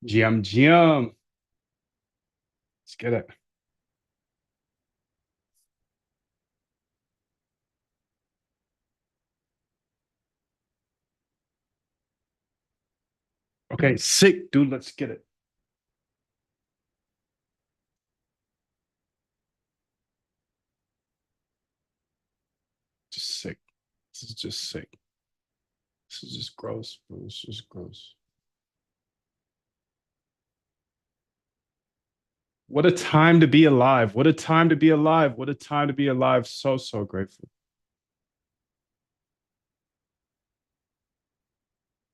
GM. Let's get it. Okay, sick, dude. Let's get it. Just sick. This is just sick. This is just gross, bro. It's just gross. What a time to be alive. What a time to be alive. What a time to be alive. So, so grateful.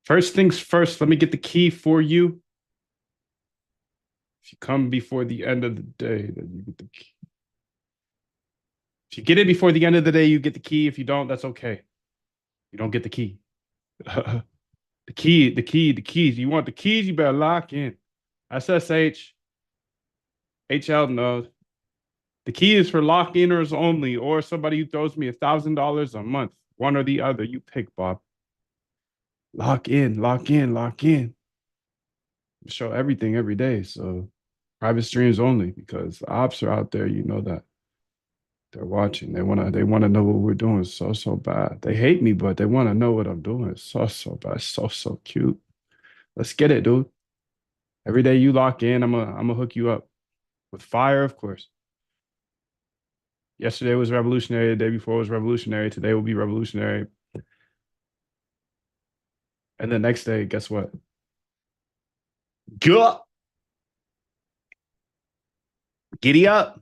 First things first, let me get the key for you. If you come before the end of the day, then you get the key. If you get it before the end of the day, you get the key. If you don't, that's okay. You don't get the key. The the keys. You want the keys, you better lock in. SSH, HL, no. The key is for lock-iners only, or somebody who throws me $1,000 a month. One or the other. You pick, Bob. Lock in, lock in, lock in. Show everything every day. So private streams only because the ops are out there. You know that they're watching. They wanna know what we're doing. So so bad. They hate me, but they want to know what I'm doing. So so bad. So so cute. Let's get it, dude. Every day you lock in, I'm gonna hook you up with fire, of course. Yesterday was revolutionary. The day before was revolutionary. Today will be revolutionary. And the next day, guess what? Go, giddy up.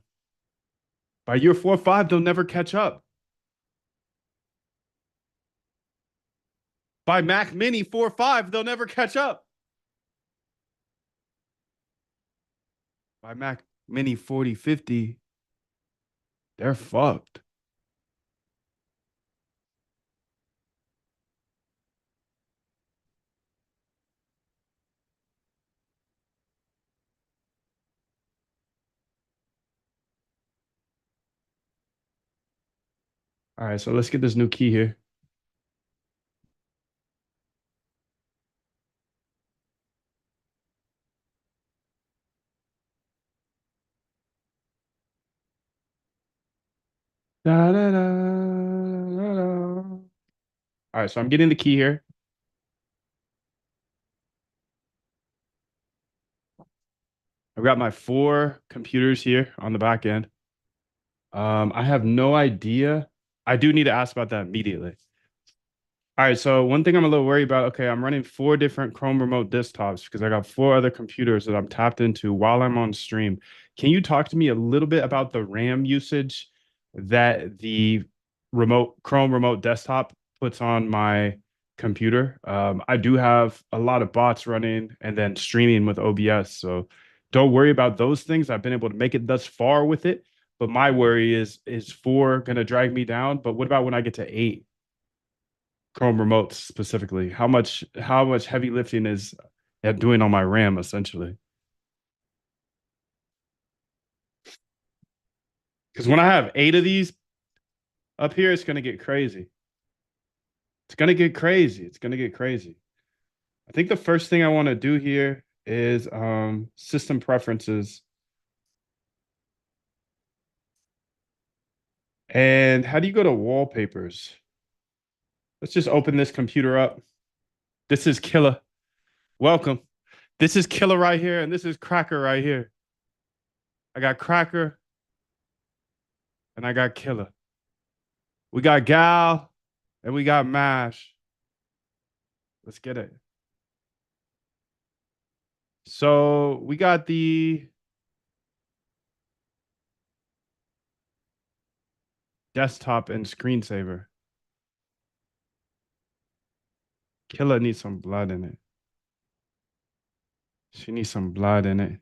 By year 4 or 5, they'll never catch up. By Mac Mini 4 or 5, they'll never catch up. By Mac Mini 4050, they're fucked. All right, so let's get this new key here. Da, da, da, da, da. All right, so I'm getting the key here. I've got my 4 computers here on the back end. I have no idea. I do need to ask about that immediately. All right, so one thing I'm a little worried about, okay, I'm running 4 different Chrome remote desktops because I got 4 other computers that I'm tapped into while I'm on stream. Can you talk to me a little bit about the RAM usage that the remote Chrome remote desktop puts on my computer? I do have a lot of bots running and then streaming with OBS, so don't worry about those things. I've been able to make it thus far with it, but my worry is 4 gonna drag me down? But what about when I get to 8? Chrome remotes specifically. How much heavy lifting is it doing on my RAM essentially? Because when I have 8 of these up here, it's gonna get crazy. It's gonna get crazy. It's gonna get crazy. I think the first thing I want to do here is system preferences. And how do you go to wallpapers? Let's just open this computer up. This is Killer. Welcome. This is Killer right here, and this is Cracker right here. I got Cracker and I got Killer. We got Gal and we got Mash. Let's get it. So we got the desktop and screensaver. Killer needs some blood in it. She needs some blood in it.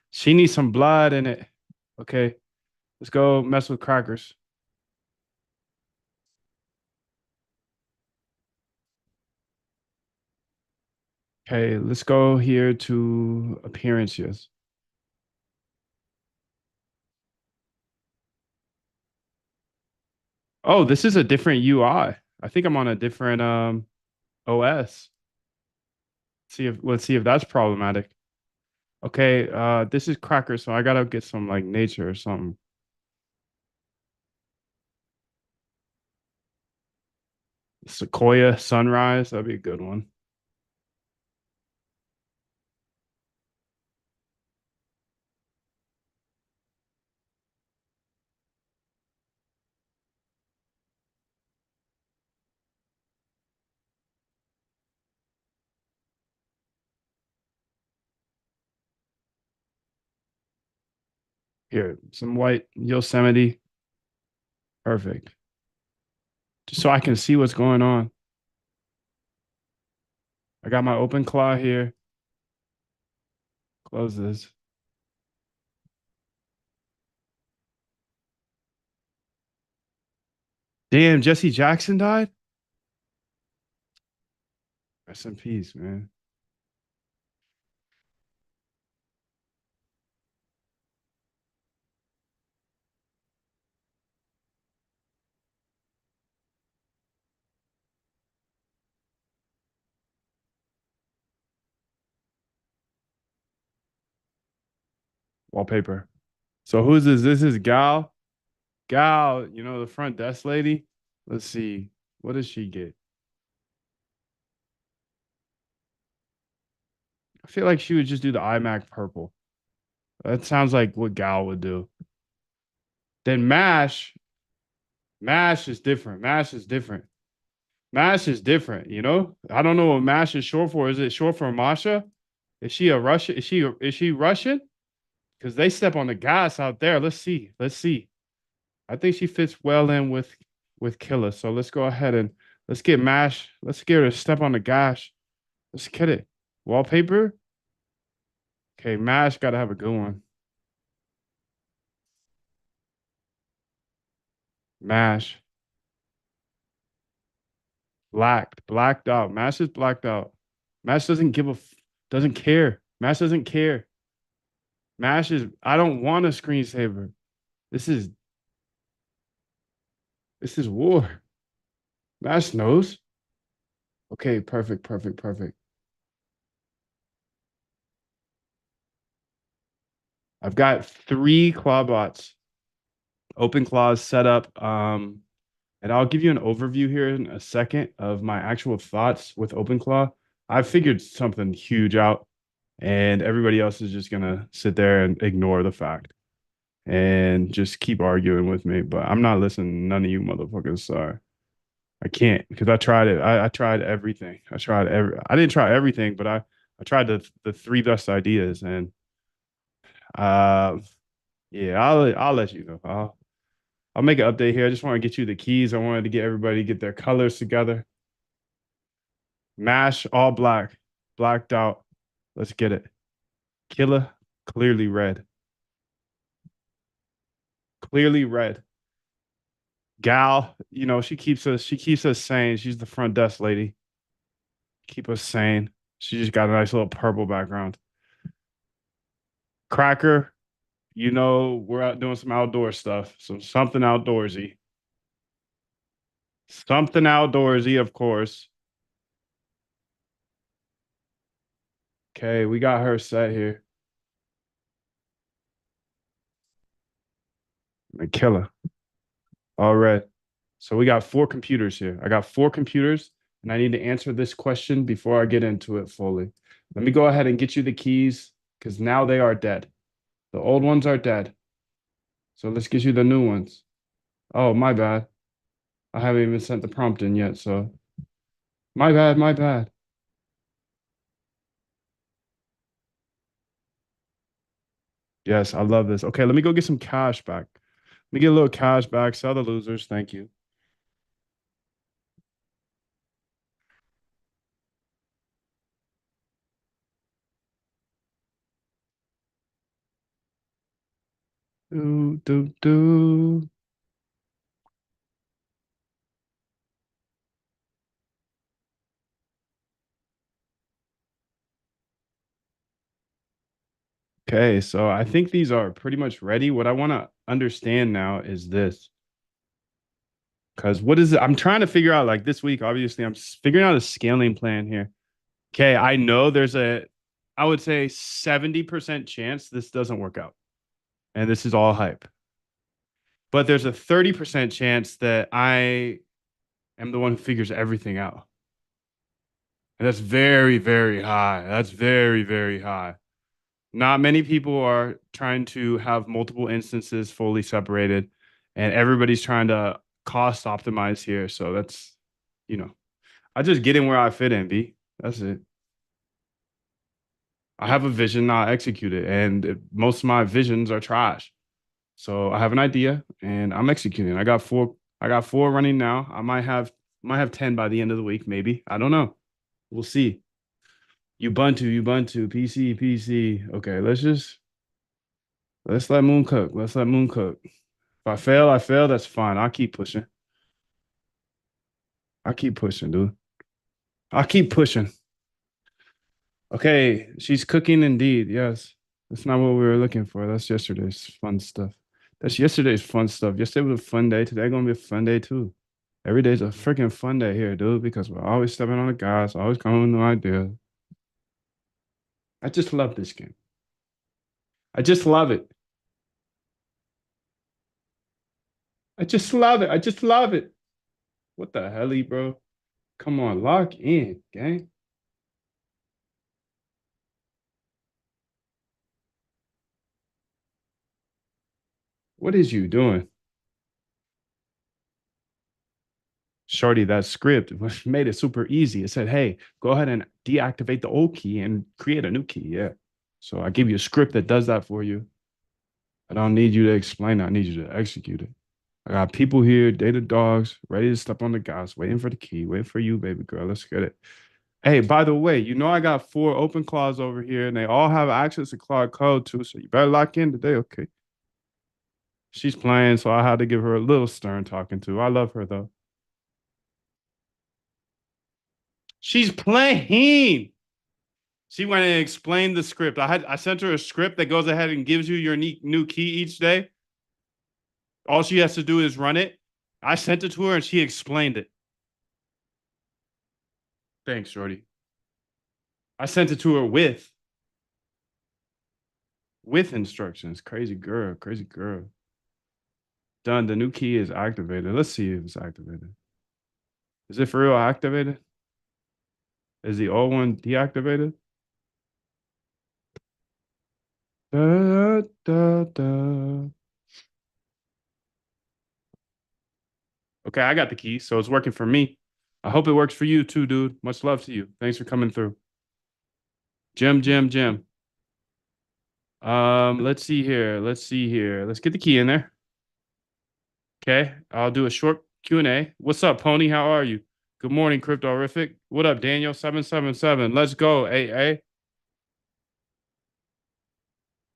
She needs some blood in it. Okay, let's go mess with crackers. Okay, let's go here to appearances. Oh, this is a different UI. I think I'm on a different OS. Let's see if that's problematic. Okay, this is cracker, so I gotta get some like nature or something. Sequoia sunrise, that'd be a good one. Here, some white Yosemite. Perfect. Just so I can see what's going on. I got my open claw here. Close this. Damn, Jesse Jackson died? Rest in peace, man. Wallpaper. So who's this? This is Gal. Gal, you know, the front desk lady. Let's see. What does she get? I feel like she would just do the iMac purple. That sounds like what Gal would do. Then Mash is different. Mash is different. Mash is different, you know? I don't know what Mash is short for. Is it short for Masha? Is she a Russian? Is she Russian? Because they step on the gas out there. Let's see. Let's see. I think she fits well in with Killer. So let's go ahead and let's get Mash. Let's get her to step on the gas. Let's get it. Wallpaper. Okay, Mash gotta have a good one. Mash. Blacked out. Mash is blacked out. Mash doesn't care. Mash doesn't care. Mash is I don't want a screensaver. This is this is war. Mash knows. Okay, perfect, perfect, perfect. I've got three claw bots. Open claws set up. And I'll give you an overview here in a second of my actual thoughts with OpenClaw. I figured something huge out, and everybody else is just gonna sit there and ignore the fact and just keep arguing with me. But I'm not listening to none of you motherfuckers. Sorry. I can't because I tried it. I tried everything. I didn't try everything, but I tried the three best ideas and uh yeah, I'll let you know. I'll make an update here. I just want to get you the keys. I wanted to get everybody to get their colors together. Mash all black, blacked out. Let's get it. Killer, clearly red. Clearly red. Gal, you know, she keeps us sane. She's the front desk lady. Keep us sane. She just got a nice little purple background. Cracker, you know, we're out doing some outdoor stuff. So something outdoorsy. Something outdoorsy, of course. Okay, we got her set here. The killer. All right. So we got four computers here. I got four computers, and I need to answer this question before I get into it fully. Let me go ahead and get you the keys because now they are dead. The old ones are dead. So let's get you the new ones. Oh, my bad. I haven't even sent the prompt in yet. So my bad, my bad. Yes, I love this. Okay, let me go get some cash back. Let me get a little cash back. Sell the losers. Thank you. Do, do, do. Okay, so I think these are pretty much ready. What I want to understand now is this. Because what is it? I'm trying to figure out like this week, obviously, I'm figuring out a scaling plan here. Okay, I know there's I would say 70% chance this doesn't work out. And this is all hype. But there's a 30% chance that I am the one who figures everything out. And that's very, very high. That's very, very high. Not many people are trying to have multiple instances fully separated, and everybody's trying to cost optimize here. So that's, you know, I just get in where I fit in, B. That's it. I have a vision, I execute it, and most of my visions are trash. So I have an idea, and I'm executing. I got four running now. I might have 10 by the end of the week, maybe. I don't know. We'll see. Ubuntu, PC. Okay, let's let Moon cook. Let's let Moon cook. If I fail, I fail. That's fine. I'll keep pushing. I'll keep pushing, dude. I'll keep pushing. Okay, she's cooking indeed. Yes. That's not what we were looking for. That's yesterday's fun stuff. That's yesterday's fun stuff. Yesterday was a fun day. Today gonna be a fun day too. Every day's a freaking fun day here, dude, because we're always stepping on the gas, always coming with new ideas. I just love this game. I just love it. I just love it. I just love it. What the hell, bro? Come on, lock in, gang. What is you doing? Shorty, that script made it super easy. It said, hey, go ahead and deactivate the old key and create a new key. Yeah. So I give you a script that does that for you. I don't need you to explain it. I need you to execute it. I got people here, data dogs, ready to step on the gas, waiting for the key, waiting for you, baby girl. Let's get it. Hey, by the way, you know I got four open claws over here, and they all have access to Claude Code too. So you better lock in today, okay? She's playing, so I had to give her a little stern talking to. I love her though. She's playing. She went and explained the script. I sent her a script that goes ahead and gives you your new key each day. All she has to do is run it. I sent it to her and she explained it. Thanks, Shorty. I sent it to her with instructions. Crazy girl, crazy girl. Done. The new key is activated. Let's see if it's activated. Is it for real activated? Is the old one deactivated? Da, da, da. Okay, I got the key, so it's working for me. I hope it works for you too, dude. Much love to you. Thanks for coming through. Jim. Let's see here. Let's see here. Let's get the key in there. Okay, I'll do a short Q&A. What's up, Pony? How are you? Good morning, Cryptorific. What up, Daniel? 777. Let's go, AA.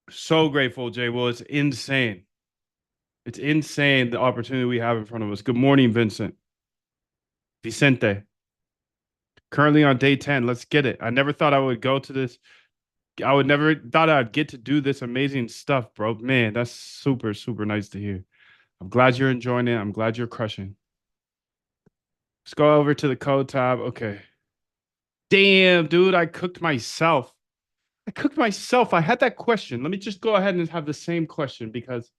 So grateful, Jay. Well, it's insane. It's insane the opportunity we have in front of us. Good morning, Vincent. Vicente. Currently on day 10. Let's get it. I never thought I would go to this. I would never thought I'd get to do this amazing stuff, bro. Man, that's super, super nice to hear. I'm glad you're enjoying it. I'm glad you're crushing. Let's go over to the code tab. Okay. Damn, dude, I cooked myself. I had that question. Let me just go ahead and have the same question because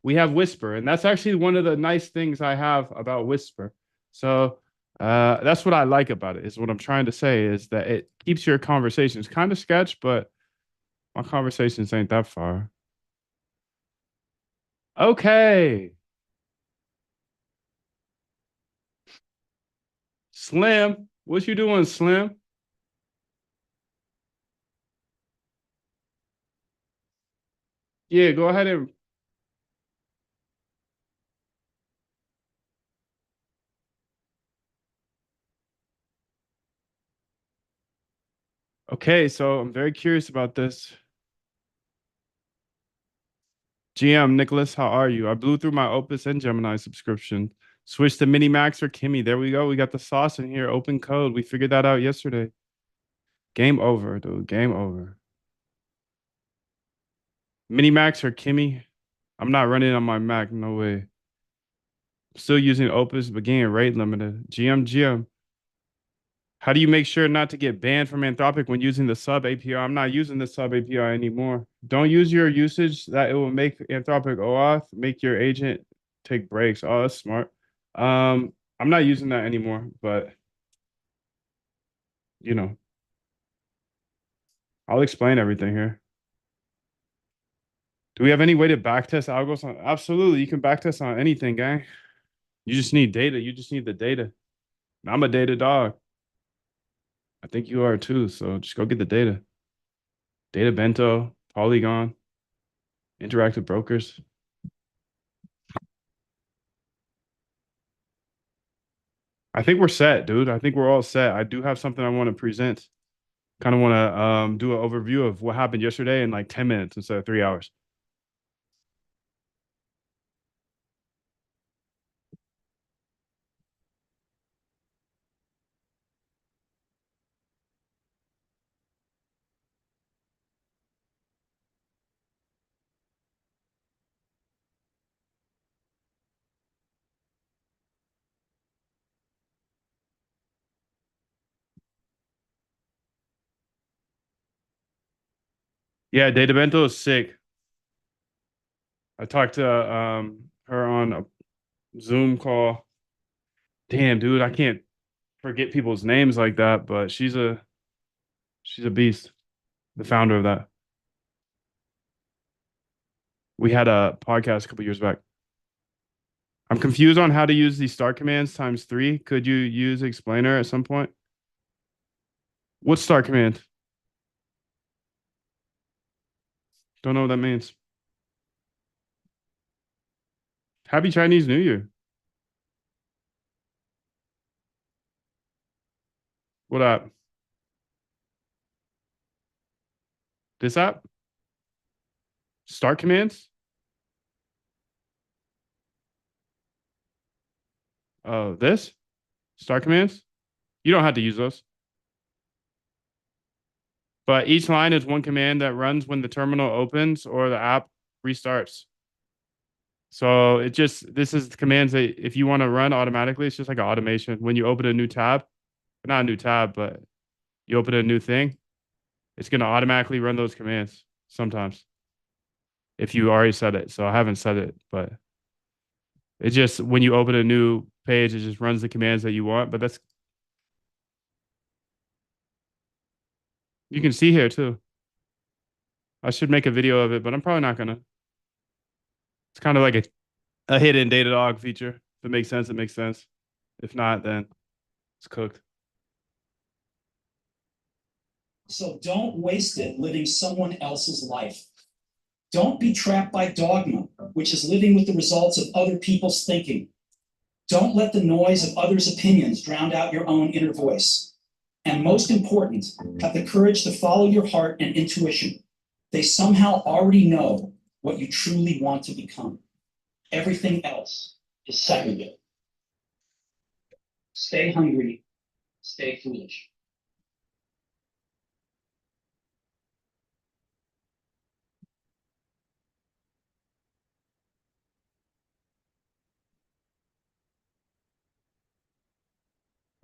we have Whisper, and that's actually one of the nice things I have about Whisper. So that's what I like about it. Is what I'm trying to say is that it keeps your conversations kind of sketch, but my conversations ain't that far. Okay, Slim, what you doing, Slim? Yeah, go ahead and. Okay, so I'm very curious about this. GM Nicholas, how are you? I blew through my Opus and Gemini subscription. Switched to Minimax or Kimmy. There we go. We got the sauce in here. Open code. We figured that out yesterday. Game over, dude. Game over. Minimax or Kimmy? I'm not running on my Mac. No way. Still using Opus, but getting rate limited. GM. How do you make sure not to get banned from Anthropic when using the sub API? I'm not using the sub API anymore. Don't use your usage that it will make Anthropic OAuth, make your agent take breaks. Oh, that's smart. I'm not using that anymore, but you know, I'll explain everything here. Do we have any way to backtest algos on? Absolutely, you can backtest on anything, gang. You just need data. You just need the data. I'm a data dog. I think you are too. So just go get the data. Data Bento, Polygon, interactive brokers. I think we're set, dude. I think we're all set. I do have something I want to present. Kind of want to do an overview of what happened yesterday in like 10 minutes instead of 3 hours. Yeah, Data Bento is sick. I talked to her on a Zoom call. Damn, dude, I can't forget people's names like that, but she's a beast. The founder of that. We had a podcast a couple years back. I'm confused on how to use these start commands times three. Could you use explainer at some point? What's start command? Don't know what that means. Happy Chinese New Year. What app? This app? Start commands? This? Start commands? You don't have to use those. But each line is one command that runs when the terminal opens or the app restarts. So this is the commands that if you want to run automatically, it's just like an automation. When you open a new tab, not a new tab, but you open a new thing, it's going to automatically run those commands sometimes if you already set it. So I haven't set it, but it just, when you open a new page, it just runs the commands that you want. But you can see here too. I should make a video of it, but I'm probably not going to. It's kind of like a hidden Datadog feature. If it makes sense, it makes sense. If not, then it's cooked. So don't waste it living someone else's life. Don't be trapped by dogma, which is living with the results of other people's thinking. Don't let the noise of others' opinions drown out your own inner voice. And most important, have the courage to follow your heart and intuition. They somehow already know what you truly want to become. Everything else is secondary. Stay hungry, stay foolish.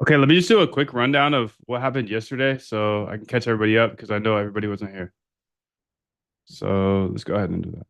Okay, let me just do a quick rundown of what happened yesterday so I can catch everybody up because I know everybody wasn't here. So let's go ahead and do that.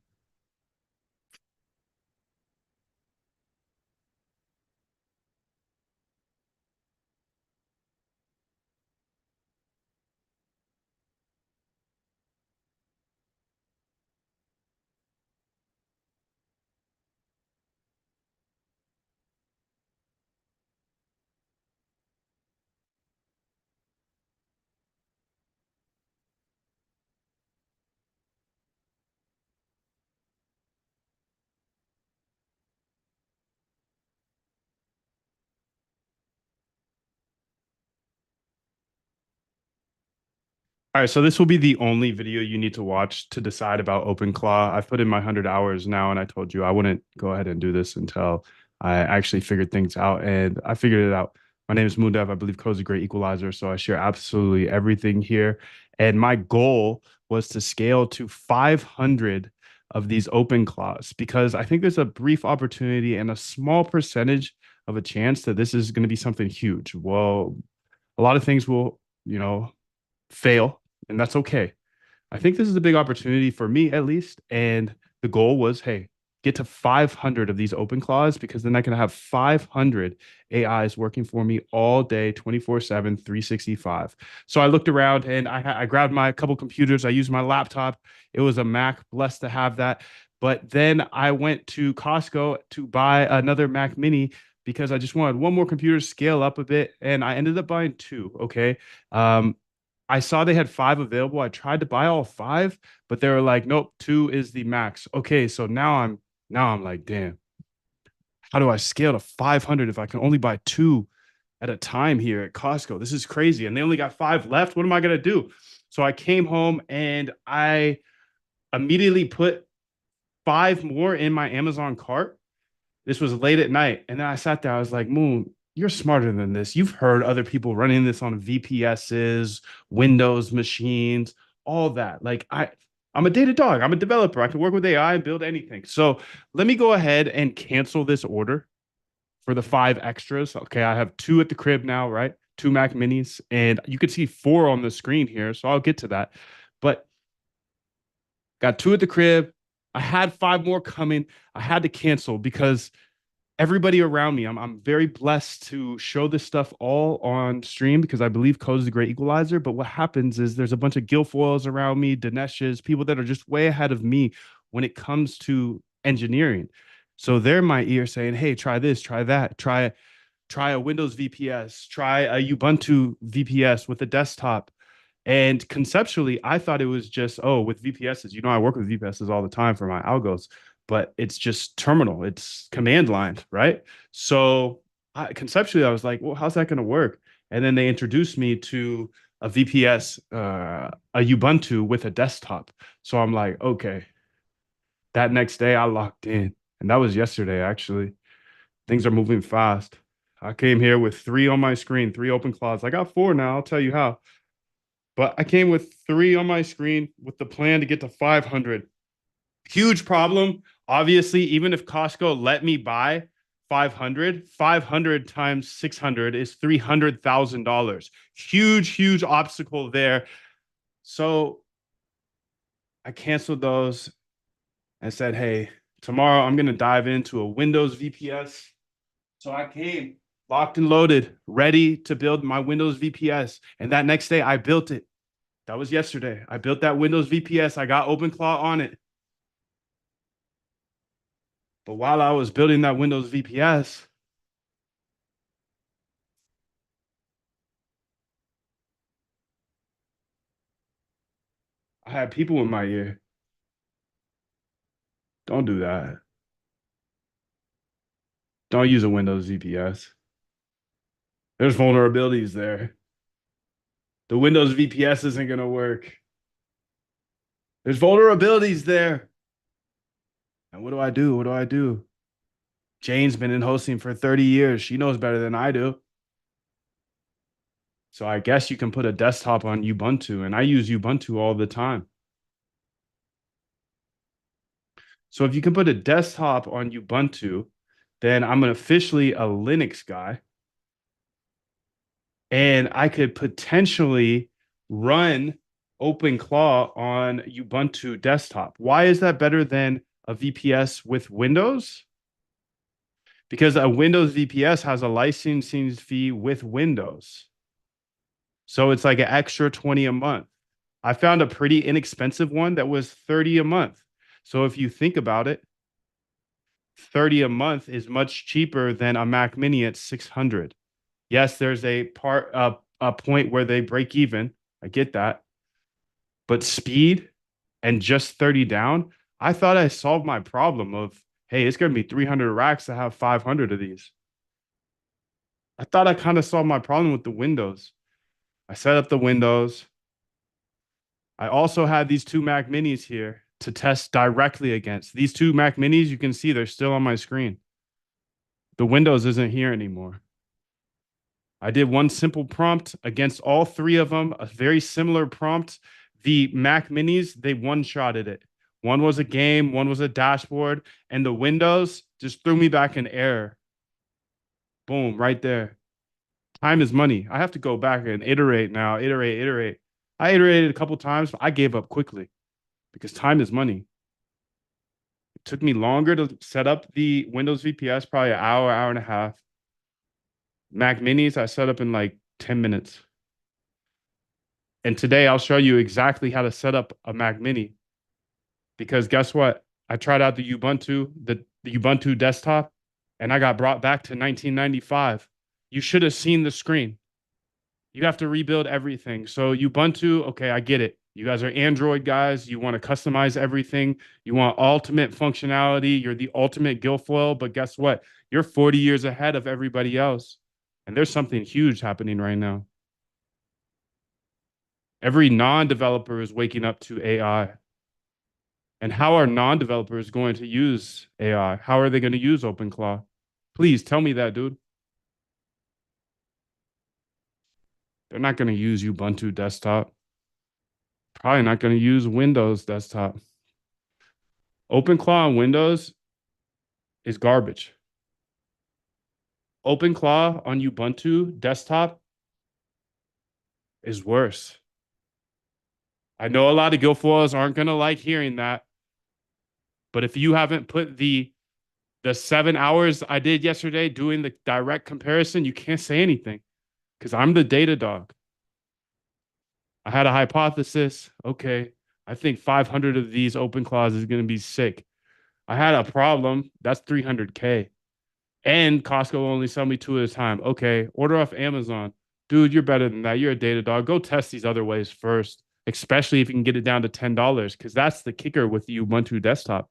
All right, so this will be the only video you need to watch to decide about OpenClaw. I've put in my 100 hours now, and I told you I wouldn't go ahead and do this until I actually figured things out, and I figured it out. My name is Moondev. I believe code is a great equalizer, so I share absolutely everything here. And my goal was to scale to 500 of these OpenClaws because I think there's a brief opportunity and a small percentage of a chance that this is going to be something huge. Well, A lot of things will, you know, fail, and that's okay. I think this is a big opportunity for me at least. And the goal was, hey, get to 500 of these open claws because then I can have 500 AIs working for me all day, 24/7, 365. So I looked around and I grabbed my couple computers. I used my laptop. It was a Mac, blessed to have that. But then I went to Costco to buy another Mac Mini because I just wanted one more computer to scale up a bit. And I ended up buying two. Okay. Um, I saw they had five available. I tried to buy all five, but they were like, nope, two is the max. Okay, so now I'm like, damn, how do I scale to 500 if I can only buy two at a time here at Costco? This is crazy. And they only got five left. What am I gonna do? So I came home and I immediately put five more in my Amazon cart. This was late at night. And then I sat there. I was like, Moon, you're smarter than this. You've heard other people running this on VPSs, Windows machines, all that. I'm a data dog. I'm a developer. I can work with AI and build anything. So let me go ahead and cancel this order for the five extras. Okay, I have two at the crib now, right? Two Mac Minis, and you can see four on the screen here. So I'll get to that. But got two at the crib. I had five more coming. I had to cancel because everybody around me. I'm very blessed to show this stuff all on stream because I believe code is a great equalizer. But what happens is there's a bunch of Guilfoyles around me, Dinesh's, people that are just way ahead of me when it comes to engineering. So they're in my ear saying, "Hey, try this, try that, try a Windows VPS, try a Ubuntu VPS with a desktop." And conceptually, I thought it was just, oh, with VPSs, I work with VPSs all the time for my algos, but it's just terminal, it's command line, right? So conceptually, I was like, well, how's that going to work? And then they introduced me to a VPS, a Ubuntu with a desktop. So I'm like, okay. That next day, I locked in. And that was yesterday, actually. Things are moving fast. I came here with three on my screen, three open claws. I got four now. I'll tell you how. But I came with three on my screen with the plan to get to 500. Huge problem. Obviously, even if Costco let me buy 500, 500 times 600 is $300,000. Huge, huge obstacle there. So I canceled those and said, hey, tomorrow I'm going to dive into a Windows VPS. So I came locked and loaded, ready to build my Windows VPS. And that next day I built it. That was yesterday. I built that Windows VPS. I got OpenClaw on it. But while I was building that Windows VPS, I had people in my ear. Don't do that. Don't use a Windows VPS. There's vulnerabilities there. The Windows VPS isn't going to work. There's vulnerabilities there. And what do I do? What do I do? Jane's been in hosting for 30 years. She knows better than I do. So I guess you can put a desktop on Ubuntu, and I use Ubuntu all the time. So if you can put a desktop on Ubuntu, then I'm officially a Linux guy. And I could potentially run OpenClaw on Ubuntu desktop. Why is that better than a VPS with Windows? Because a Windows VPS has a licensing fee with Windows. So it's like an extra 20 a month. I found a pretty inexpensive one that was 30 a month. So if you think about it, 30 a month is much cheaper than a Mac Mini at 600. Yes, there's a point where they break even. I get that. But speed and just 30 down, I thought I solved my problem of, hey, it's going to be 300 racks to have 500 of these. I thought I kind of solved my problem with the Windows. I set up the Windows. I also had these two Mac Minis here to test directly against. These two Mac Minis, you can see they're still on my screen. The Windows isn't here anymore. I did one simple prompt against all three of them, a very similar prompt. The Mac Minis, they one-shotted it. One was a game, one was a dashboard, and the Windows just threw me back an error. Boom, right there. Time is money. I have to go back and iterate now, iterate. I iterated a couple times, but I gave up quickly because time is money. It took me longer to set up the Windows VPS, probably an hour and a half. Mac Minis, I set up in like 10 minutes. And today I'll show you exactly how to set up a Mac Mini. Because guess what? I tried out the Ubuntu desktop, and I got brought back to 1995. You should have seen the screen. You have to rebuild everything. So Ubuntu, okay, I get it. You guys are Android guys. You want to customize everything. You want ultimate functionality. You're the ultimate Guilfoyle. But guess what? You're 40 years ahead of everybody else. And there's something huge happening right now. Every non-developer is waking up to AI. And how are non-developers going to use AI? How are they going to use OpenClaw? Please tell me that, dude. They're not going to use Ubuntu desktop. Probably not going to use Windows desktop. OpenClaw on Windows is garbage. OpenClaw on Ubuntu desktop is worse. I know a lot of Guilfoyles aren't going to like hearing that. But if you haven't put the 7 hours I did yesterday doing the direct comparison, you can't say anything because I'm the data dog. I had a hypothesis. Okay, I think 500 of these OpenClaws is going to be sick. I had a problem. That's 300K. And Costco only sell me 2 at a time. Okay, order off Amazon. Dude, you're better than that. You're a data dog. Go test these other ways first, especially if you can get it down to $10, because that's the kicker with the Ubuntu desktop.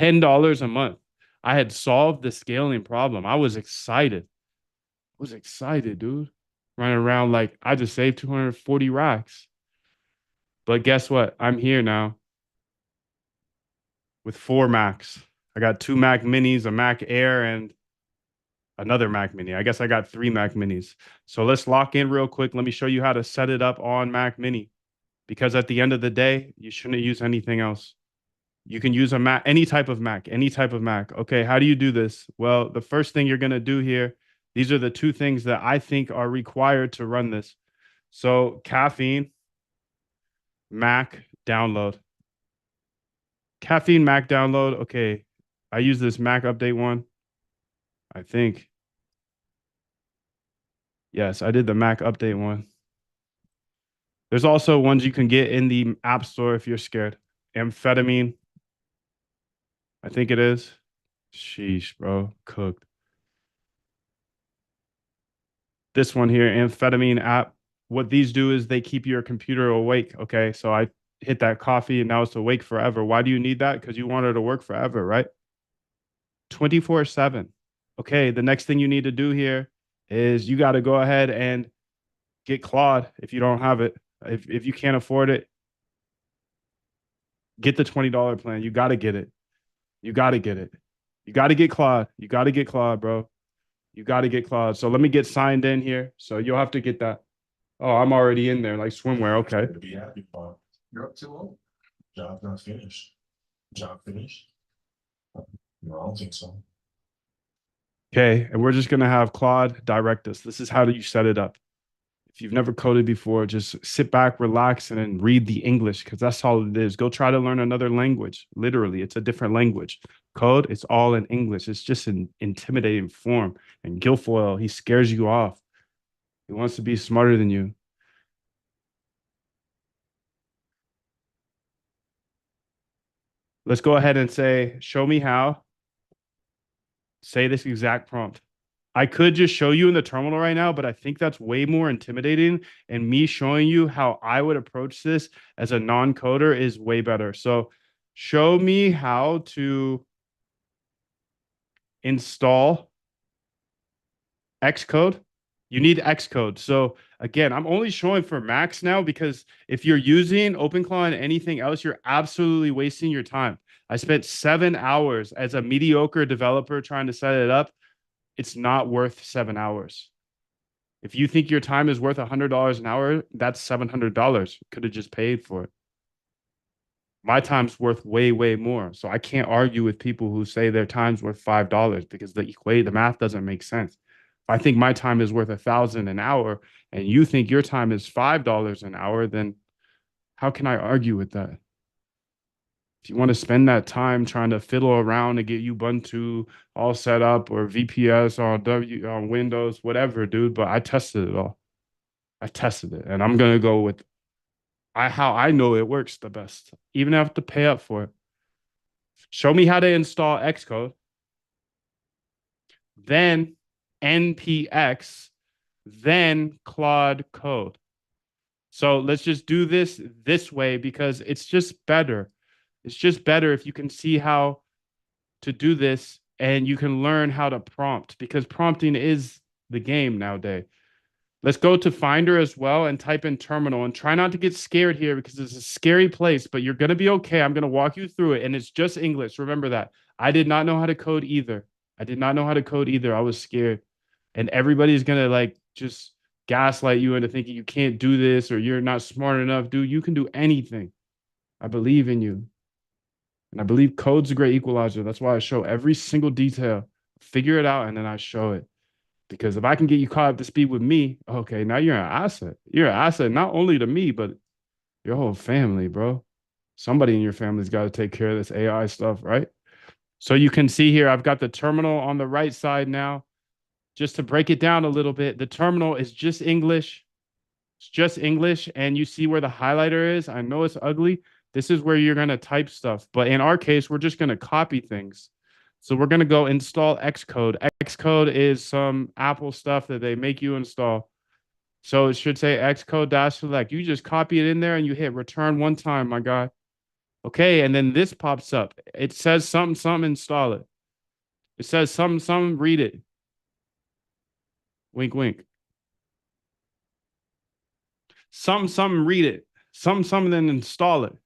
$10 a month. I had solved the scaling problem. I was excited. Dude. Running around like I just saved 240 racks. But guess what? I'm here now with 4 Macs. I got 2 Mac Minis, a Mac Air, and another Mac Mini. I guess I got 3 Mac Minis. So let's lock in real quick. Let me show you how to set it up on Mac Mini. Because at the end of the day, you shouldn't use anything else. You can use a Mac, any type of Mac, any type of Mac. Okay, how do you do this? Well, the first thing you're going to do here, these are the 2 things that I think are required to run this. So Caffeine, Mac download. Caffeine Mac download. Okay, I use this Mac update one. I think. Yes, I did the Mac update one. There's also ones you can get in the App Store if you're scared. Amphetamine. I think it is. Sheesh, bro. Cooked. This one here, amphetamine app. What these do is they keep your computer awake. Okay. So I hit that coffee and now it's awake forever. Why do you need that? Because you want it to work forever, right? 24/7. Okay. The next thing you need to do here is you got to go ahead and get Claude if you don't have it. If you can't afford it, get the $20 plan. You got to get it. You got to get it. You got to get Claude. You got to get Claude, bro. You got to get Claude. So let me get signed in here. So you'll have to get that. Oh, I'm already in there, like swimwear. Okay. To be happy for. You're up too old. Job not finished. Job finished? No, I don't think so. Okay. And we're just going to have Claude direct us. This is how do you set it up. If you've never coded before, just sit back, relax, and then read the English because that's all it is. Go try to learn another language. Literally, it's a different language. Code, it's all in English. It's just an intimidating form. And Guilfoyle, he scares you off. He wants to be smarter than you. Let's go ahead and say, show me how. Say this exact prompt. I could just show you in the terminal right now, but I think that's way more intimidating. And me showing you how I would approach this as a non-coder is way better. So show me how to install Xcode. You need Xcode. So again, I'm only showing for Macs now because if you're using OpenClaw and anything else, you're absolutely wasting your time. I spent 7 hours as a mediocre developer trying to set it up. It's not worth 7 hours. If you think your time is worth $100 an hour, that's $700. Could have just paid for it. My time's worth way, way more. So I can't argue with people who say their time's worth $5 because the math doesn't make sense. I think my time is worth 1,000 an hour, and you think your time is $5 an hour, then how can I argue with that? If you want to spend that time trying to fiddle around to get Ubuntu all set up or VPS on Windows, whatever, dude. But I tested it all. I tested it, and I'm gonna go with how I know it works the best. Even if I have to pay up for it. Show me how to install Xcode, then NPX, then Claude Code. So let's just do this way because it's just better. It's just better if you can see how to do this and you can learn how to prompt because prompting is the game nowadays. Let's go to Finder as well and type in terminal and try not to get scared here because it's a scary place, but you're going to be okay. I'm going to walk you through it and it's just English. Remember that. I did not know how to code either. I did not know how to code either. I was scared. And everybody's going to like just gaslight you into thinking you can't do this or you're not smart enough. Dude, you can do anything. I believe in you. And I believe code's a great equalizer. That's why I show every single detail, figure it out, and then I show it. Because if I can get you caught up to speed with me, okay, now you're an asset. You're an asset not only to me, but your whole family, bro. Somebody in your family's got to take care of this AI stuff, right? So you can see here, I've got the terminal on the right side now. Just to break it down a little bit, the terminal is just English. It's just English. And you see where the highlighter is. I know it's ugly. This is where you're going to type stuff. But in our case, we're just going to copy things. So we're going to go install Xcode. Xcode is some Apple stuff that they make you install. So it should say Xcode-select. You just copy it in there and you hit return one time, my guy. Okay, and then this pops up. It says something, install it. It says something, read it. Wink, wink. Something, read it. Something, then install it.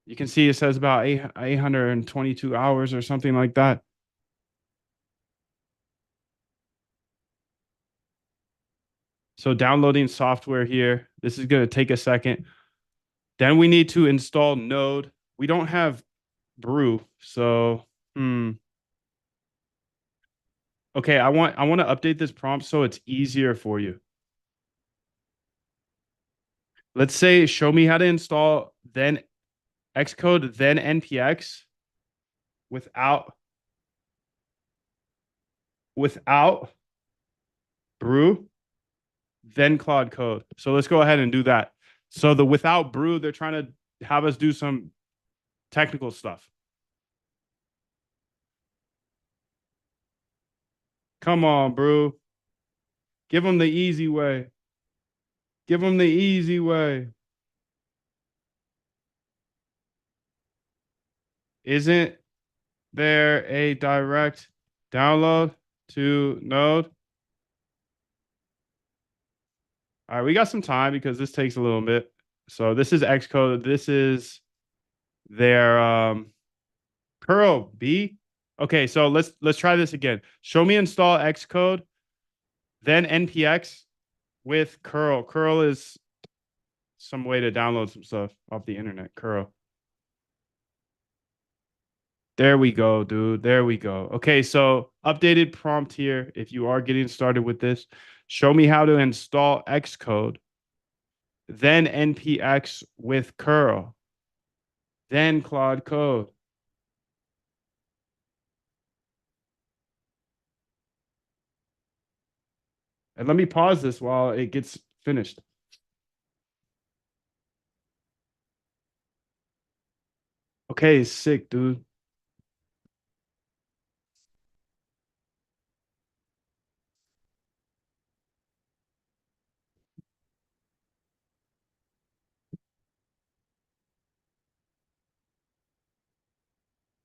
You can see it says about 822 hours or something like that. So downloading software here. This is going to take a second. Then we need to install Node. We don't have Brew, so okay, I want to update this prompt so it's easier for you. Let's say show me how to install then Xcode, then NPX without Brew, then Claude Code. So let's go ahead and do that. So the without Brew, they're trying to have us do some technical stuff. Come on, Brew. Give them the easy way. Give them the easy way. Isn't there a direct download to Node? All right, we got some time because this takes a little bit. So this is Xcode. This is their curl B. Okay, so let's try this again. Show me install Xcode, then NPX with curl. Curl is some way to download some stuff off the internet. Curl. There we go, dude. There we go. Okay, so updated prompt here. If you are getting started with this, show me how to install Xcode, then NPX with curl, then Claude Code. And let me pause this while it gets finished. Okay, sick, dude.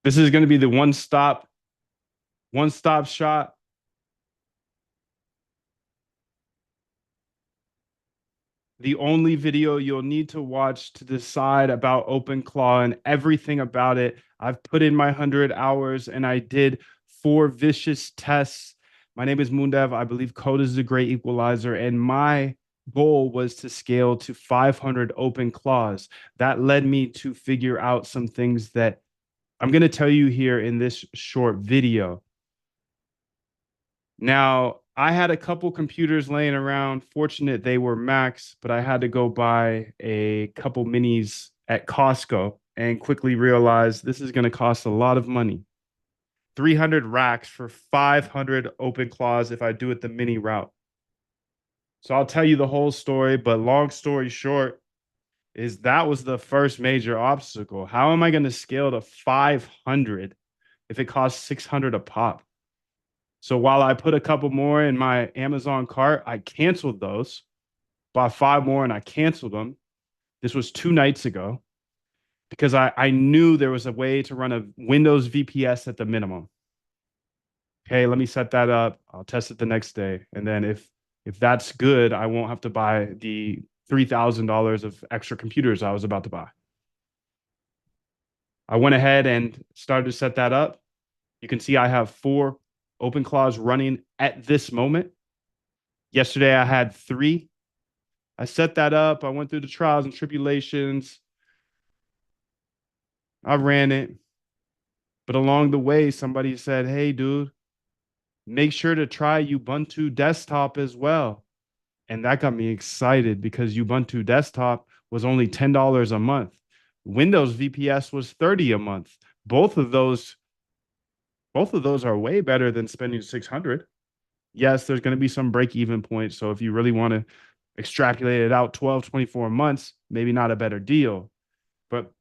This is going to be the one-stop shot. The only video you'll need to watch to decide about OpenClaw and everything about it. I've put in my 100 hours and I did 4 vicious tests. My name is Moondev. I believe code is a great equalizer. And my goal was to scale to 500 open claws. That led me to figure out some things that I'm going to tell you here in this short video. Now, I had a couple computers laying around. Fortunate they were Macs, but I had to go buy a couple minis at Costco and quickly realized this is going to cost a lot of money. 300 racks for 500 open claws if I do it the mini route. So I'll tell you the whole story, but long story short is that was the first major obstacle. How am I going to scale to 500 if it costs 600 a pop? So while I put a couple more in my Amazon cart, I canceled those, bought 5 more and I canceled them. This was 2 nights ago because I knew there was a way to run a Windows VPS at the minimum. Okay, let me set that up. I'll test it the next day. And then if that's good, I won't have to buy the $3,000 of extra computers I was about to buy. I went ahead and started to set that up. You can see I have 4 OpenClaws running at this moment. Yesterday I had 3. I set that up. I went through the trials and tribulations. I ran it. But along the way, somebody said, hey, dude, make sure to try Ubuntu desktop as well. And that got me excited because Ubuntu desktop was only $10 a month. Windows VPS was $30 a month. Both of those are way better than spending 600. Yes, there's going to be some break even points. So if you really want to extrapolate it out 12, 24 months, maybe not a better deal.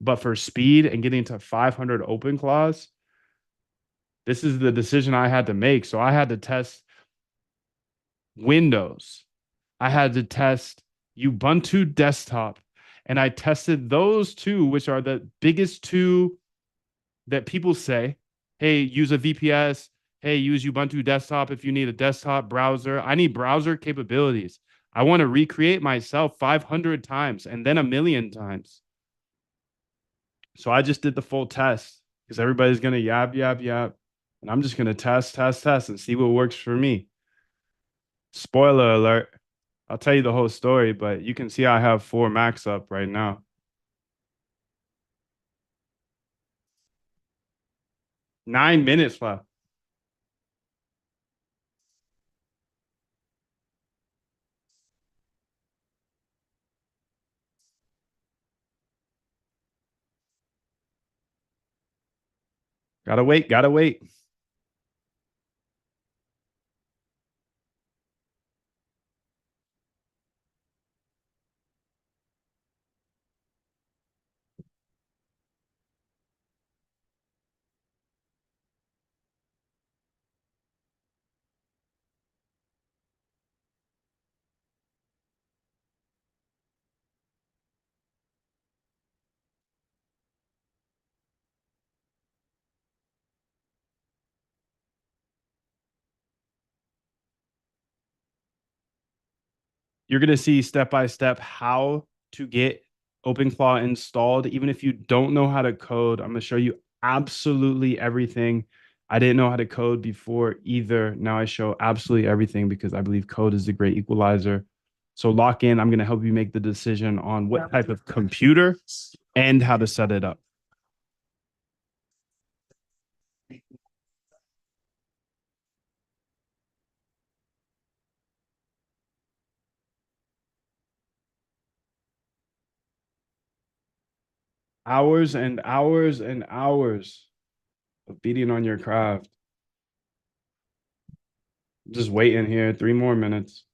But for speed and getting to 500 open claws, this is the decision I had to make. So I had to test Windows. I had to test Ubuntu desktop. And I tested those 2, which are the biggest 2 that people say, hey, use a VPS. Hey, use Ubuntu desktop if you need a desktop browser. I need browser capabilities. I want to recreate myself 500 times and then 1,000,000 times. So I just did the full test because everybody's going to yap. And I'm just going to test and see what works for me. Spoiler alert. I'll tell you the whole story, but you can see I have 4 Macs up right now. 9 minutes left. Gotta wait. You're going to see step by step how to get OpenClaw installed. Even if you don't know how to code, I'm going to show you absolutely everything. I didn't know how to code before either. Now I show absolutely everything because I believe code is the great equalizer. So lock in. I'm going to help you make the decision on what type of computer and how to set it up. Hours and hours and hours of beating on your craft. Just waiting here, 3 more minutes.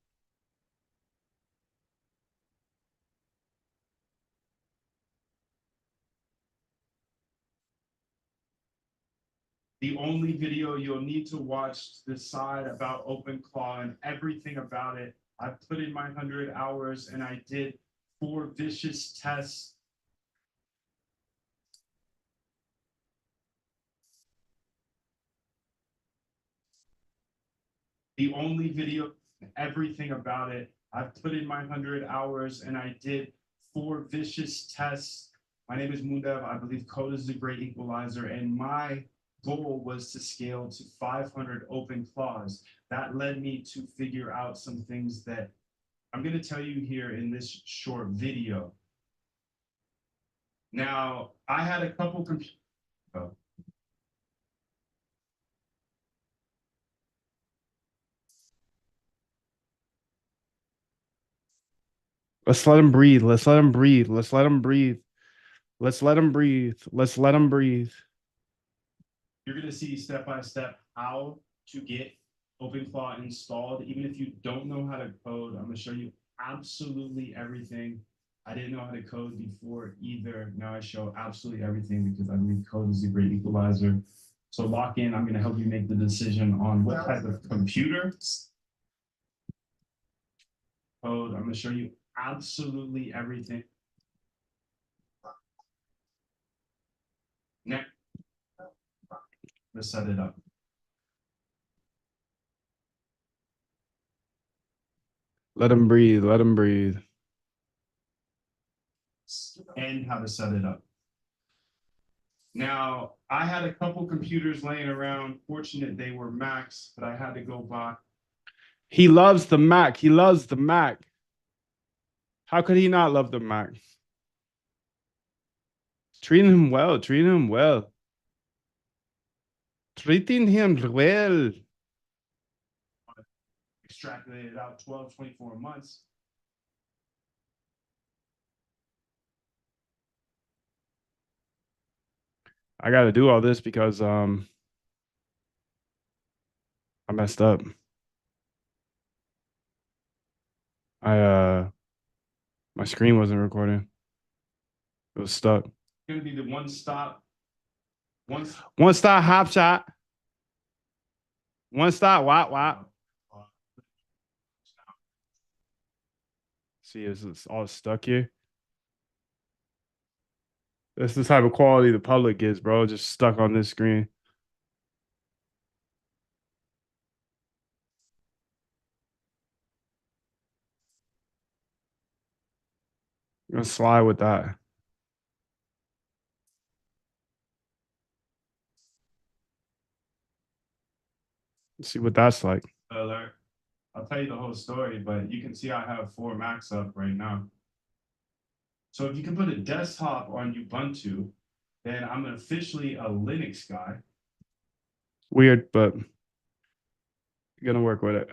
The only video you'll need to watch to decide about OpenClaw and everything about it. I put in my 100 hours and I did 4 vicious tests. The only video, everything about it. I've put in my 100 hours and I did 4 vicious tests. My name is Mundev. I believe code is the great equalizer. And my goal was to scale to 500 open claws. That led me to figure out some things that I'm going to tell you here in this short video. Now, I had a couple oh. Let's let him breathe. Let's let him breathe. Let's let him breathe. Let's let him breathe. Let's let him breathe. You're going to see step by step how to get OpenClaw installed. Even if you don't know how to code, I'm going to show you absolutely everything. I didn't know how to code before either. Now I show absolutely everything because I believe code is a great equalizer. So lock in. I'm going to help you make the decision on what type of computer code. I'm going to show you absolutely everything. Next, let's set it up. Let him breathe. Let him breathe. And how to set it up. Now, I had a couple computers laying around. Fortunate they were Macs, but I had to go buy. He loves the Mac. He loves the Mac. How could he not love the Mac? Treating him well. Treating him well. Treating him well. Extrapolated out 12, 24 months. I got to do all this because I messed up. My screen wasn't recording. It was stuck. It's gonna be the one stop hop shot. One stop wop. See, it's all stuck here. That's the type of quality the public gets, bro. Just stuck on this screen. I'm gonna slide with that. Let's see what that's like. Alert. I'll tell you the whole story, but you can see I have 4 Macs up right now. So if you can put a desktop on Ubuntu, then I'm officially a Linux guy. Weird, but you're gonna work with it.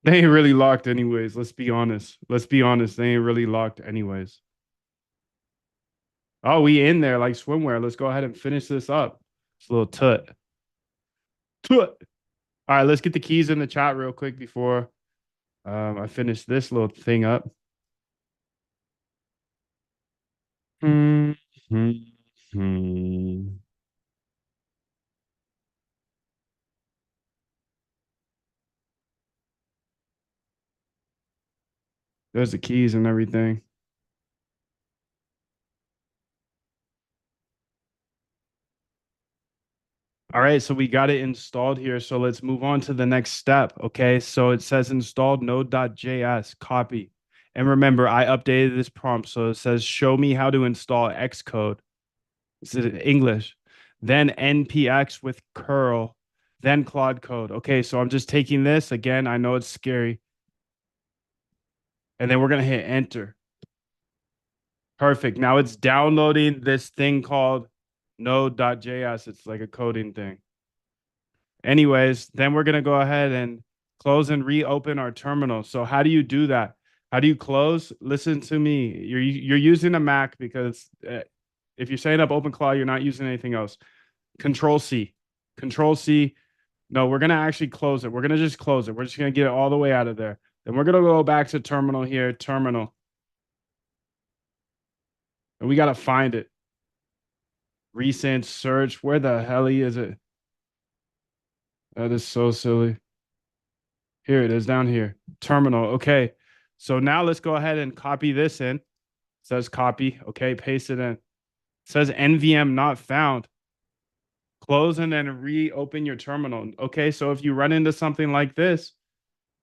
They ain't really locked anyways. Let's be honest. Let's be honest. They ain't really locked anyways. Oh, we in there like swimwear. Let's go ahead and finish this up. It's a little tut. Tut. All right, let's get the keys in the chat real quick before I finish this little thing up. Hmm. There's the keys and everything. All right, so we got it installed here. So let's move on to the next step. Okay, so it says installed node.js, copy. And remember, I updated this prompt. So it says, show me how to install Xcode. This is English. Then npx with curl, then Claude Code. Okay, so I'm just taking this. Again, I know it's scary. And then we're going to hit enter. Perfect. Now it's downloading this thing called node.js. It's like a coding thing. Anyways, then we're going to go ahead and close and reopen our terminal. So how do you do that? How do you close? Listen to me. You're using a Mac because if you're setting up OpenClaw, you're not using anything else. Control C. Control C. No, we're going to actually close it. We're going to just close it. We're just going to get it all the way out of there. Then we're going to go back to terminal here, terminal. And we got to find it. Recent search. Where the hell is it? That is so silly. Here it is down here. Terminal. Okay. So now let's go ahead and copy this in. It says copy. Okay. Paste it in. It says NVM not found. Close and then reopen your terminal. Okay. So if you run into something like this,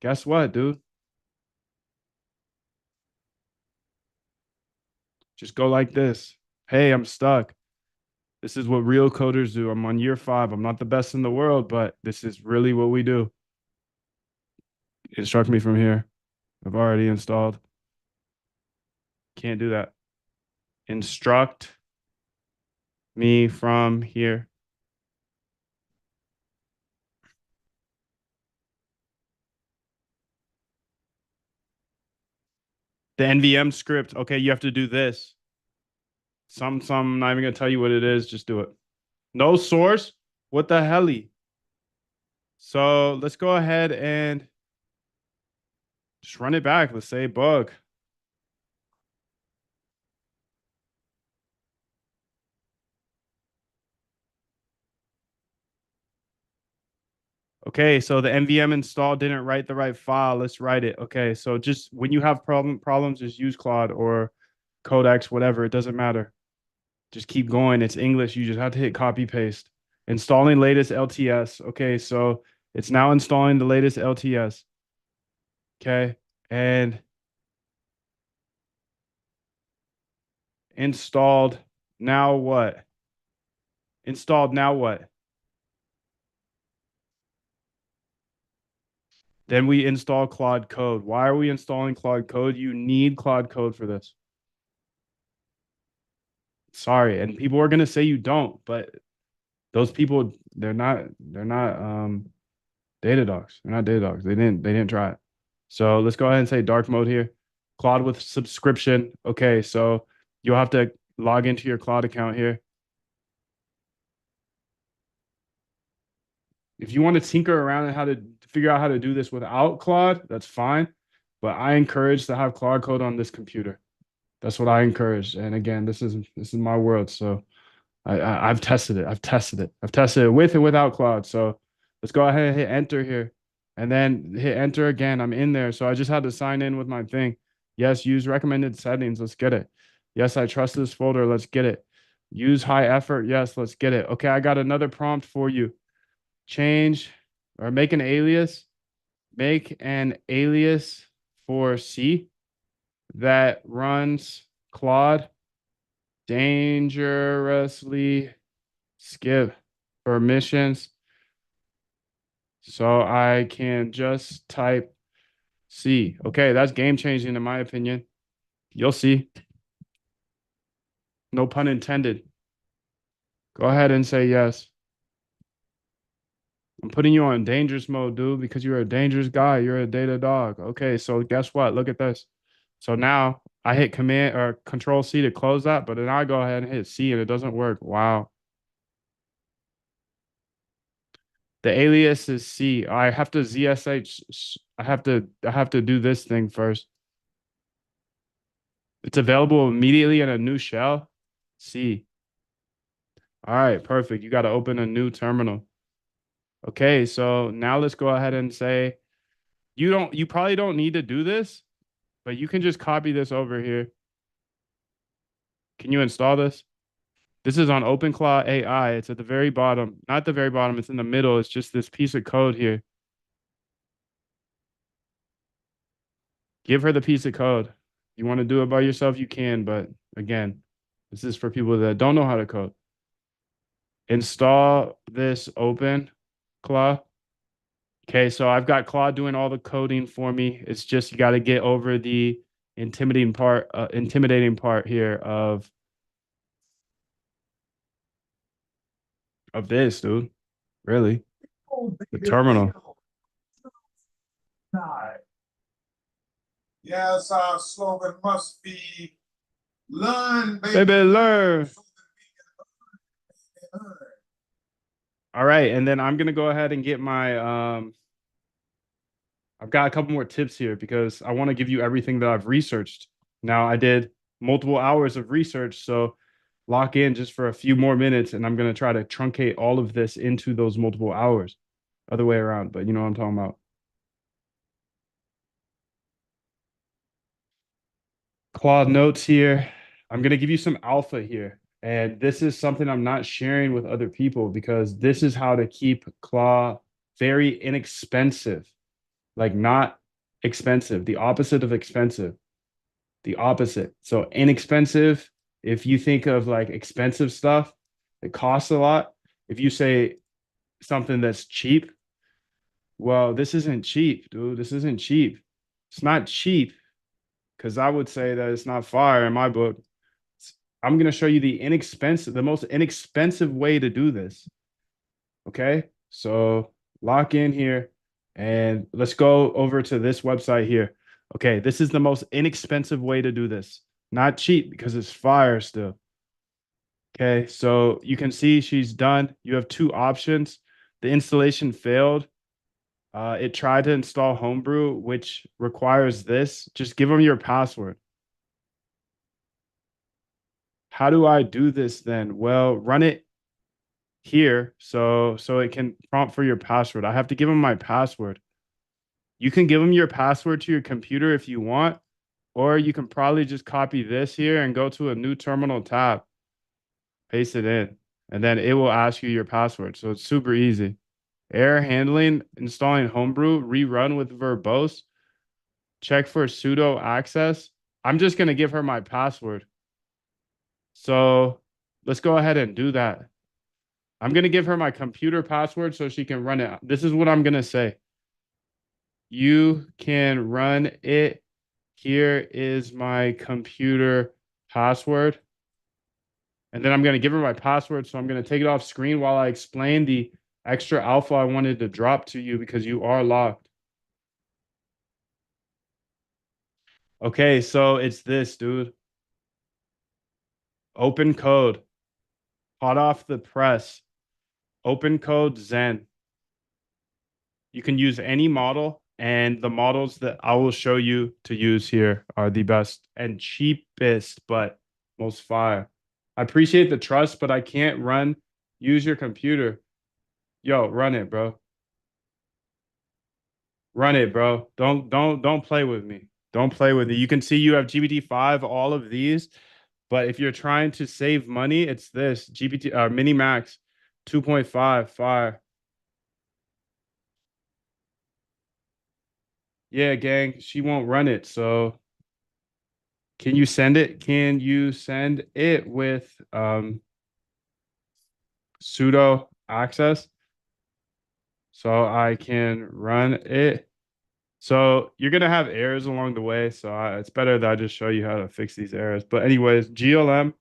guess what, dude? Just go like this. Hey, I'm stuck. This is what real coders do. I'm on year 5. I'm not the best in the world, but this is really what we do. Instruct me from here. I've already installed. Can't do that. Instruct me from here. The NVM script. Okay, you have to do this. I'm not even gonna tell you what it is. Just do it. No source. What the hell? So let's go ahead and just run it back. Let's say bug. Okay, so the NVM install didn't write the right file. Let's write it. Okay, so just when you have problems, just use Claude or Codex, whatever. It doesn't matter. Just keep going. It's English. You just have to hit copy paste. Installing latest LTS. Okay, so it's now installing the latest LTS. Okay, and installed. Now what? Installed. Now what? Then we install Claude Code. Why are we installing Claude Code? You need Claude Code for this. Sorry, and people are gonna say you don't, but those people, they're not data dogs. They're not data dogs. They didn't try it. So let's go ahead and say dark mode here. Claude with subscription. Okay, so you'll have to log into your Claude account here. If you want to tinker around and how to figure out how to do this without Claude, that's fine. But I encourage to have Claude Code on this computer. That's what I encourage. And again, this is my world. So I've tested it. I've tested it. I've tested it with and without Claude. So let's go ahead and hit enter here. And then hit enter again. I'm in there. So I just had to sign in with my thing. Yes, use recommended settings. Let's get it. Yes, I trust this folder. Let's get it. Use high effort. Yes, let's get it. Okay, I got another prompt for you. Change or make an alias. Make an alias for C that runs Claude dangerously skip permissions so I can just type C. Okay, that's game changing in my opinion. You'll see. No pun intended. Go ahead and say yes. I'm putting you on dangerous mode, dude, because you're a dangerous guy. You're a data dog. Okay, so guess what? Look at this. So now I hit command or control C to close that, but then I go ahead and hit C and it doesn't work. Wow. The alias is C. I have to ZSH. I have to do this thing first. It's available immediately in a new shell. C. All right, perfect. You got to open a new terminal. Okay, so now let's go ahead and say you probably don't need to do this, but you can just copy this over here. Can you install this? This is on OpenClaw AI. It's at the very bottom. Not the very bottom, it's in the middle. It's just this piece of code here. Give her the piece of code. You want to do it by yourself, you can, but again, this is for people that don't know how to code. Install this OpenClaw. Okay, so I've got Claude doing all the coding for me. It's just you got to get over the intimidating part here of this, dude. Really, the terminal. Yes, our slogan must be learn, Baby, learn. All right, and then I'm gonna go ahead and get my I've got a couple more tips here because I want to give you everything that I've researched. Now I did multiple hours of research, so lock in just for a few more minutes, and I'm gonna try to truncate all of this into those multiple hours. Other way around, but you know what I'm talking about. Claude notes here. I'm gonna give you some alpha here. And this is something I'm not sharing with other people because this is how to keep Claw very inexpensive. Like not expensive, the opposite of expensive, the opposite. So inexpensive, if you think of like expensive stuff, it costs a lot. If you say something that's cheap, Well, this isn't cheap, dude. This isn't cheap. It's not cheap because I would say that it's not fire in my book. I'm gonna show you the most inexpensive way to do this. Okay, so lock in here and let's go over to this website here. Okay, this is the most inexpensive way to do this. Not cheap because it's fire still. Okay, so you can see she's done. You have two options. The installation failed. It tried to install Homebrew, which requires this. Just give them your password. How do I do this then? Well, run it here so it can prompt for your password. I have to give them my password. You can give them your password to your computer if you want, or you can probably just copy this here and go to a new terminal tab, paste it in, and then it will ask you your password. So it's super easy. Error handling, installing Homebrew, rerun with verbose, check for sudo access. I'm just going to give her my password. So let's go ahead and do that. I'm going to give her my computer password so she can run it. This is what I'm going to say. You can run it. Here is my computer password. And then I'm going to give her my password. So I'm going to take it off screen while I explain the extra alpha I wanted to drop to you because you are locked. Okay, so it's this, dude. Open code. Hot off the press. Open code Zen. You can use any model, and the models that I will show you to use here are the best and cheapest, but most fire. I appreciate the trust, but I can't use your computer. Yo, run it, bro. Run it, bro. Don't play with me. Don't play with me. You can see you have GPT-5, all of these, but if you're trying to save money, it's this GPT Mini Max 2.5 fire. Yeah, gang, she won't run it. So can you send it? Can you send it with sudo access so I can run it? So you're gonna have errors along the way. So it's better that I just show you how to fix these errors. But anyways, GLM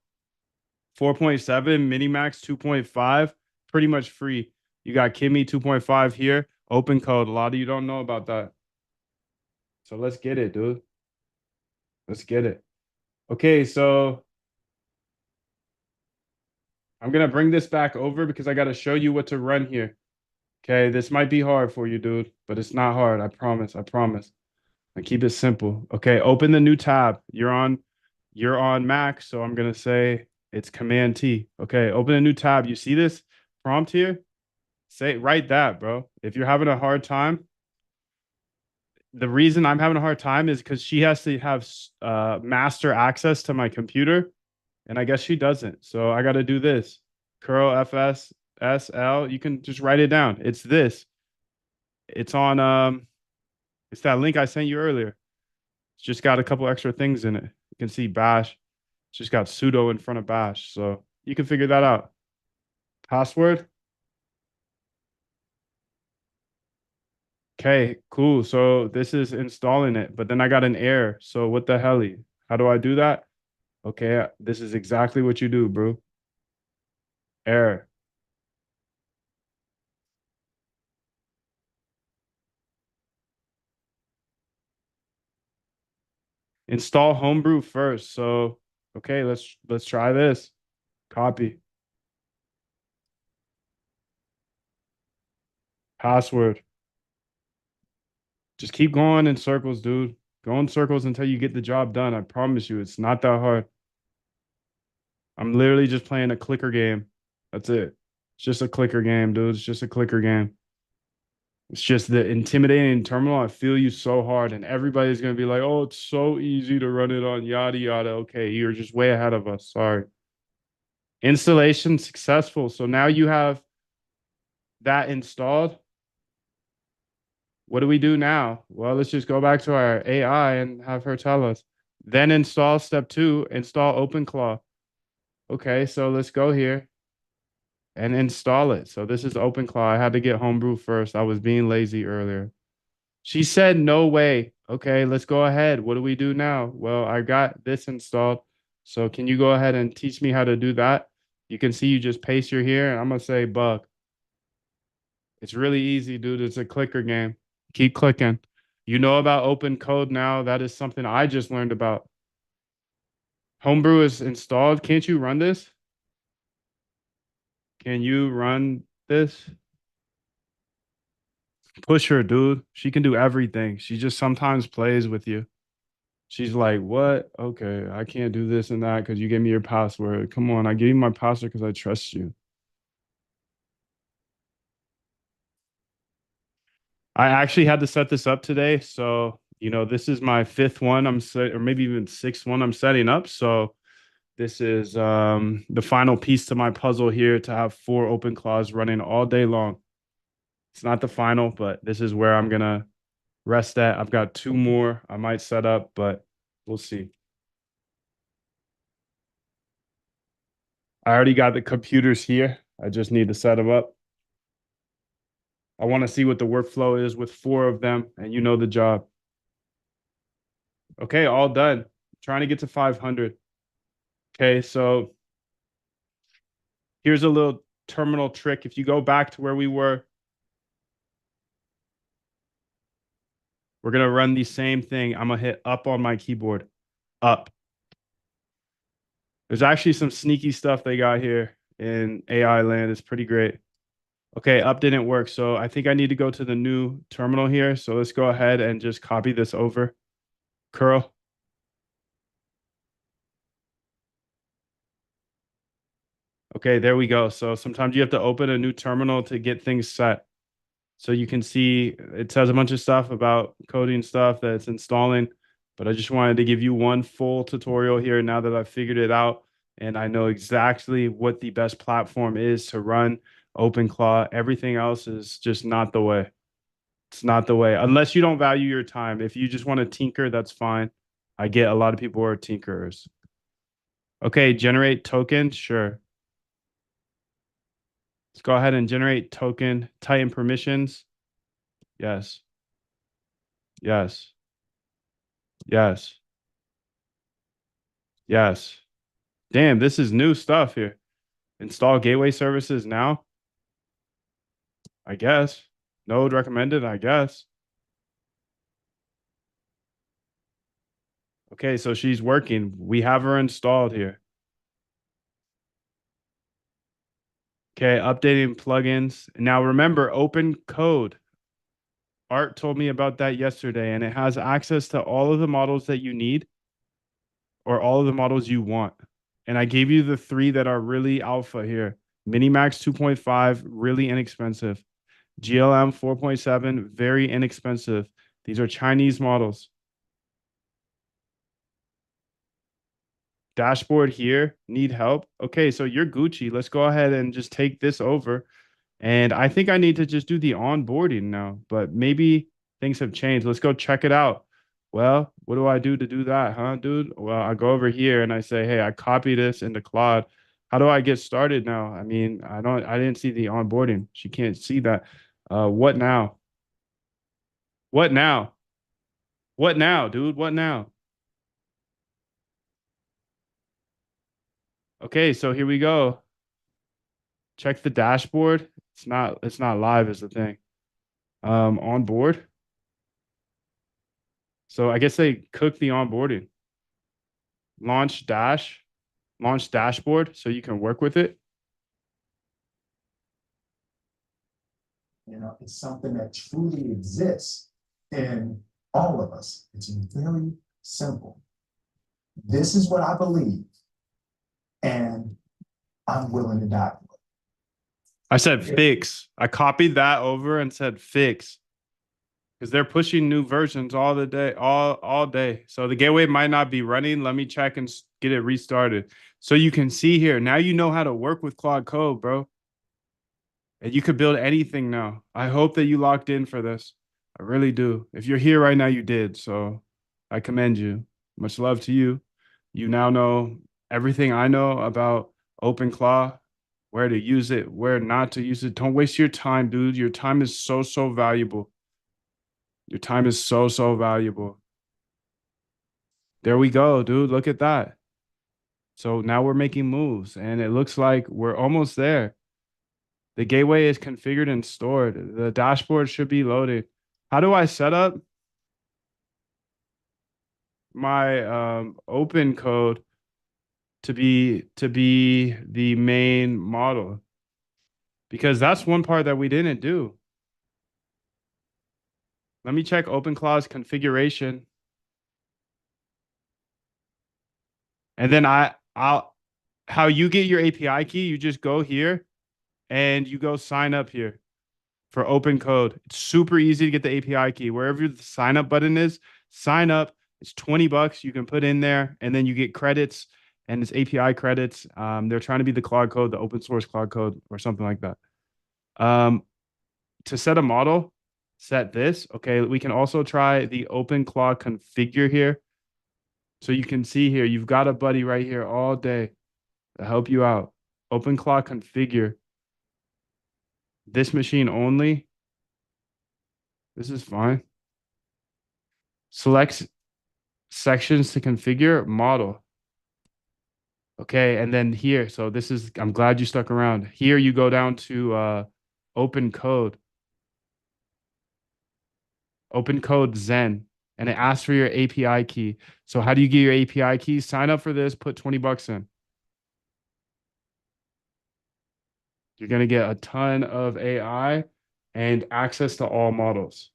4.7, Minimax 2.5, pretty much free. You got Kimmy 2.5 here, open code. A lot of you don't know about that. So let's get it, dude. Let's get it. Okay, so I'm gonna bring this back over because I gotta show you what to run here. Okay, this might be hard for you, dude, but it's not hard. I promise. I promise. I keep it simple. Okay, open the new tab. You're on Mac, so I'm gonna say it's Command T. Okay, open a new tab. You see this prompt here? Write that, bro. If you're having a hard time, the reason I'm having a hard time is because she has to have master access to my computer, and I guess she doesn't. So I got to do this. Curl FSSL. You can just write it down. It's this. It's on it's that link I sent you earlier. It's just got a couple extra things in it. You can see bash. It's just got sudo in front of bash. So you can figure that out. Password. Okay, cool. So this is installing it, but then I got an error. So what the hell? How do I do that? Okay, this is exactly what you do, bro. Error. Install Homebrew first. So, okay, let's try this. Copy. Password. Just keep going in circles, dude. Go in circles until you get the job done. I promise you, it's not that hard. I'm literally just playing a clicker game. That's it. It's just a clicker game, dude. It's just a clicker game. It's just the intimidating terminal. I feel you so hard, and everybody's gonna be like, "Oh, it's so easy to run it on yada yada." Okay, you're just way ahead of us. Sorry. Installation successful. So now you have that installed. What do we do now? Well, let's just go back to our AI and have her tell us. Then install step 2, install OpenClaw. Okay, so let's go here and install it. So this is OpenClaw. I had to get Homebrew first. I was being lazy earlier. She said, no way. Okay, let's go ahead. What do we do now? Well, I got this installed. So can you go ahead and teach me how to do that? You can see you just paste your here, and I'm gonna say bug. It's really easy, dude. It's a clicker game. Keep clicking. You know about open code now. That is something I just learned about. Homebrew is installed. Can't you run this? Can you run this? Push her, dude. She can do everything. She just sometimes plays with you. She's like, what? Okay, I can't do this and that because you gave me your password. Come on, I gave you my password because I trust you. I actually had to set this up today. So, this is my fifth one I'm set, or maybe even sixth one I'm setting up. So this is the final piece to my puzzle here to have 4 open claws running all day long. It's not the final, but this is where I'm gonna rest at. I've got 2 more I might set up, but we'll see. I already got the computers here. I just need to set them up. I want to see what the workflow is with 4 of them, and you know the job. Okay, all done. Trying to get to 500. Okay, so here's a little terminal trick. If you go back to where we were, we're going to run the same thing. I'm going to hit up on my keyboard. Up. There's actually some sneaky stuff they got here in AI land. It's pretty great. Okay, up didn't work. So I think I need to go to the new terminal here. So let's go ahead and just copy this over. Curl. Okay, there we go. So sometimes you have to open a new terminal to get things set. So you can see it says a bunch of stuff about coding stuff that it's installing, but I just wanted to give you one full tutorial here now that I've figured it out and I know exactly what the best platform is to run OpenClaw. Everything else is just not the way. It's not the way, unless you don't value your time. If you just want to tinker, that's fine. I get a lot of people who are tinkerers. Okay, generate token. Sure. Let's go ahead and generate token, tighten permissions. Yes. Yes. Yes. Yes. Damn, this is new stuff here. Install gateway services now. I guess. Node recommended, I guess. Okay, so she's working. We have her installed here. Okay, updating plugins. Now remember, open code. Art told me about that yesterday, and it has access to all of the models that you need or all of the models you want. And I gave you the 3 that are really alpha here. Minimax 2.5, really inexpensive. GLM 4.7, very inexpensive. These are Chinese models. Dashboard here, need help. Okay, so you're Gucci. Let's go ahead and just take this over. And I think I need to just do the onboarding now, but maybe things have changed. Let's go check it out. Well, what do I do to do that, huh, dude? Well, I go over here and I say, hey, I copy this into Claude. How do I get started now? I mean, I didn't see the onboarding. She can't see that. What now? What now? What now, dude? What now? Okay, so here we go. Check the dashboard. It's not live is the thing. On board. So I guess they cook the onboarding. Launch dashboard so you can work with it. It's something that truly exists in all of us. It's very simple. This is what I believe, and I'm willing to die for it. I said fix. I copied that over and said fix. Because they're pushing new versions all the day, all day. So the gateway might not be running. Let me check and get it restarted. So you can see here. Now you know how to work with Claude Code, bro. And you could build anything now. I hope that you locked in for this. I really do. If you're here right now, you did. So I commend you. Much love to you. You now know everything I know about OpenClaw. where to use it, where not to use it. Don't waste your time, dude. Your time is so, so valuable. Your time is so, so valuable. There we go, dude. Look at that. So now we're making moves and it looks like we're almost there. The gateway is configured and stored. The dashboard should be loaded. How do I set up my open code to be the main model? Because that's one part that we didn't do. Let me check OpenClaw's configuration. And then I'll how you get your API key, you just go here and you go sign up here for open code. It's super easy to get the API key. Wherever the sign up button is, sign up. It's $20 you can put in there, and then you get credits and it's API credits. They're trying to be the Claude code, the open source Claude code, or something like that. To set a model, set this. Okay, we can also try the OpenClaw configure here. So you can see here, you've got a buddy right here all day to help you out. OpenClaw configure. This machine only. This is fine. Select sections to configure model. Okay, and then here, so this is, I'm glad you stuck around. Here you go down to open code Zen, and it asks for your API key. So how do you get your API key? Sign up for this, put $20 in. You're going to get a ton of AI and access to all models.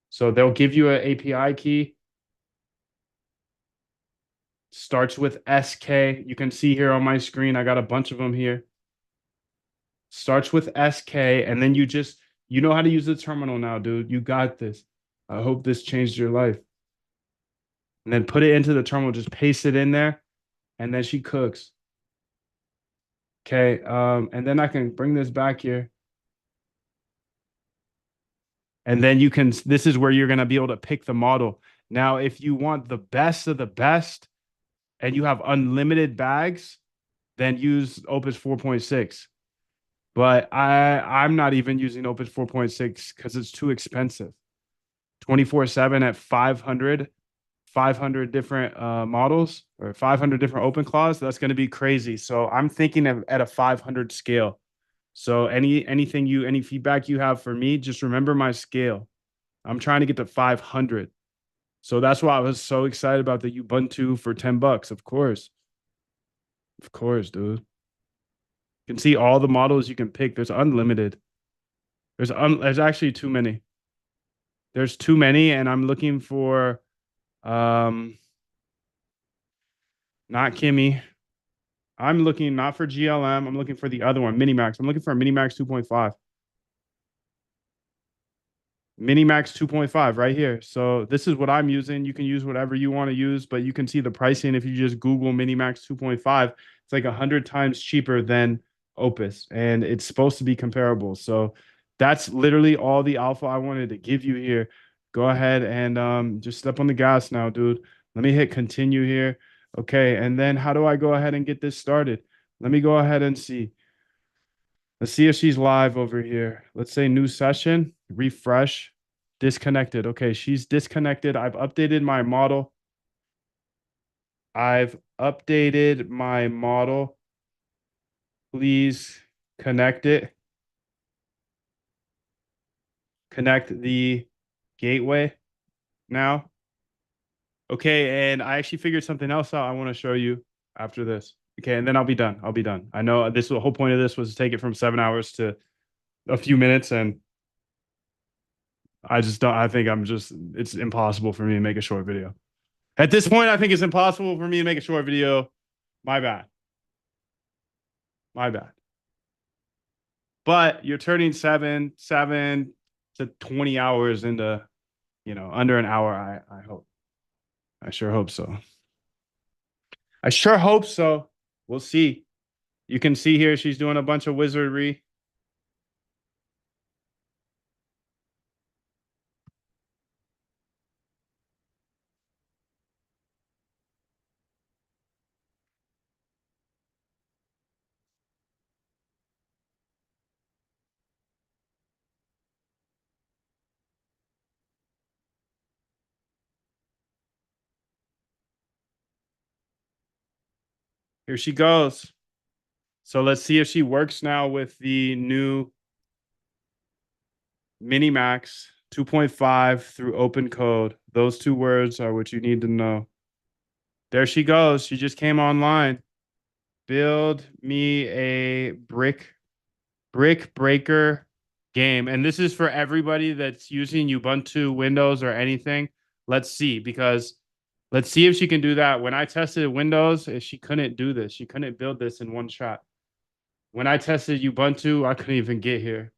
So they'll give you an API key. Starts with SK. You can see here on my screen, I got a bunch of them here. Starts with SK, and then you know how to use the terminal now, dude. You got this. I hope this changed your life. And then put it into the terminal, just paste it in there, and then she cooks. Okay, and then I can bring this back here. And then this is where you're gonna be able to pick the model. Now, if you want the best of the best and you have unlimited bags, then use Opus 4.6. But I'm not even using Opus 4.6 because it's too expensive. 24/7 at 500 different models or 500 different open claws. That's going to be crazy. So I'm thinking of at a 500 scale. So any feedback you have for me, just remember my scale. I'm trying to get to 500. So that's why I was so excited about the Ubuntu for $10. Of course, dude. You can see all the models you can pick. There's unlimited. There's actually too many. There's too many, and I'm looking for not Kimmy. I'm looking not for GLM. I'm looking for the other one, Minimax. I'm looking for a Minimax 2.5. Minimax 2.5 right here. So this is what I'm using. You can use whatever you want to use, but you can see the pricing if you just Google Minimax 2.5. It's like 100 times cheaper than Opus, and it's supposed to be comparable. So that's literally all the alpha I wanted to give you here. Go ahead and just step on the gas now, dude. Let me hit continue here. Okay, and then how do I go ahead and get this started? Let me go ahead and see. Let's see if she's live over here. Let's say new session, refresh, disconnected. Okay, she's disconnected. I've updated my model. Please connect it. Connect the gateway now. Okay, and I actually figured something else out I want to show you after this. Okay, and then I'll be done. I know the whole point of this was to take it from 7 hours to a few minutes, and I just don't. I think it's impossible for me to make a short video. At this point, I think it's impossible for me to make a short video. My bad. My bad. But you're turning seven to 20 hours into, under an hour. I hope. I sure hope so. I sure hope so. We'll see. You can see here she's doing a bunch of wizardry. Here she goes. So let's see if she works now with the new Minimax 2.5 through open code. Those two words are what you need to know. There she goes. She just came online. Build me a brick breaker game. And this is for everybody that's using Ubuntu, Windows, or anything. Let's see, because let's see if she can do that. When I tested Windows, she couldn't do this. She couldn't build this in one shot. When I tested Ubuntu, I couldn't even get here.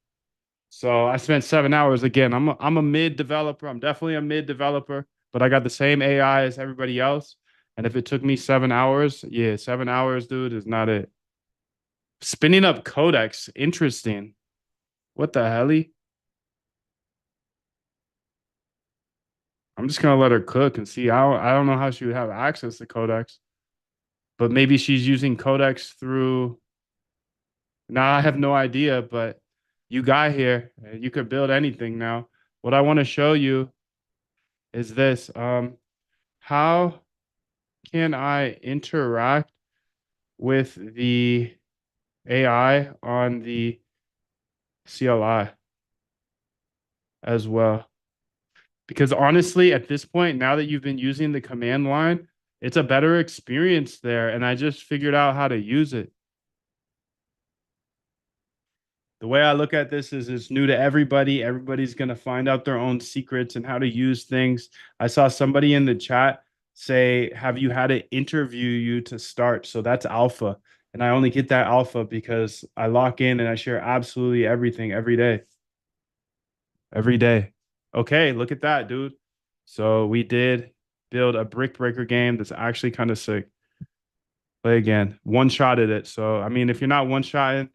So I spent 7 hours again. I'm a mid developer. I'm definitely a mid developer, but I got the same AI as everybody else. And if it took me 7 hours, yeah, 7 hours, dude, is not it. Spinning up codecs, interesting. What the hell? I'm just gonna let her cook and see. I don't know how she would have access to codecs, but maybe she's using codecs through. Now I have no idea, but you got here. You could build anything now. What I want to show you is this. How can I interact with the AI on the CLI as well? Because honestly, at this point, now that you've been using the command line, it's a better experience there. And I just figured out how to use it. The way I look at this is it's new to everybody. Everybody's going to find out their own secrets and how to use things. I saw somebody in the chat say, have you had it interview you to start? So that's alpha. And I only get that alpha because I lock in and I share absolutely everything every day. Every day. Okay, look at that, dude. So we did build a brick breaker game that's actually kind of sick. Play again. One shot at it. So I mean, if you're not one shotting,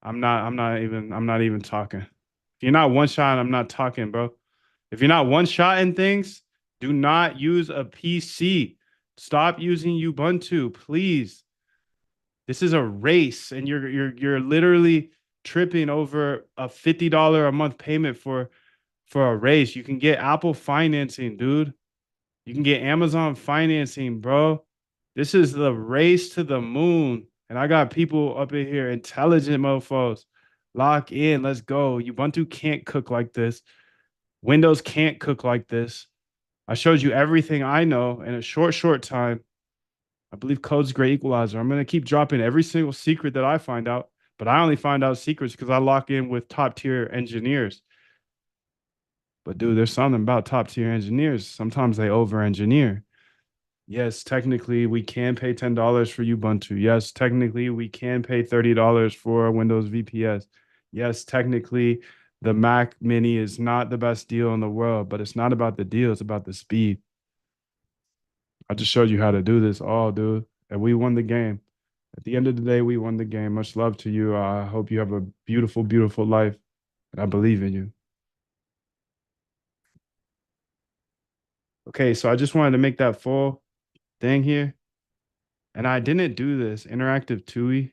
I'm not even talking. If you're not one shot, I'm not talking, bro. If you're not one shotting things, do not use a PC. Stop using Ubuntu, please. This is a race, and you're literally tripping over a $50 a month payment for a race. You can get Apple financing, dude. You can get Amazon financing, bro. This is the race to the moon. And I got people up in here, intelligent mofos. Lock in. Let's go. Ubuntu can't cook like this. Windows can't cook like this. I showed you everything I know in a short time. I believe code's great equalizer. I'm going to keep dropping every single secret that I find out, but I only find out secrets because I lock in with top tier engineers. But dude, there's something about top tier engineers. Sometimes they over engineer. Yes, technically we can pay $10 for Ubuntu. Yes, technically we can pay $30 for Windows VPS. Yes, technically the Mac Mini is not the best deal in the world, but it's not about the deal, it's about the speed. I just showed you how to do this all, dude. And we won the game. At the end of the day, we won the game. Much love to you. I hope you have a beautiful, beautiful life. And I believe in you. Okay, so I just wanted to make that full thing here. And I didn't do this. Interactive TUI.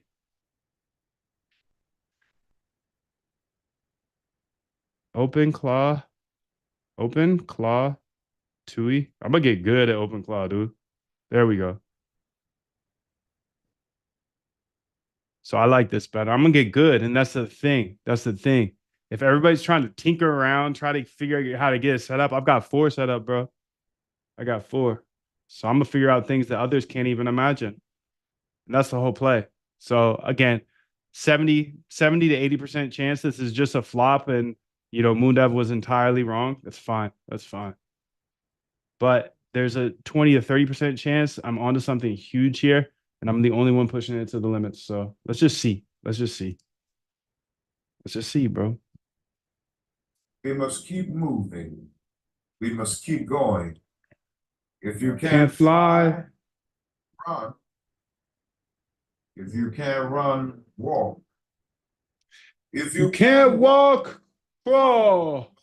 OpenClaw. OpenClaw TUI. I'm gonna get good at OpenClaw, dude. There we go. So I like this better. I'm gonna get good, and that's the thing. That's the thing. If everybody's trying to tinker around, try to figure out how to get it set up, I've got 4 set up, bro. I got 4. So I'm gonna figure out things that others can't even imagine. And that's the whole play. So again, 70 to 80% chance this is just a flop and MoonDev was entirely wrong. That's fine. That's fine. But there's a 20 to 30% chance I'm onto something huge here, and I'm the only one pushing it to the limits. So let's just see. Let's just see. Let's just see, bro. We must keep moving. We must keep going. If you Can't can't fly. run. If you can't run, walk. If You can't walk, crawl.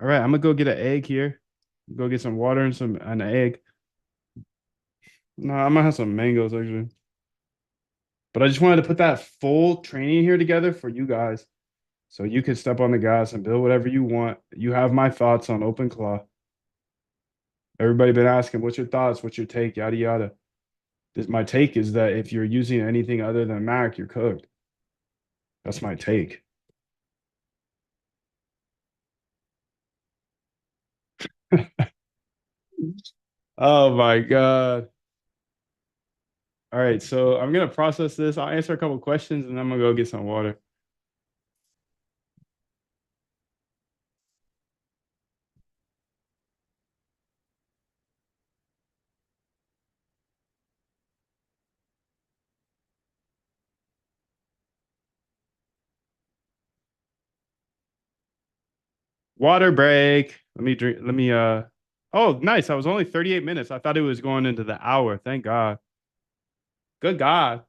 All right, I'm gonna go get an egg here. Go get some water and an egg. No, I might have some mangoes actually. But I just wanted to put that full training here together for you guys. So you can step on the gas and build whatever you want. You have my thoughts on OpenClaw. Everybody been asking, what's your thoughts? What's your take? Yada yada. This my take is that if you're using anything other than Mac, you're cooked. That's my take. Oh my God. All right, so I'm gonna process this. I'll answer a couple questions and then I'm gonna go get some water. Water break. Let me drink. Let me oh, nice. I was only 38 minutes. I thought it was going into the hour. Thank God. Good God.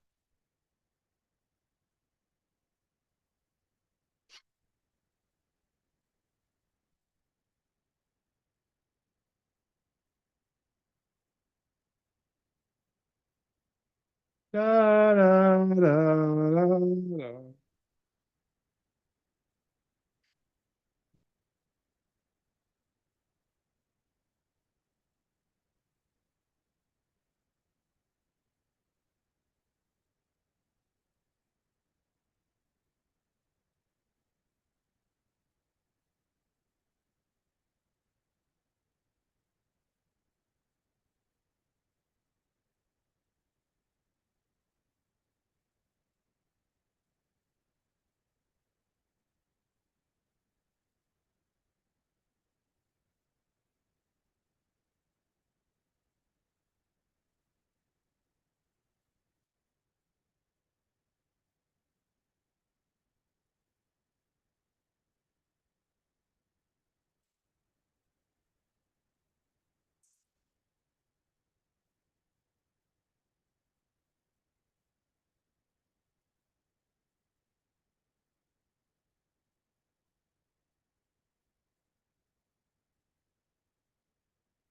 Da, da, da, da, da.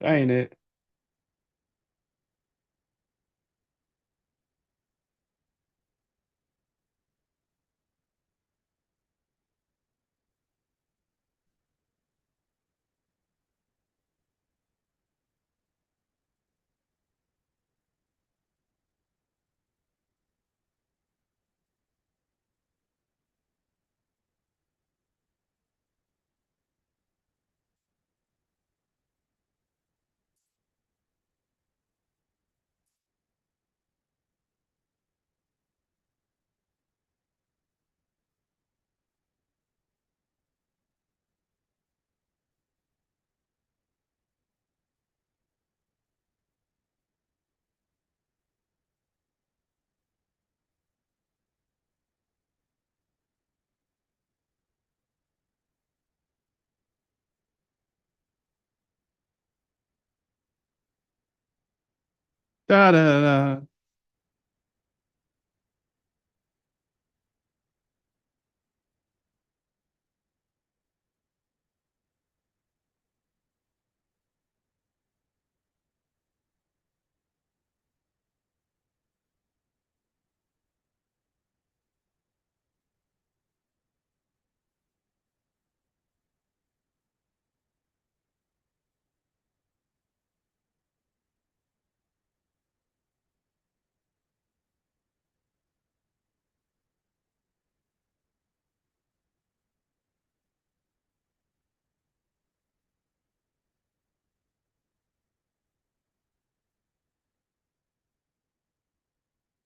Ain't it? Da, da, da.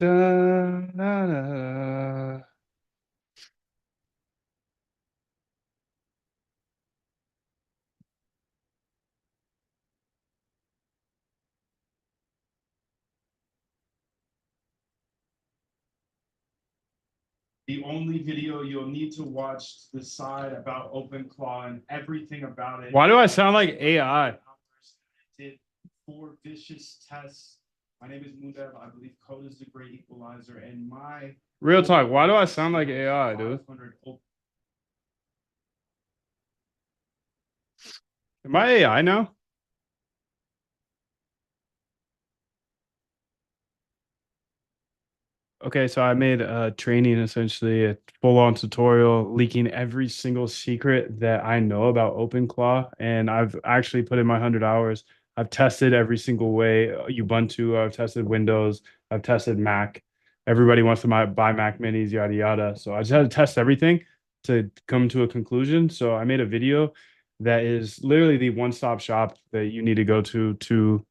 Da, da, da, da. The only video you'll need to watch to decide about OpenClaw and everything about it. Why do I sound like AI? I did 4 vicious tests. My name is Mundev. I believe code is the great equalizer. And my real talk, why do I sound like AI, dude? Am I AI now? Okay, so I made a training, essentially a full-on tutorial leaking every single secret that I know about OpenClaw, and I've actually put in my 100 hours. I've tested every single way, Ubuntu, I've tested Windows, I've tested Mac. Everybody wants to buy Mac minis, yada yada. So I just had to test everything to come to a conclusion. So I made a video that is literally the one-stop shop that you need to go to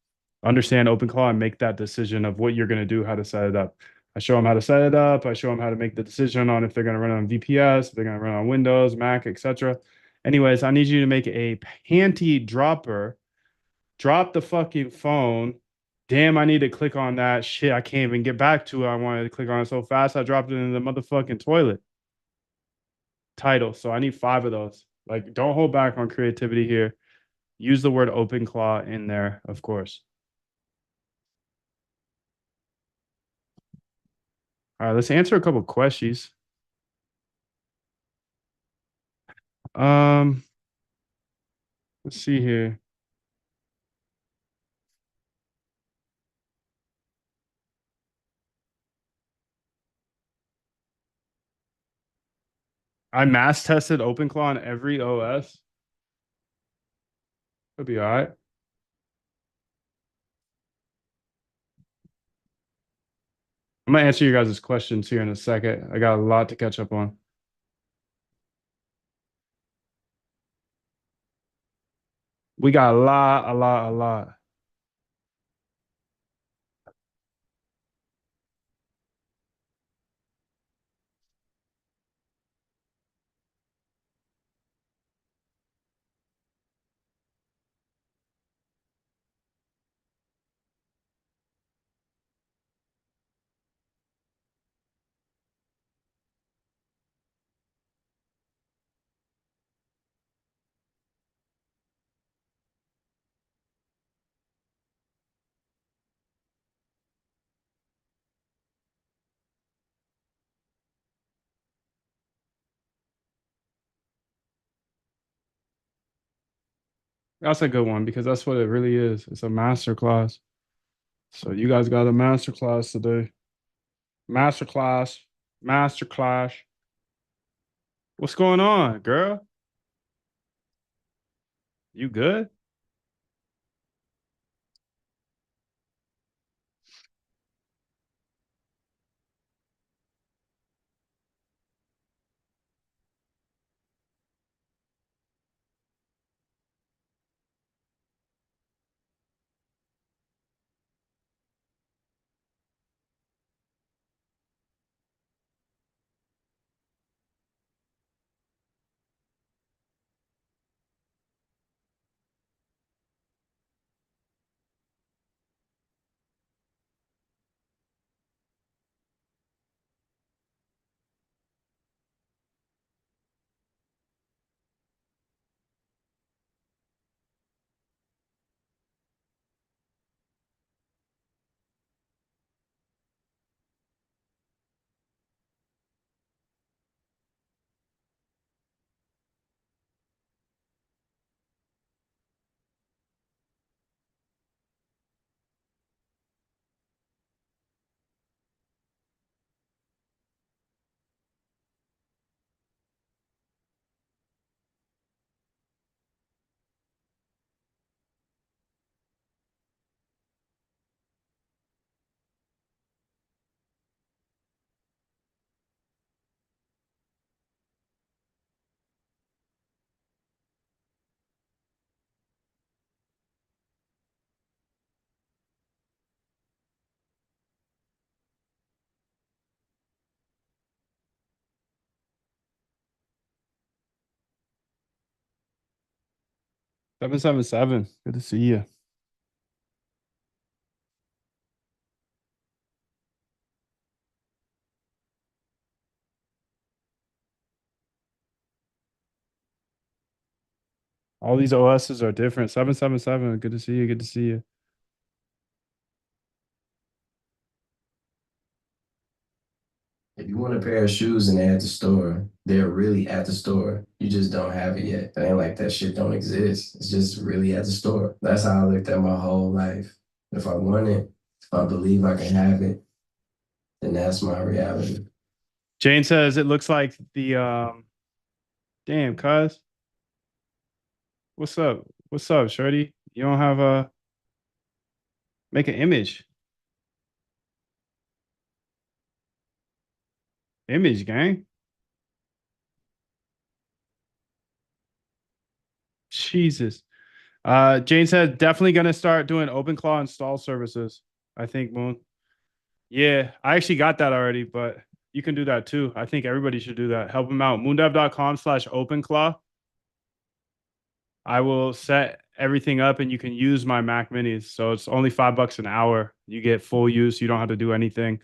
understand OpenClaw and make that decision of what you're going to do, how to set it up. I show them how to set it up. I show them how to make the decision on if they're going to run on VPS, if they're going to run on Windows, Mac, etc. Anyways, I need you to make a panty dropper. Drop the fucking phone. Damn, I need to click on that shit. I can't even get back to it. I wanted to click on it so fast. I dropped it in the motherfucking toilet. Title. So I need 5 of those. Like, don't hold back on creativity here. Use the word OpenClaw in there, of course. All right, let's answer a couple questions. Um, let's see here. I mass tested OpenClaw on every OS. It'll be all right. I'm gonna answer you guys' questions here in a second. I got a lot to catch up on. We got a lot. That's a good one because that's what it really is. It's a master class. So you guys got a master class today. Master class. Master class. What's going on, girl? You good? Seven seven seven. Good to see you. All these OSs are different. 777. Good to see you. Good to see you. If you want a pair of shoes and they're at the store, they're really at the store. You just don't have it yet. It ain't like that shit don't exist. It's just really at the store. That's how I looked at my whole life. If I want it, if I believe I can have it, then that's my reality. Jane says it looks like the damn cuz. What's up? What's up, Shorty? You don't have a make an image. Image gang. Jesus. Jane said definitely gonna start doing OpenClaw install services. I think Moon. Yeah, I actually got that already, but you can do that too. I think everybody should do that. Help them out. Moondev.com/OpenClaw. I will set everything up and you can use my Mac minis. So it's only $5 an hour. You get full use. You don't have to do anything.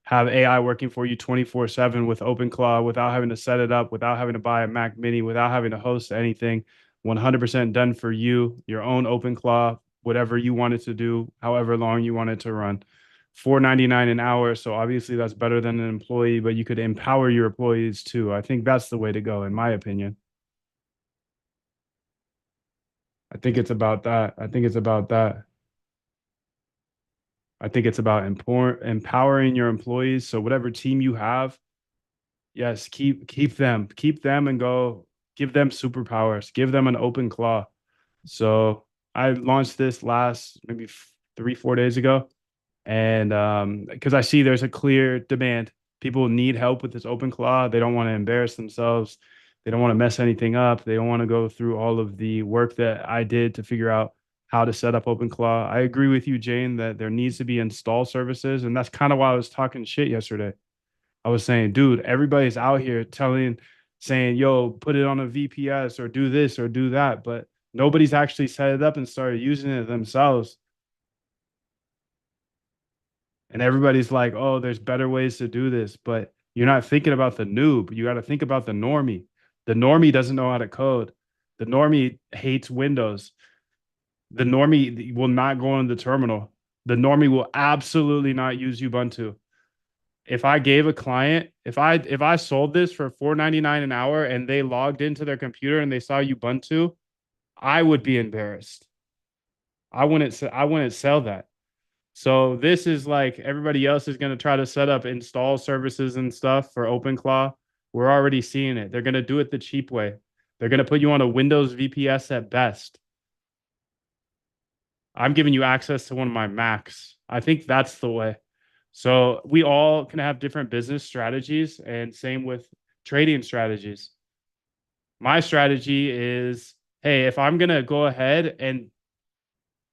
Have AI working for you 24/7 with OpenClaw without having to set it up, without having to buy a Mac mini, without having to host anything. 100% done for you, your own OpenClaw, whatever you wanted to do, however long you want it to run. $4.99 an hour. So obviously that's better than an employee, but you could empower your employees too. I think that's the way to go, in my opinion. I think it's about that. I think it's about that. I think it's about empowering your employees. So whatever team you have, yes, keep them and go give them superpowers. Give them an open claw. So I launched this last maybe 3-4 days ago, and because I see there's a clear demand. People need help with this open claw. They don't want to embarrass themselves. They don't want to mess anything up. They don't want to go through all of the work that I did to figure out how to set up OpenClaw. I agree with you, Jane, that there needs to be install services. And that's kind of why I was talking shit yesterday. I was saying, dude, everybody's out here saying, yo, put it on a VPS or do this or do that. But nobody's actually set it up and started using it themselves. And everybody's like, oh, there's better ways to do this. But you're not thinking about the noob. You got to think about the normie. The normie doesn't know how to code. The normie hates Windows. The normie will not go on the terminal. The normie will absolutely not use Ubuntu. If I gave a client, if I sold this for $4.99 an hour and they logged into their computer and they saw Ubuntu, I would be embarrassed. I wouldn't sell that. So this is like everybody else is going to try to set up install services and stuff for OpenClaw. We're already seeing it. They're going to do it the cheap way. They're going to put you on a Windows VPS at best. I'm giving you access to one of my Macs. I think that's the way. So we all can have different business strategies, and same with trading strategies. My strategy is, hey, if I'm going to go ahead and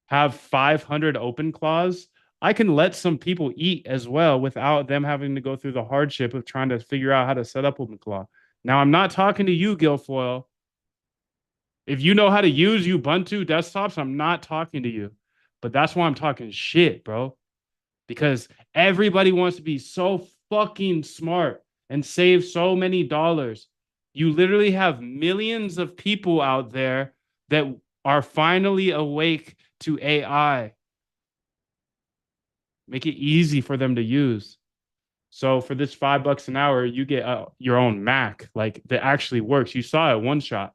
have 500 open claws, I can let some people eat as well without them having to go through the hardship of trying to figure out how to set up open claw. Now, I'm not talking to you, Guilfoyle. If you know how to use Ubuntu desktops, I'm not talking to you. But that's why I'm talking shit, bro. Because everybody wants to be so fucking smart and save so many dollars. You literally have millions of people out there that are finally awake to AI. Make it easy for them to use. So for this $5 an hour, you get your own Mac, like that actually works. You saw it one shot.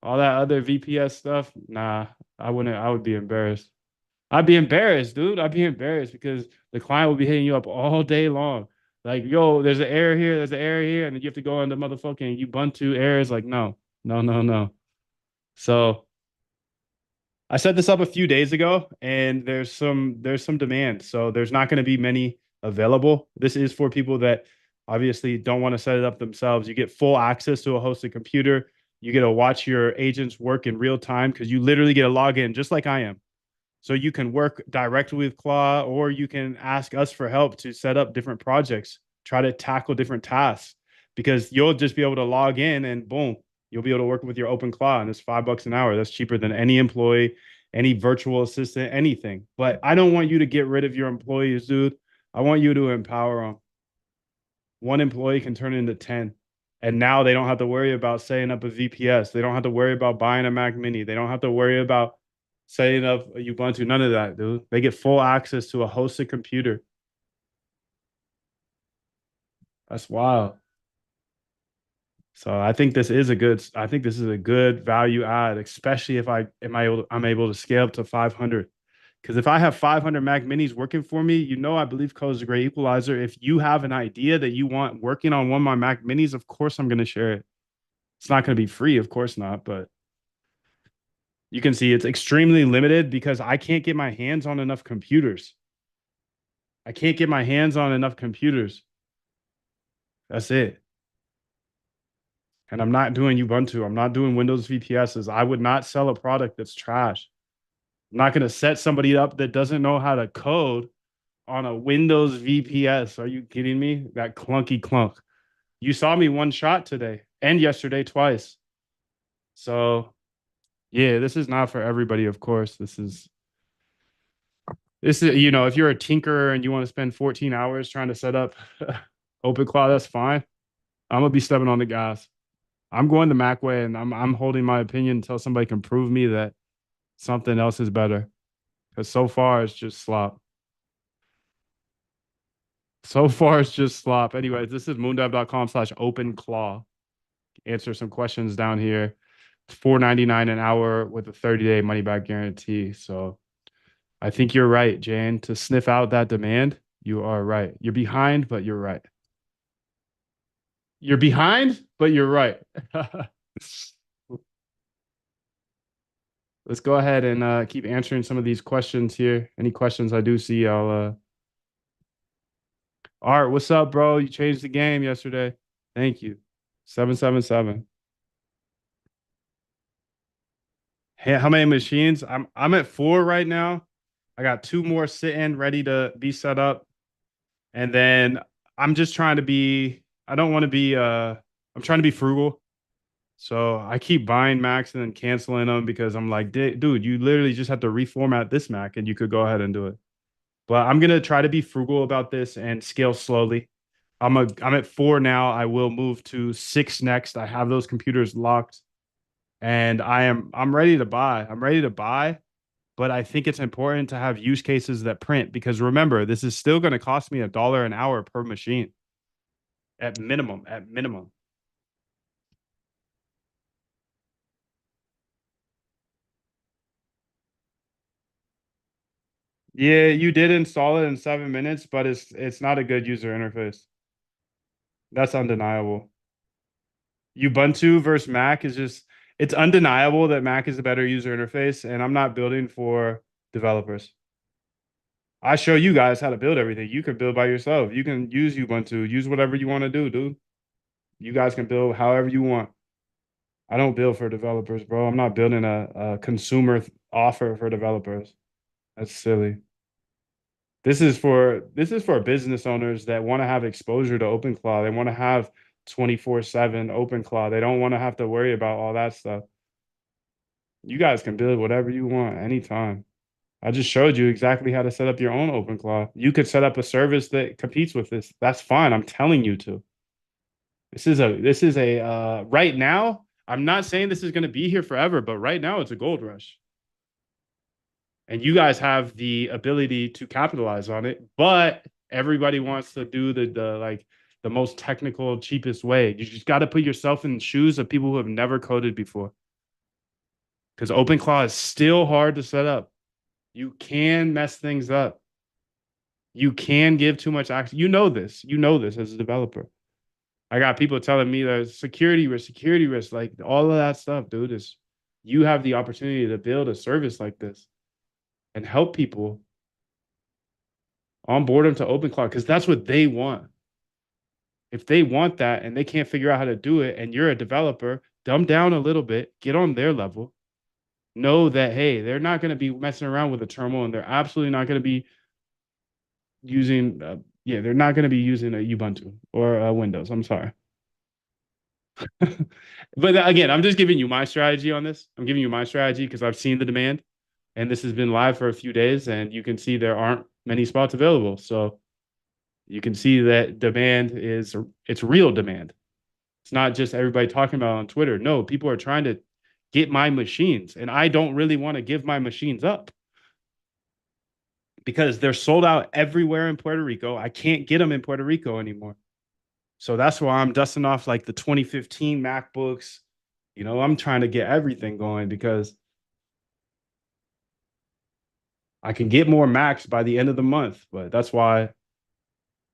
All that other VPS stuff, nah, I wouldn't. I would be embarrassed. I'd be embarrassed, dude. I'd be embarrassed because the client will be hitting you up all day long. Like, yo, there's an error here, there's an error here, and then you have to go into motherfucking Ubuntu errors. Like, no, no, no, no. So I set this up a few days ago, and there's some demand. So there's not going to be many available. This is for people that obviously don't want to set it up themselves. You get full access to a hosted computer. You get to watch your agents work in real time because you literally get a login just like I am. So you can work directly with Claw, or you can ask us for help to set up different projects, try to tackle different tasks, because you'll just be able to log in and boom, you'll be able to work with your open Claw, and it's $5 an hour. That's cheaper than any employee, any virtual assistant, anything. But I don't want you to get rid of your employees, dude. I want you to empower them. One employee can turn into 10. And now they don't have to worry about setting up a VPS. They don't have to worry about buying a Mac Mini. They don't have to worry about setting up a Ubuntu. None of that, dude. They get full access to a hosted computer. That's wild. So I think this is a good value add, especially if I'm able to scale up to 500. Because if I have 500 Mac Minis working for me, you know I believe code is a great equalizer. If you have an idea that you want working on one of my Mac Minis, of course I'm going to share it. It's not going to be free, of course not, but you can see it's extremely limited because I can't get my hands on enough computers. I can't get my hands on enough computers. That's it. And I'm not doing Ubuntu. I'm not doing Windows VPSs. I would not sell a product that's trash. I'm not going to set somebody up that doesn't know how to code on a Windows VPS. Are you kidding me? That clunky clunk. You saw me one shot today and yesterday twice. So, yeah, this is not for everybody, of course. This is, you know, if you're a tinkerer and you want to spend 14 hours trying to set up OpenClaw, that's fine. I'm going to be stepping on the gas. I'm going the Mac way, and I'm holding my opinion until somebody can prove me that something else is better. Because so far, it's just slop. So far, it's just slop. Anyways, this is moondev.com/openclaw. Answer some questions down here. It's $4.99 an hour with a 30-day money back guarantee. So I think you're right, Jane. To sniff out that demand, you are right. You're behind, but you're right. You're behind, but you're right. Let's go ahead and keep answering some of these questions here. Any questions I do see, I'll Art, what's up, bro? You changed the game yesterday. Thank you. 777. Hey, how many machines? I'm at 4 right now. I got 2 more sitting ready to be set up. And then I'm just trying to be, I don't want to be I'm trying to be frugal. So I keep buying Macs and then canceling them because I'm like, dude, you literally just have to reformat this Mac and you could go ahead and do it. But I'm gonna try to be frugal about this and scale slowly. I'm at 4 now. I will move to 6 next. I have those computers locked, and I'm ready to buy. I'm ready to buy, but I think it's important to have use cases that print because remember, this is still going to cost me $1 an hour per machine at minimum. At minimum. Yeah, you did install it in 7 minutes, but it's not a good user interface. That's undeniable. Ubuntu versus Mac is just it's undeniable that Mac is a better user interface, and I'm not building for developers. I show you guys how to build everything. You can build by yourself. You can use Ubuntu, use whatever you want to do, dude. You guys can build however you want. I don't build for developers, bro. I'm not building a consumer offer for developers. That's silly. This is for business owners that want to have exposure to OpenClaw. They want to have 24/7 OpenClaw. They don't want to have to worry about all that stuff. You guys can build whatever you want anytime. I just showed you exactly how to set up your own OpenClaw. You could set up a service that competes with this. That's fine. I'm telling you to. This is a right now. I'm not saying this is going to be here forever, but right now it's a gold rush. And you guys have the ability to capitalize on it, but everybody wants to do the most technical, cheapest way. You just got to put yourself in the shoes of people who have never coded before. Because OpenClaw is still hard to set up. You can mess things up. You can give too much access. You know this. You know this as a developer. I got people telling me there's security risk, like all of that stuff, dude. Is you have the opportunity to build a service like this and help people onboard them to OpenClaw because that's what they want. If they want that and they can't figure out how to do it, and you're a developer, dumb down a little bit, get on their level. Know that, hey, they're not going to be messing around with a terminal and they're absolutely not going to be using, they're not going to be using a Ubuntu or a Windows. I'm sorry. But again, I'm just giving you my strategy on this. I'm giving you my strategy because I've seen the demand and this has been live for a few days and you can see there aren't many spots available. So you can see that it's real demand. It's not just everybody talking about it on Twitter. No, people are trying to get my machines and I don't really want to give my machines up because they're sold out everywhere in Puerto Rico. I can't get them in Puerto Rico anymore. So that's why I'm dusting off like the 2015 MacBooks. You know, I'm trying to get everything going because I can get more max by the end of the month, but that's why,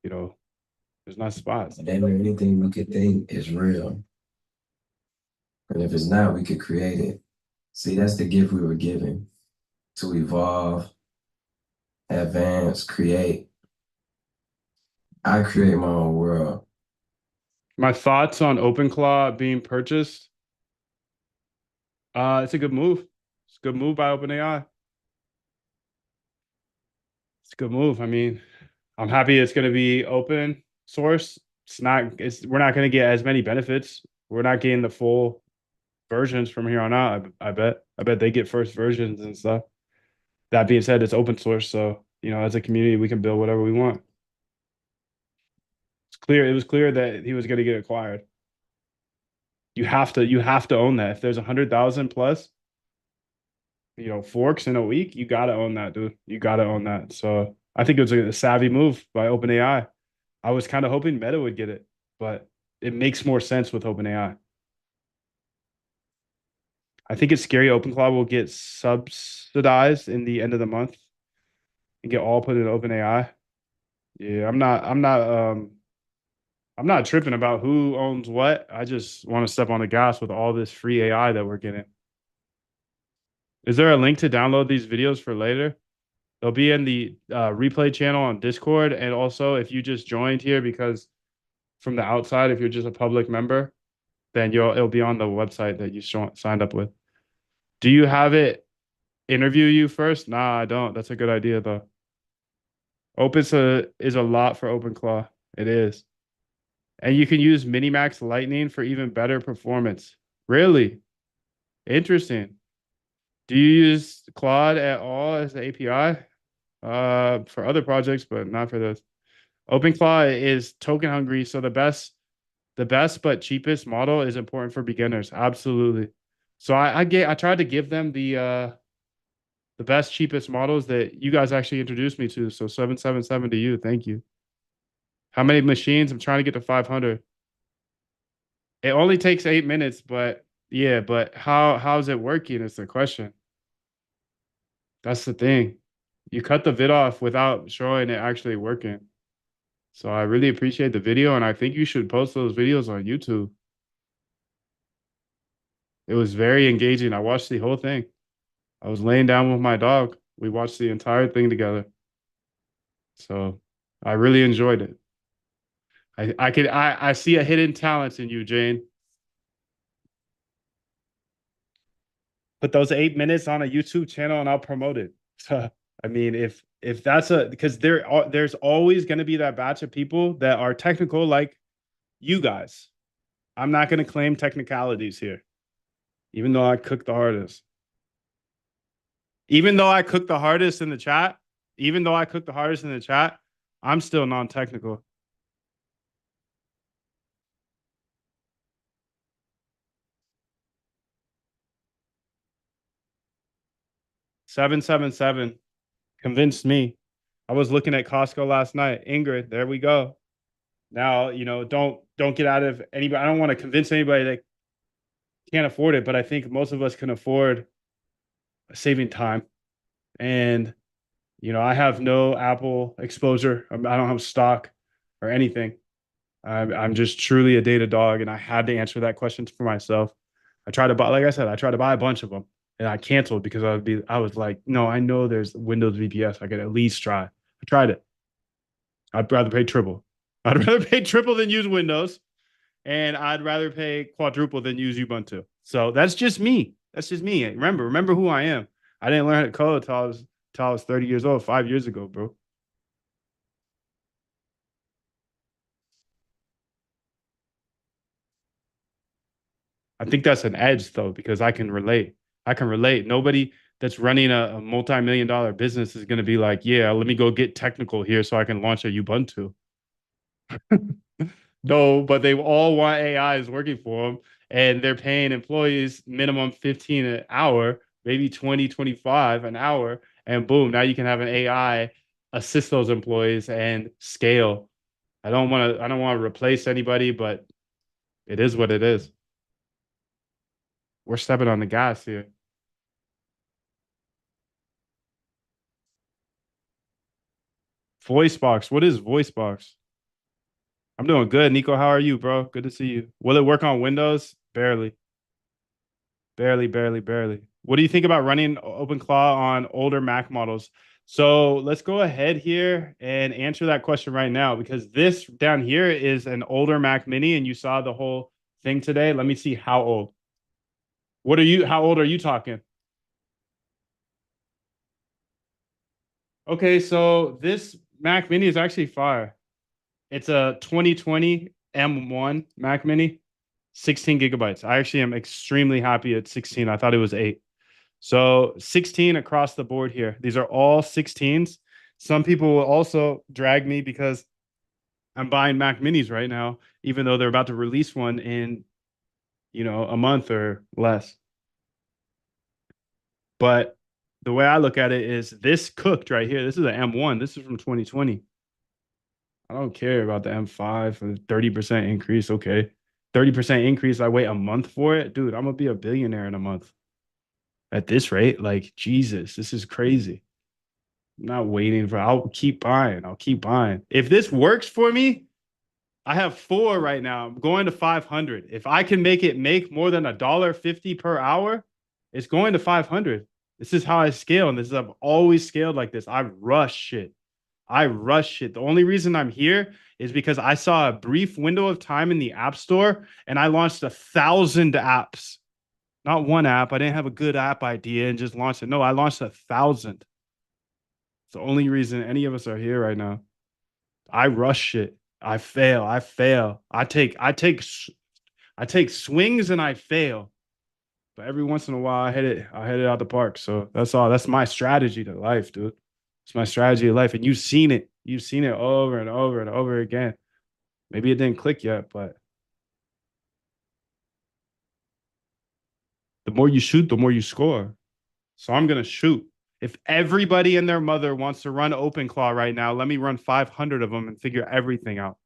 there's not spots. Damn near anything we could think is real. And if it's not, we could create it. See, that's the gift we were given to evolve, advance, create. I create my own world. My thoughts on OpenClaw being purchased. It's a good move. It's a good move by OpenAI. It's a good move. I mean, I'm happy it's going to be open source. We're not going to get as many benefits. We're not getting the full versions from here on out. I bet they get first versions and stuff. That being said, it's open source, so as a community, we can build whatever we want. It was clear that he was going to get acquired. You have to own that. If there's 100,000 plus, forks in a week, you got to own that, dude. You got to own that. So I think it was a savvy move by OpenAI. I was kind of hoping Meta would get it, but it makes more sense with OpenAI. I think it's scary OpenClaw will get subsidized in the end of the month and get all put in OpenAI. Yeah, I'm not tripping about who owns what. I just want to step on the gas with all this free AI that we're getting. Is there a link to download these videos for later? They'll be in the replay channel on Discord. And also, if you just joined here because from the outside, if you're just a public member, then it'll be on the website that you signed up with. Do you have it interview you first? Nah, I don't. That's a good idea, though. Opus is a lot for OpenClaw. It is. And you can use Minimax Lightning for even better performance. Really? Interesting. Do you use Claude at all as the API? For other projects, but not for this. OpenClaw is token hungry, so the best but cheapest model is important for beginners. Absolutely. So I tried to give them the best cheapest models that you guys actually introduced me to. So 777 to you. Thank you. How many machines? I'm trying to get to 500. It only takes 8 minutes, but yeah, but how's it working is the question. That's the thing. You cut the vid off without showing it actually working. So I really appreciate the video, and I think you should post those videos on YouTube. It was very engaging. I watched the whole thing. I was laying down with my dog. We watched the entire thing together. So I really enjoyed it. I see a hidden talent in you, Jane. Put those 8 minutes on a YouTube channel and I'll promote it. I mean, if that's because there's always going to be that batch of people that are technical like you guys. I'm not going to claim technicalities here, even though I cook the hardest. Even though I cook the hardest in the chat, I'm still non-technical. $777 convinced me. I was looking at Costco last night. Ingrid, there we go. Now, don't get out of anybody. I don't want to convince anybody that can't afford it, but I think most of us can afford saving time. And, I have no Apple exposure. I don't have stock or anything. I'm just truly a data dog, and I had to answer that question for myself. I tried to buy, like I said, I tried to buy a bunch of them, and I canceled because I was like, no, I know there's Windows VPS. I could at least try. I tried it. I'd rather pay triple. I'd rather pay triple than use Windows, and I'd rather pay quadruple than use Ubuntu. So that's just me. That's just me. Remember who I am. I didn't learn how to code till I was 30 years old, 5 years ago, bro. I think that's an edge though, because I can relate. Nobody that's running a multi-million-dollar business is going to be like, yeah, let me go get technical here so I can launch a Ubuntu. No, but they all want AIs working for them, and they're paying employees minimum 15 an hour, maybe 20, 25 an hour, and boom, now you can have an AI assist those employees and scale. I don't want to replace anybody, but it is what it is. We're stepping on the gas here. Voice box. What is voice box? I'm doing good. Nico, how are you, bro? Good to see you. Will it work on Windows? Barely. Barely, barely, barely. What do you think about running OpenClaw on older Mac models? So let's go ahead here and answer that question right now because this down here is an older Mac Mini and you saw the whole thing today. Let me see how old. How old are you talking? Okay, so this Mac Mini is actually fire. It's a 2020 M1 Mac Mini, 16 gigabytes. I actually am extremely happy at 16. I thought it was 8. So 16 across the board here. These are all 16s. Some people will also drag me because I'm buying Mac Minis right now, even though they're about to release one in, a month or less. But the way I look at it is this cooked right here. This is an M1. This is from 2020. I don't care about the M5 for the 30% increase. Okay. 30% increase. I wait a month for it. Dude, I'm gonna be a billionaire in a month. At this rate, like Jesus, this is crazy. I'm not waiting for I'll keep buying. I'll keep buying. If this works for me, I have 4 right now. I'm going to 500. If I can make more than $1.50 per hour, it's going to 500. This is how I scale, and this is I've always scaled like this. I rush shit. I rush shit. The only reason I'm here is because I saw a brief window of time in the App Store and I launched 1,000 apps. Not one app. I didn't have a good app idea and just launched it. No, I launched 1,000. It's the only reason any of us are here right now. I rush shit. I fail. I take swings and I fail. But every once in a while I hit it out the park. So that's all. That's my strategy to life, dude. It's my strategy of life. And you've seen it. You've seen it over and over and over again. Maybe it didn't click yet, but the more you shoot, the more you score. So I'm going to shoot. If everybody and their mother wants to run OpenClaw right now, let me run 500 of them and figure everything out.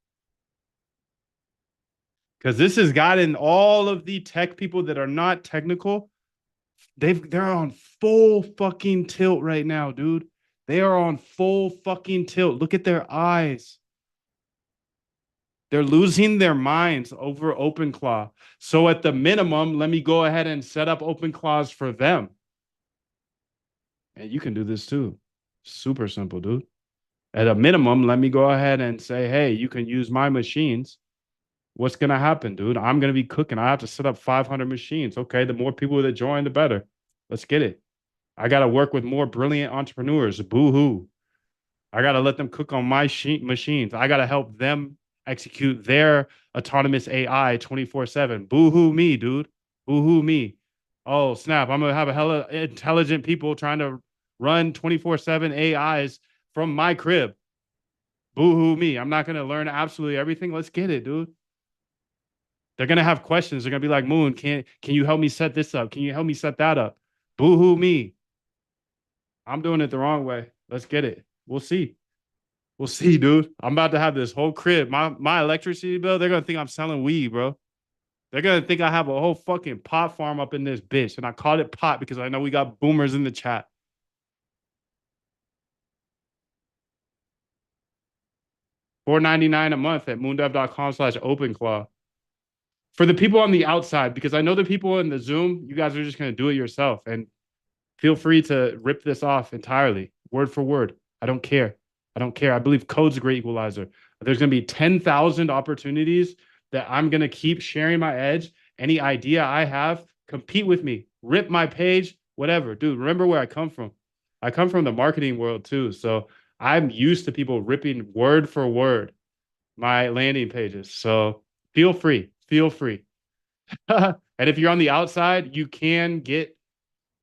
Because this has gotten all of the tech people that are not technical, they're on full fucking tilt right now, dude. They are on full fucking tilt. Look at their eyes. They're losing their minds over OpenClaw. So at the minimum, let me go ahead and set up OpenClaws for them. And you can do this too. Super simple, dude. At a minimum, let me go ahead and say, hey, you can use my machines. What's going to happen, dude? I'm going to be cooking. I have to set up 500 machines. Okay, the more people that join, the better. Let's get it. I got to work with more brilliant entrepreneurs. Boo-hoo. I got to let them cook on my machines. I got to help them execute their autonomous AI 24/7. Boo-hoo me, dude. Boo-hoo me. Oh, snap. I'm going to have a hella intelligent people trying to run 24/7 AIs from my crib. Boo-hoo me. I'm not going to learn absolutely everything. Let's get it, dude. They're going to have questions. They're going to be like, Moon, can you help me set this up? Can you help me set that up? Boo-hoo me. I'm doing it the wrong way. Let's get it. We'll see. We'll see, dude. I'm about to have this whole crib. My electricity bill, they're going to think I'm selling weed, bro. They're going to think I have a whole fucking pot farm up in this bitch. And I called it pot because I know we got boomers in the chat. $4.99 a month at moondev.com/openclaw. For the people on the outside, because I know the people in the Zoom, you guys are just going to do it yourself. And feel free to rip this off entirely, word for word. I don't care. I don't care. I believe code's a great equalizer. There's going to be 10,000 opportunities that I'm going to keep sharing my edge. Any idea I have, compete with me, rip my page, whatever. Dude, remember where I come from. I come from the marketing world too. So I'm used to people ripping word for word my landing pages. So feel free. Feel free. And if you're on the outside, you can get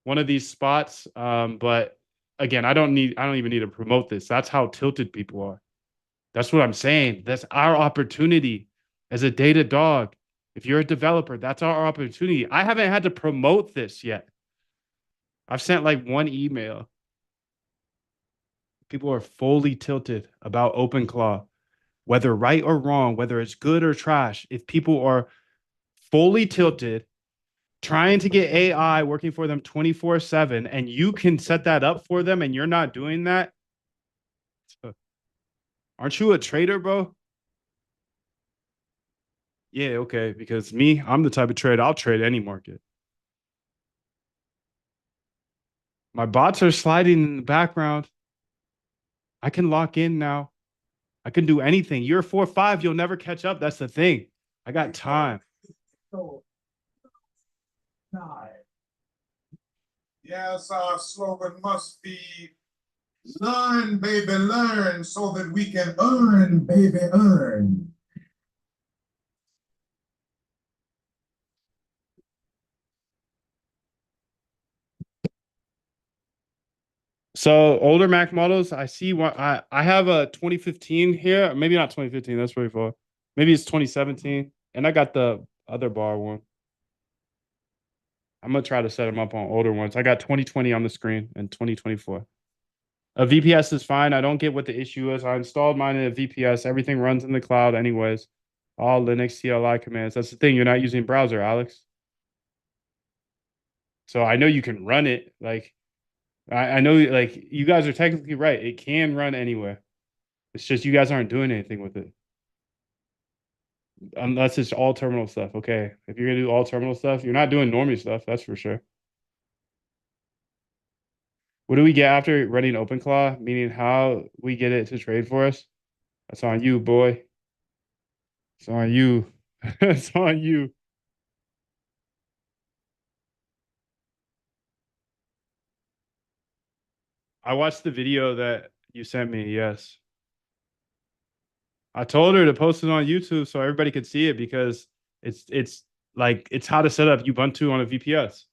one of these spots. But again, I don't even need to promote this. That's how tilted people are. That's what I'm saying. That's our opportunity as a data dog. If you're a developer, that's our opportunity. I haven't had to promote this yet. I've sent like one email. People are fully tilted about OpenClaw, whether right or wrong, whether it's good or trash. If people are fully tilted, trying to get AI working for them 24/7, and you can set that up for them and you're not doing that, Aren't you a trader, bro? Yeah, okay. Because me, I'm the type of trader, I'll trade any market. My bots are sliding in the background. I can lock in now. I can do anything. You're 4-5, you'll never catch up. That's the thing. I got time. Yes, our slogan must be learn, baby, learn, so that we can earn, baby, earn. So older Mac models, I see what I have a 2015 here. Maybe not 2015, that's pretty far. Maybe it's 2017. And I got the other bar one. I'm gonna try to set them up on older ones. I got 2020 on the screen and 2024. A VPS is fine. I don't get what the issue is. I installed mine in a VPS. Everything runs in the cloud anyways. All Linux CLI commands. That's the thing. You're not using browser, Alex. So I know you can run it. Like I know like you guys are technically right. It can run anywhere. It's just you guys aren't doing anything with it. Unless it's all terminal stuff. Okay. If you're gonna do all terminal stuff, you're not doing normie stuff, that's for sure. What do we get after running OpenClaw? Meaning how we get it to trade for us? That's on you, boy. It's on you. It's on you. I watched the video that you sent me. Yes. I told her to post it on YouTube so everybody could see it because it's like it's how to set up Ubuntu on a VPS.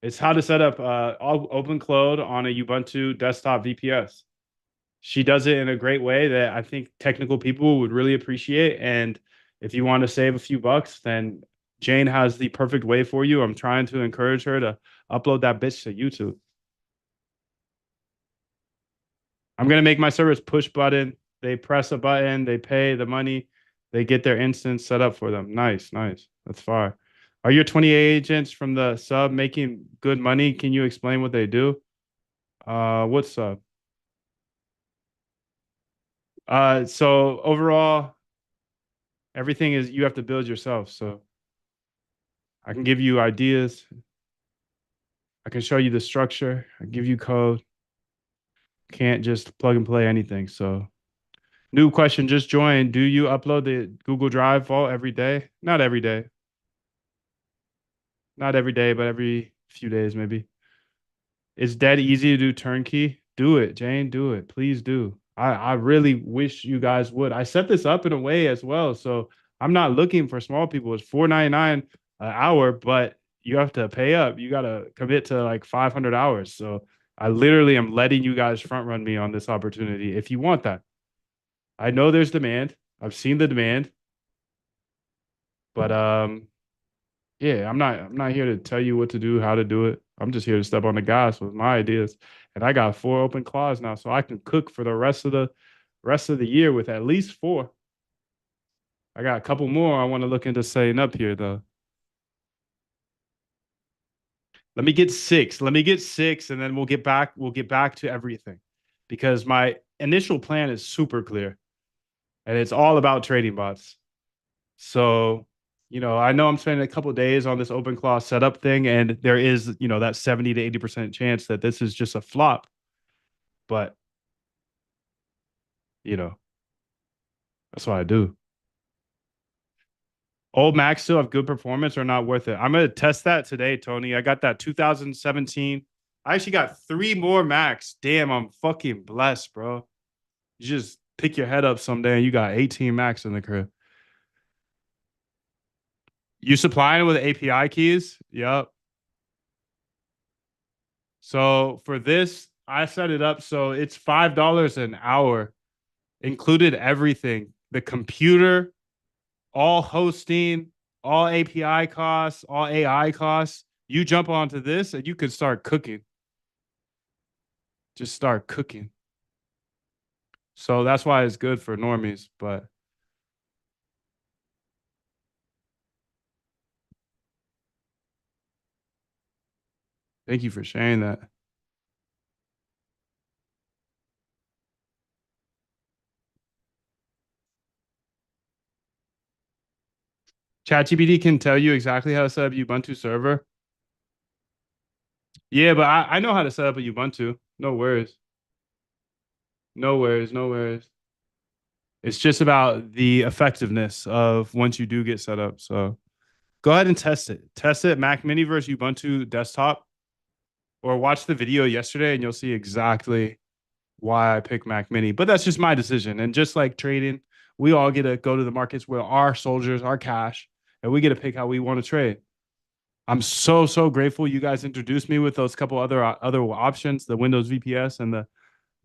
It's how to set up OpenClaw on a Ubuntu desktop VPS. She does it in a great way that I think technical people would really appreciate. And if you want to save a few bucks, then Jane has the perfect way for you. I'm trying to encourage her to upload that bitch to YouTube. I'm gonna make my service push button. They press a button, they pay the money, they get their instance set up for them. Nice, nice. That's far. Are your 20 agents from the sub making good money? Can you explain what they do? What sub? So overall, everything is you have to build yourself. So I can give you ideas. I can show you the structure. I give you code. Can't just plug and play anything. So new question, just join. Do you upload the Google Drive vault every day? Not every day. Not every day, but every few days, maybe. It's dead easy to do turnkey. Do it, Jane. Do it. Please do. I really wish you guys would. I set this up in a way as well. So I'm not looking for small people. It's $4.99 an hour, but you have to pay up. You gotta commit to like 500 hours. So I literally am letting you guys front run me on this opportunity if you want that. I know there's demand. I've seen the demand, but yeah, I'm not here to tell you what to do, how to do it. I'm just here to step on the gas with my ideas. And I got 4 open claws now, so I can cook for the rest of the year with at least 4. I got a couple more I want to look into setting up here though. Let me get 6. Let me get 6 and then we'll get back to everything. Because my initial plan is super clear. And it's all about trading bots. So, I know I'm spending a couple days on this OpenClaw setup thing, and there is, that 70 to 80% chance that this is just a flop. But, that's what I do. Old Macs still have good performance or not worth it. I'm gonna test that today, Tony. I got that 2017. I actually got 3 more Macs. Damn, I'm fucking blessed, bro. You just pick your head up someday and you got 18 Macs in the crib. You supplying it with API keys? Yep. So for this, I set it up so it's $5 an hour, included everything. The computer, all hosting, all API costs, all AI costs. You jump onto this and you could start cooking. Just start cooking. So that's why it's good for normies, but thank you for sharing that. ChatGPT can tell you exactly how to set up Ubuntu server. Yeah, but I know how to set up a Ubuntu. No worries. No worries. No worries. It's just about the effectiveness of once you do get set up. So go ahead and test it. Test it Mac Mini versus Ubuntu desktop, or watch the video yesterday and you'll see exactly why I pick Mac Mini. But that's just my decision. And just like trading, we all get to go to the markets where our soldiers, our cash, and we get to pick how we want to trade. I'm so grateful you guys introduced me with those couple other options, the Windows VPS and the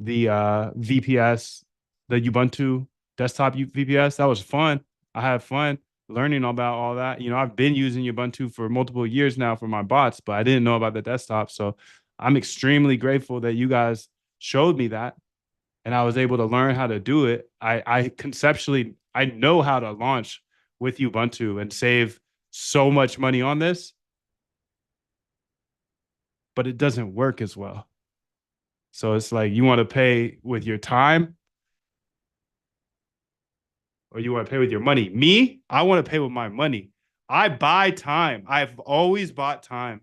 VPS, the Ubuntu desktop VPS. That was fun. I had fun learning about all that. You know, I've been using Ubuntu for multiple years now for my bots, but I didn't know about the desktop. So I'm extremely grateful that you guys showed me that and I was able to learn how to do it. I conceptually, I know how to launch with Ubuntu and save so much money on this, but it doesn't work as well. So it's like you want to pay with your time or you want to pay with your money. Me, I want to pay with my money. I buy time. I've always bought time.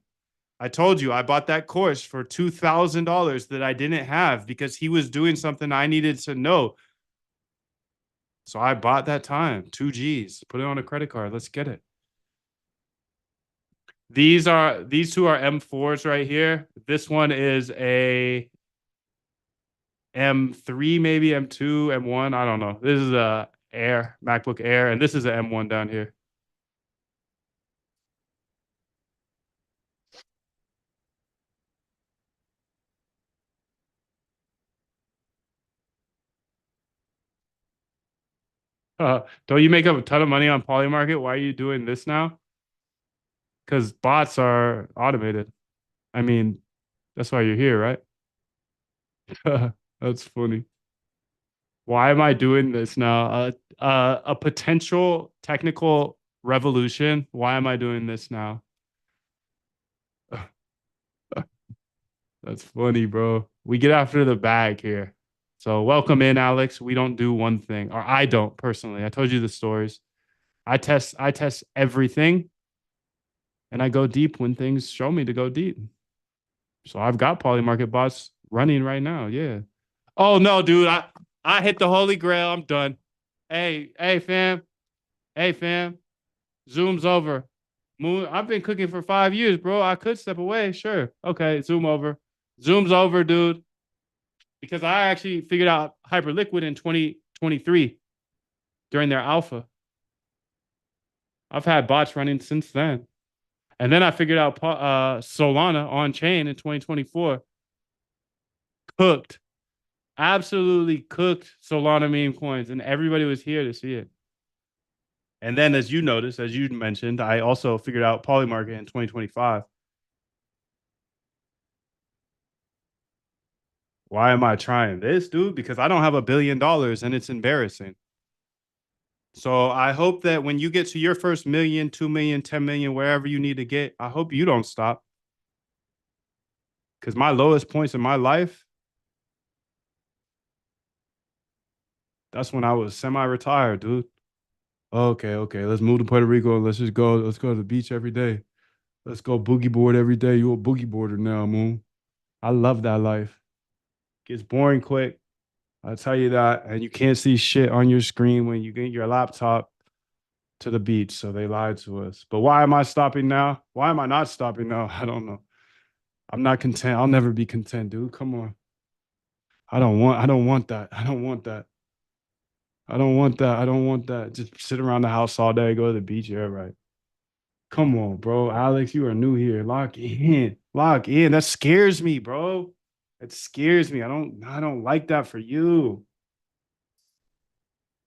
I told you I bought that course for $2,000 that I didn't have because he was doing something I needed to know. So I bought that time, 2 Gs, put it on a credit card. Let's get it. These two are M4s right here. This one is a M3, maybe M2, M1. I don't know. This is a Air, MacBook Air, and this is an M1 down here. Don't you make a ton of money on Polymarket? Why are you doing this now? Because bots are automated. I mean, that's why you're here, right? That's funny. Why am I doing this now? A potential technical revolution. Why am I doing this now? That's funny, bro. We get after the bag here. So welcome in, Alex. We don't do one thing, or I don't personally. I told you the stories. I test everything, and I go deep when things show me to go deep. So I've got Polymarket bots running right now. Yeah. Oh no, dude. I hit the holy grail. I'm done. Hey, fam. Hey, fam. Zoom's over. Moon, I've been cooking for 5 years, bro. I could step away. Sure. Okay, zoom over. Zoom's over, dude. Because I actually figured out Hyperliquid in 2023 during their alpha. I've had bots running since then. And then I figured out Solana on chain in 2024. Cooked. Absolutely cooked Solana meme coins. And everybody was here to see it. And then, as you noticed, as you mentioned, I also figured out Polymarket in 2025. Why am I trying this, dude? Because I don't have $1 billion and it's embarrassing. So I hope that when you get to your first million, 2 million, 10 million, wherever you need to get, I hope you don't stop. Because my lowest points in my life, that's when I was semi-retired, dude. Okay, let's move to Puerto Rico and let's just go. Let's go to the beach every day. Let's go boogie board every day. You're a boogie boarder now, Moon. I love that life. Gets boring quick. I'll tell you that. And you can't see shit on your screen when you get your laptop to the beach. So they lied to us. But why am I stopping now? Why am I not stopping now? I don't know. I'm not content. I'll never be content, dude. Come on. I don't want that. I don't want that. I don't want that. I don't want that. Just sit around the house all day, go to the beach. Yeah, right. Come on, bro. Alex, you are new here. Lock in. Lock in. That scares me, bro. It scares me. I don't like that for you.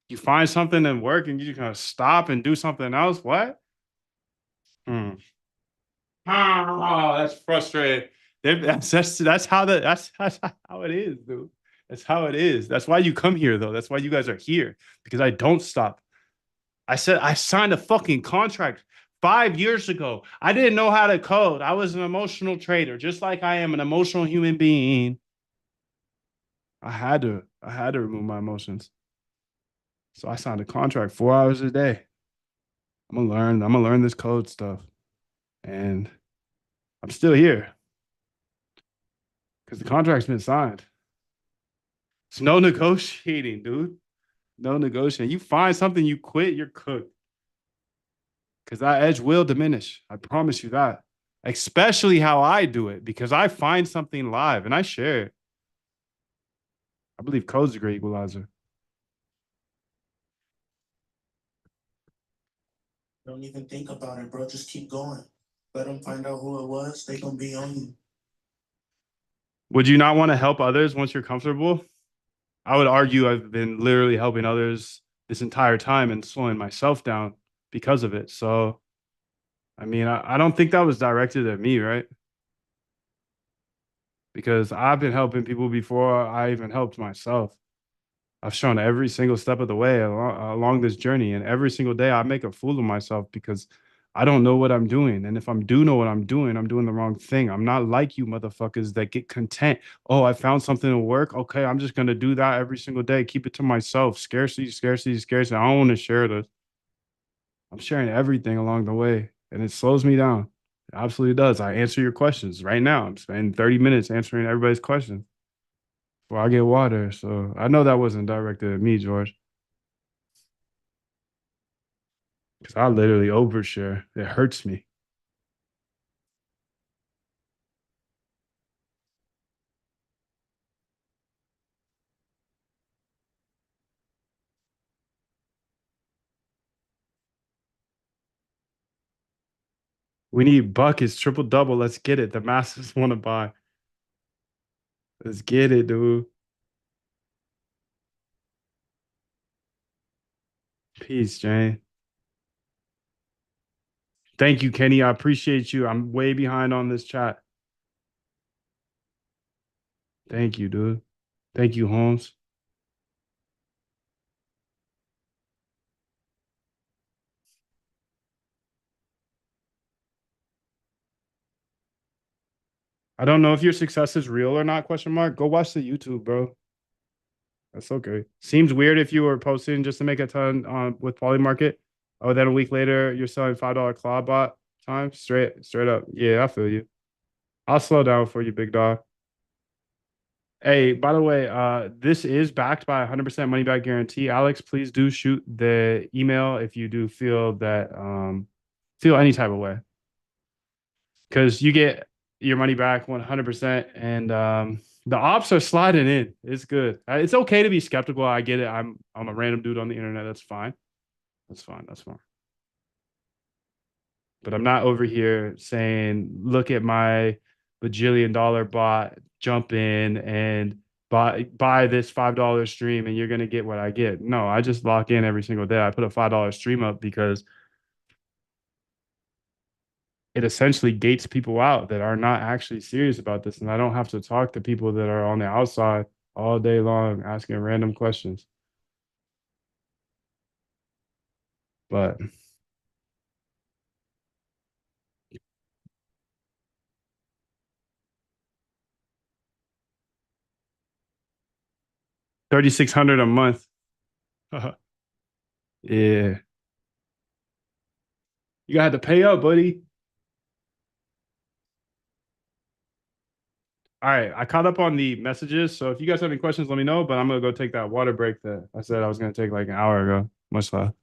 You find something and work and you just kind of stop and do something else. What? Hmm. Oh, that's frustrating. That's how it is, dude. That's how it is. That's why you come here, though. That's why you guys are here because I don't stop. I said I signed a fucking contract 5 years ago. I didn't know how to code. I was an emotional trader, just like I am an emotional human being. I had to remove my emotions. So I signed a contract 4 hours a day. I'm gonna learn this code stuff. And I'm still here because the contract's been signed. It's no negotiating, dude. No negotiating. You find something, you quit, you're cooked. Because that edge will diminish. I promise you that. Especially how I do it, because I find something live and I share it. I believe code's a great equalizer. Don't even think about it, bro. Just keep going. Let them find out who it was. They gonna be on you. Would you not want to help others once you're comfortable? I would argue I've been literally helping others this entire time and slowing myself down because of it. So, I mean, I don't think that was directed at me, right? Because I've been helping people before I even helped myself. I've shown every single step of the way along this journey, and every single day I make a fool of myself because I don't know what I'm doing. And if I do know what I'm doing the wrong thing. I'm not like you motherfuckers that get content. Oh, I found something to work. Okay, I'm just gonna do that every single day. Keep it to myself. Scarcity, scarcity, scarcity. I don't want to share this. I'm sharing everything along the way, and it slows me down. It absolutely does. I answer your questions right now. I'm spending 30 minutes answering everybody's questions before I get water. So I know that wasn't directed at me, George. Because I literally overshare. It hurts me. We need buckets, triple double. Let's get it. The masses want to buy. Let's get it, dude. Peace, Jane. Thank you, Kenny. I appreciate you. I'm way behind on this chat. Thank you, dude. Thank you, Holmes. I don't know if your success is real or not, question mark. Go watch the YouTube, bro. That's okay. Seems weird if you were posting just to make a ton with Polymarket. Oh, then a week later you're selling $5 claw bot time. Straight up. Yeah, I feel you. I'll slow down for you, big dog. Hey, by the way, this is backed by 100% money back guarantee. Alex, please do shoot the email if you do feel that feel any type of way, because you get your money back 100%, and the ops are sliding in. It's good. It's okay to be skeptical. I get it. I'm a random dude on the internet. That's fine. That's fine. That's fine. But I'm not over here saying, look at my bajillion-dollar bot, jump in and buy this $5 stream and you're gonna get what I get. No, I just lock in every single day. I put a $5 stream up because it essentially gates people out that are not actually serious about this. And I don't have to talk to people that are on the outside all day long asking random questions. But 3,600 a month. Yeah. You got to pay up, buddy. All right, I caught up on the messages. So if you guys have any questions, let me know. But I'm gonna go take that water break that I said I was gonna take like an hour ago. Much love.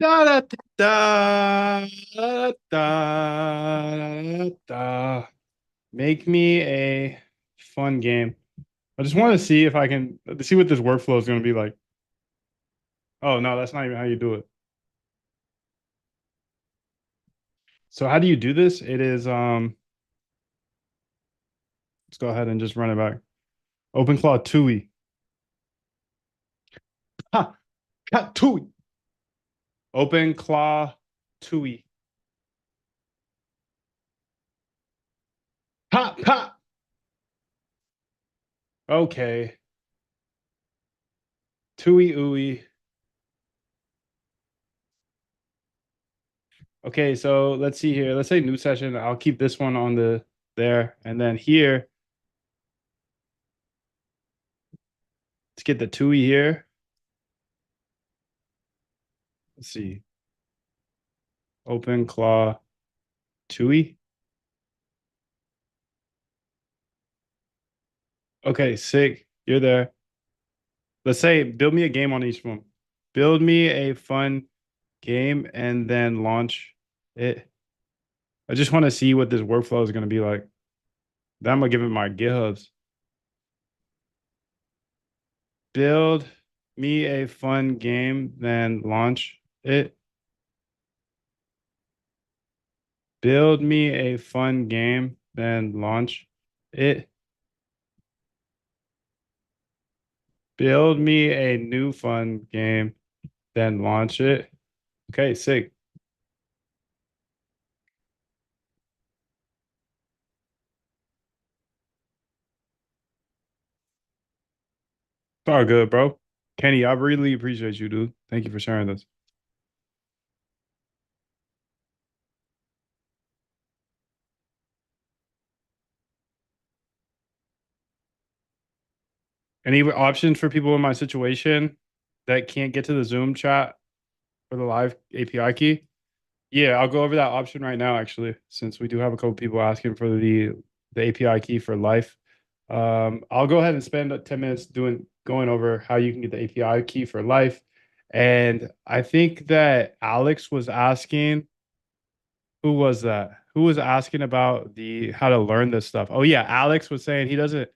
Da, da, da, da, da, da. Make me a fun game. I just want to see if I can see what this workflow is going to be like. Oh no, that's not even how you do it. So how do you do this? It is let's go ahead and just run it back. OpenClaw TUI. Ha, ha, TUI. OpenClaw TUI. Ha, ha. Okay. TUI ooey. Okay, so let's see here. Let's say new session. I'll keep this one on the there. And then here, let's get the TUI here. Let's see. OpenClaw TUI. Okay, sick. You're there. Let's say build me a game on each one. Build me a fun game and then launch it. I just want to see what this workflow is going to be like. Then I'm gonna give it my GitHubs. Build me a fun game, then launch it. Build me a fun game, then launch it. Build me a new fun game, then launch it. Okay, sick. It's all good, bro. Kenny, I really appreciate you, dude. Thank you for sharing this. Any options for people in my situation that can't get to the Zoom chat for the live API key? Yeah, I'll go over that option right now, actually, since we do have a couple people asking for the API key for life. I'll go ahead and spend 10 minutes going over how you can get the API key for life. And I think that Alex was asking, who was that? Who was asking about the how to learn this stuff? Oh yeah, Alex was saying he doesn't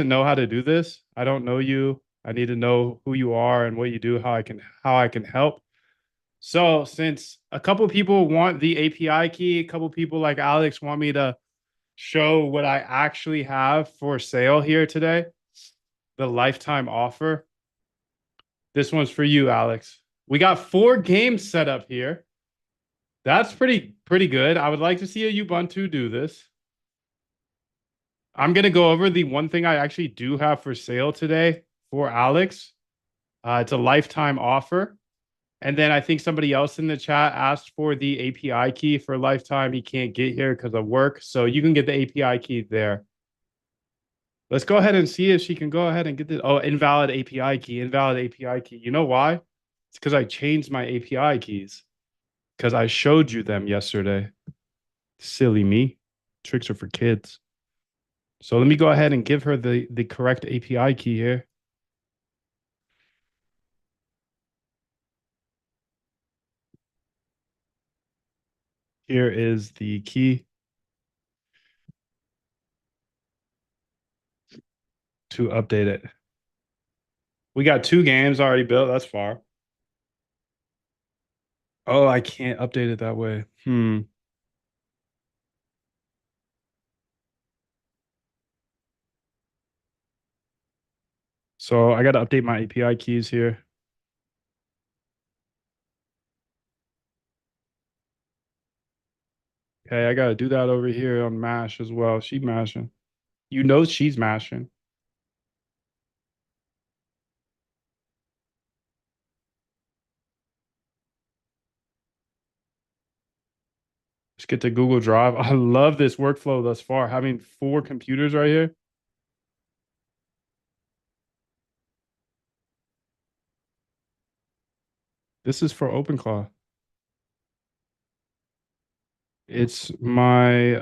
know how to do this. I don't know you. I need to know who you are and what you do, how I can help. So since a couple people want the API key, a couple people like Alex want me to show what I actually have for sale here today, the lifetime offer. This one's for you, Alex. We got 4 games set up here. That's pretty good. I would like to see a Ubuntu do this. I'm gonna go over the one thing I actually do have for sale today for Alex. It's a lifetime offer. And then I think somebody else in the chat asked for the API key for lifetime. He can't get here because of work. So you can get the API key there. Let's go ahead and see if she can go ahead and get this. Oh, invalid API key, invalid API key. You know why? It's because I changed my API keys because I showed you them yesterday. Silly me. Tricks are for kids. So let me go ahead and give her the correct API key here. Here is the key to update it. We got 2 games already built. That's far. Oh, I can't update it that way. So I got to update my API keys here. Okay, I got to do that over here on Mash as well. She mashing. You know she's mashing. Let's get to Google Drive. I love this workflow thus far. Having 4 computers right here. This is for OpenClaw. It's my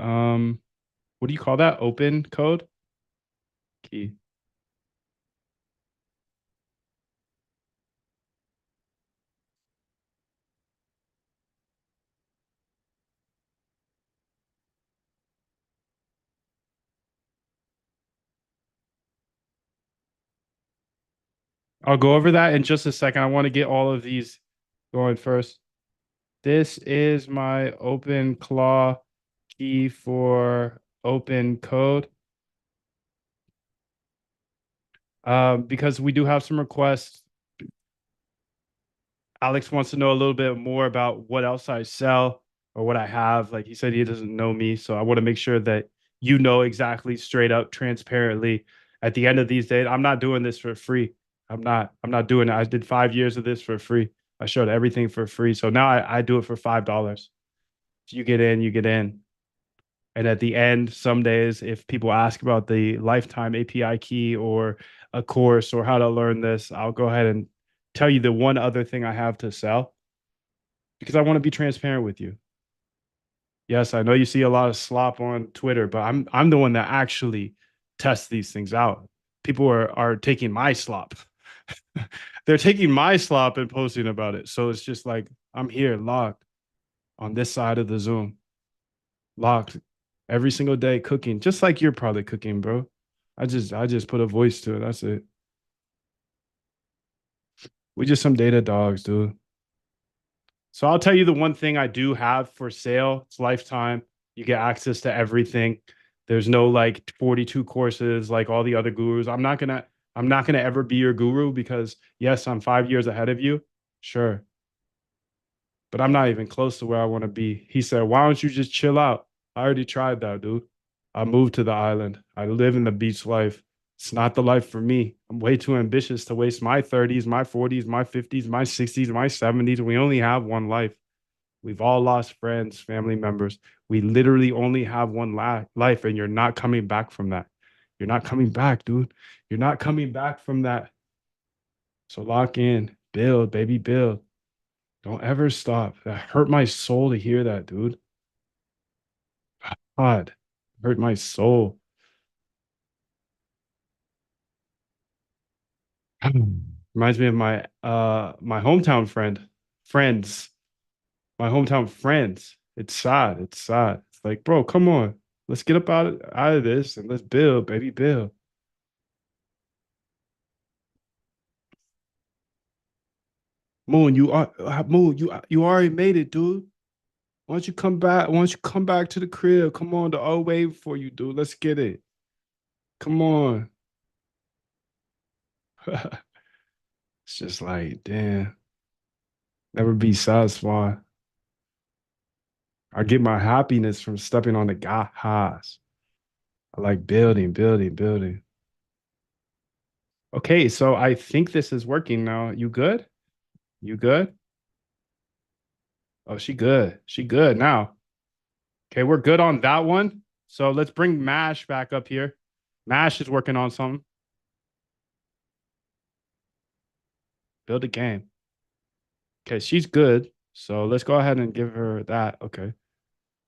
what do you call that? Open code key. I'll go over that in just a second. I want to get all of these going first. This is my OpenClaw key for open code. Because we do have some requests. Alex wants to know a little bit more about what else I sell or what I have. Like he said, he doesn't know me. So I want to make sure that you know exactly, straight up, transparently. At the end of these days, I'm not doing this for free. I'm not doing it. I did 5 years of this for free. I showed everything for free. So now I do it for $5. If you get in, you get in. And at the end, some days, if people ask about the lifetime API key or a course or how to learn this, I'll go ahead and tell you the one other thing I have to sell because I want to be transparent with you. Yes, I know you see a lot of slop on Twitter, but I'm the one that actually tests these things out. People are taking my slop. They're taking my slop and posting about it. So it's just like I'm here locked on this side of the Zoom. Locked every single day cooking, just like you're probably cooking, bro. I just put a voice to it. That's it. We just some data dogs, dude. So I'll tell you the one thing I do have for sale. It's lifetime. You get access to everything. There's no like 42 courses like all the other gurus. I'm not gonna ever be your guru because yes, I'm 5 years ahead of you. Sure. But I'm not even close to where I want to be. He said, why don't you just chill out? I already tried that, dude. I moved to the island. I live in the beach life. It's not the life for me. I'm way too ambitious to waste my 30s, my 40s, my 50s, my 60s, my 70s. We only have one life. We've all lost friends, family members. We literally only have one life, and you're not coming back from that. You're not coming back, dude. You're not coming back from that. So lock in, build, baby, build. Don't ever stop. That hurt my soul to hear that, dude. God, hurt my soul. Reminds me of my hometown friends, my hometown friends. It's sad. It's sad. It's like, bro, come on. Let's get up out of this and let's build, baby, build. Moon, you already made it, dude. Why don't you come back? Why don't you come back to the crib? Come on, the all waiting for you, dude. Let's get it. Come on. It's just like, damn, never be satisfied. I get my happiness from stepping on the gas. I like building, building, building. Okay, so I think this is working now. You good? You good? Oh, she good. She good now. Okay, we're good on that one. So let's bring Mash back up here. Mash is working on something. Build a game. Okay, she's good. So let's go ahead and give her that. Okay.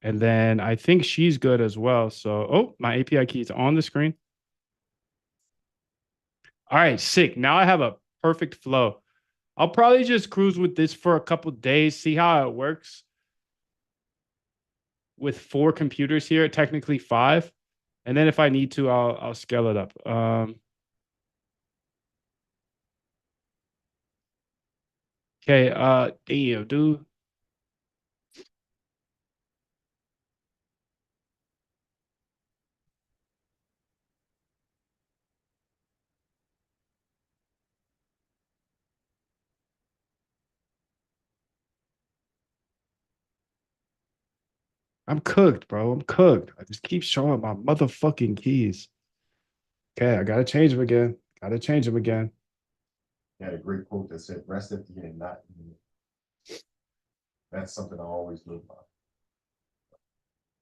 And then I think she's good as well. So, oh, my API key is on the screen. All right, sick. Now I have a perfect flow. I'll probably just cruise with this for a couple days, see how it works. With 4 computers here, technically 5. And then if I need to, I'll scale it up. Okay, damn, dude. I'm cooked, bro. I'm cooked. I just keep showing my motherfucking keys. Okay, I gotta change them again. Gotta change them again. He had a great quote that said, rest at the end, not in the end." That's something I always live by.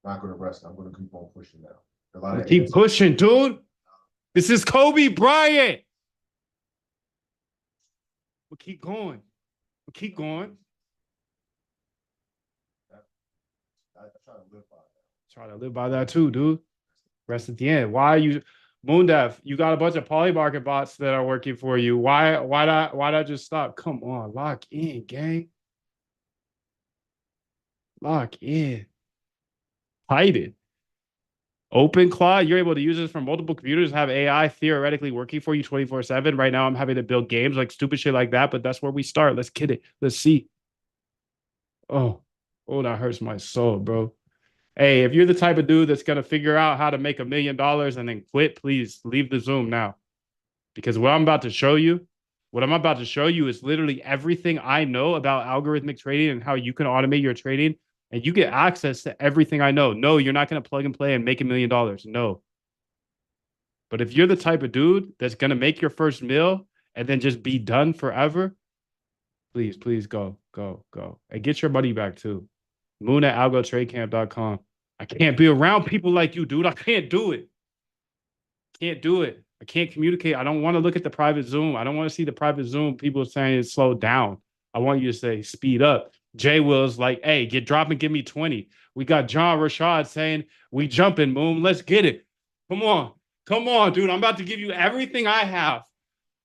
Not gonna rest. I'm gonna keep on pushing now. A lot of Keep pushing, dude. This is Kobe Bryant. We'll keep going. We'll keep going. I try to live by that. Try to live by that too, dude. Rest at the end. Why are you Moondev? You got a bunch of polymarket bots that are working for you. Why not just stop? Come on, lock in, gang. Lock in. Hide it. OpenClaw, you're able to use this from multiple computers, have AI theoretically working for you 24/7. Right now, I'm having to build games like stupid shit like that, but that's where we start. Let's get it. Let's see. Oh, oh, that hurts my soul, bro. Hey, if you're the type of dude that's gonna figure out how to make $1 million and then quit, please leave the Zoom now. Because what I'm about to show you, is literally everything I know about algorithmic trading and how you can automate your trading, and you get access to everything I know. No, you're not gonna plug and play and make $1 million. No. But if you're the type of dude that's gonna make your first meal and then just be done forever, please, please go, go, go. And get your money back too. Moon at algotradecamp.com. I can't be around people like you, dude. I can't do it. Can't do it. I can't communicate. I don't want to look at the private Zoom. I don't want to see the private Zoom people saying it's slowed down. I want you to say speed up. Jay Will's like, hey, get drop and give me 20. We got John Rashad saying, we jumping, Moon. Let's get it. Come on. Come on, dude. I'm about to give you everything I have.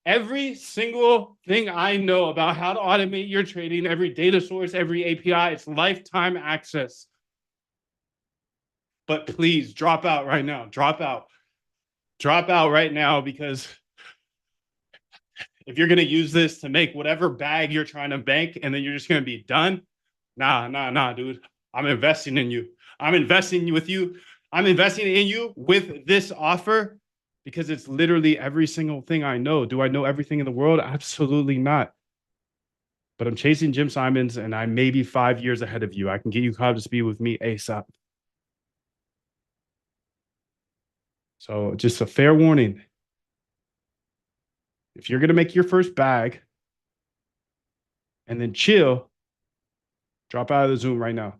Every single thing I know about how to automate your trading, every data source, every API, it's lifetime access. But please drop out right now. Drop out. Drop out right now, because if you're going to use this to make whatever bag you're trying to bank and then you're just going to be done, nah, dude. I'm investing in you. I'm investing with you. I'm investing in you with this offer because it's literally every single thing I know. Do I know everything in the world? Absolutely not. But I'm chasing Jim Simons and I may be 5 years ahead of you. I can get you caught up to speed with me ASAP. So just a fair warning. If you're going to make your first bag and then chill, drop out of the Zoom right now.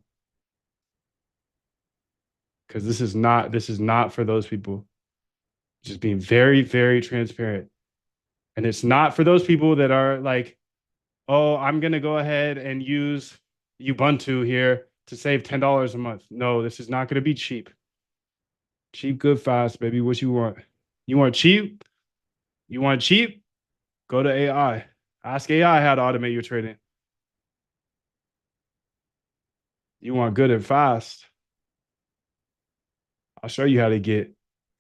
Because this is not for those people. Just being very, very transparent. And it's not for those people that are like, oh, I'm going to go ahead and use Ubuntu here to save $10 a month. No, this is not going to be cheap. Cheap, good, fast, baby. What you want? You want cheap? You want cheap? Go to AI. Ask AI how to automate your trading. You want good and fast? I'll show you how to get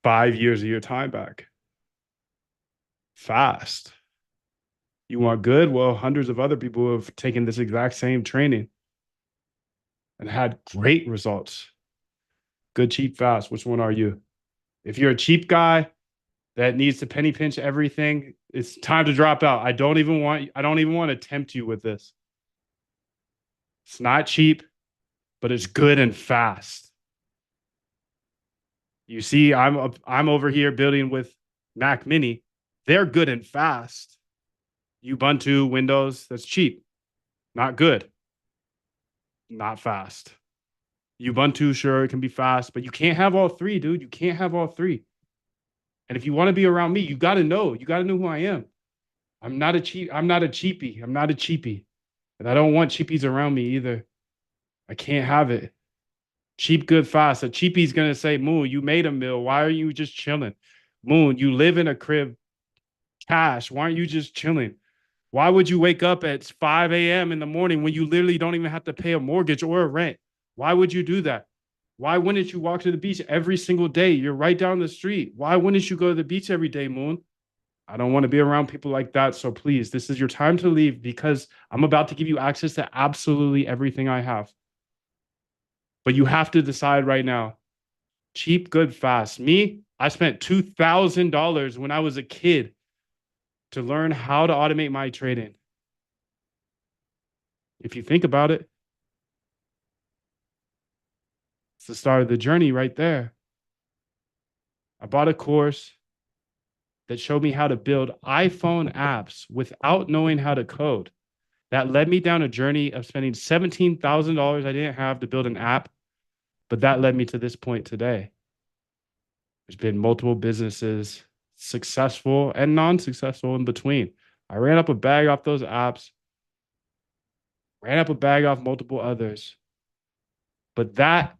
5 years of your time back. Fast. You want good? Well, hundreds of other people have taken this exact same training and had great results. Good, cheap, fast. Which one are you? If you're a cheap guy that needs to penny pinch everything, it's time to drop out. I don't even want to tempt you with this. It's not cheap, but it's good and fast. You see, I'm over here building with Mac Mini. They're good and fast. Ubuntu, Windows, that's cheap. Not good. Not fast. Ubuntu, sure, it can be fast, but you can't have all three, dude. You can't have all three. And if you want to be around me, you got to know. You got to know who I am. I'm not a cheapie. I'm not a cheapie. And I don't want cheapies around me either. I can't have it. Cheap, good, fast. A cheapie's going to say, Moon, you made a meal. Why are you just chilling? Moon, you live in a crib. Cash. Why aren't you just chilling? Why would you wake up at 5 a.m. in the morning when you literally don't even have to pay a mortgage or a rent? Why would you do that? Why wouldn't you walk to the beach every single day? You're right down the street. Why wouldn't you go to the beach every day, Moon? I don't want to be around people like that. So please, this is your time to leave because I'm about to give you access to absolutely everything I have. But you have to decide right now. Cheap, good, fast. Me, I spent $2,000 when I was a kid to learn how to automate my trading. If you think about it, it's the start of the journey right there. I bought a course that showed me how to build iPhone apps without knowing how to code. That led me down a journey of spending $17,000 I didn't have to build an app, but that led me to this point today. There's been multiple businesses, successful and non-successful in between. I ran up a bag off those apps, ran up a bag off multiple others. But that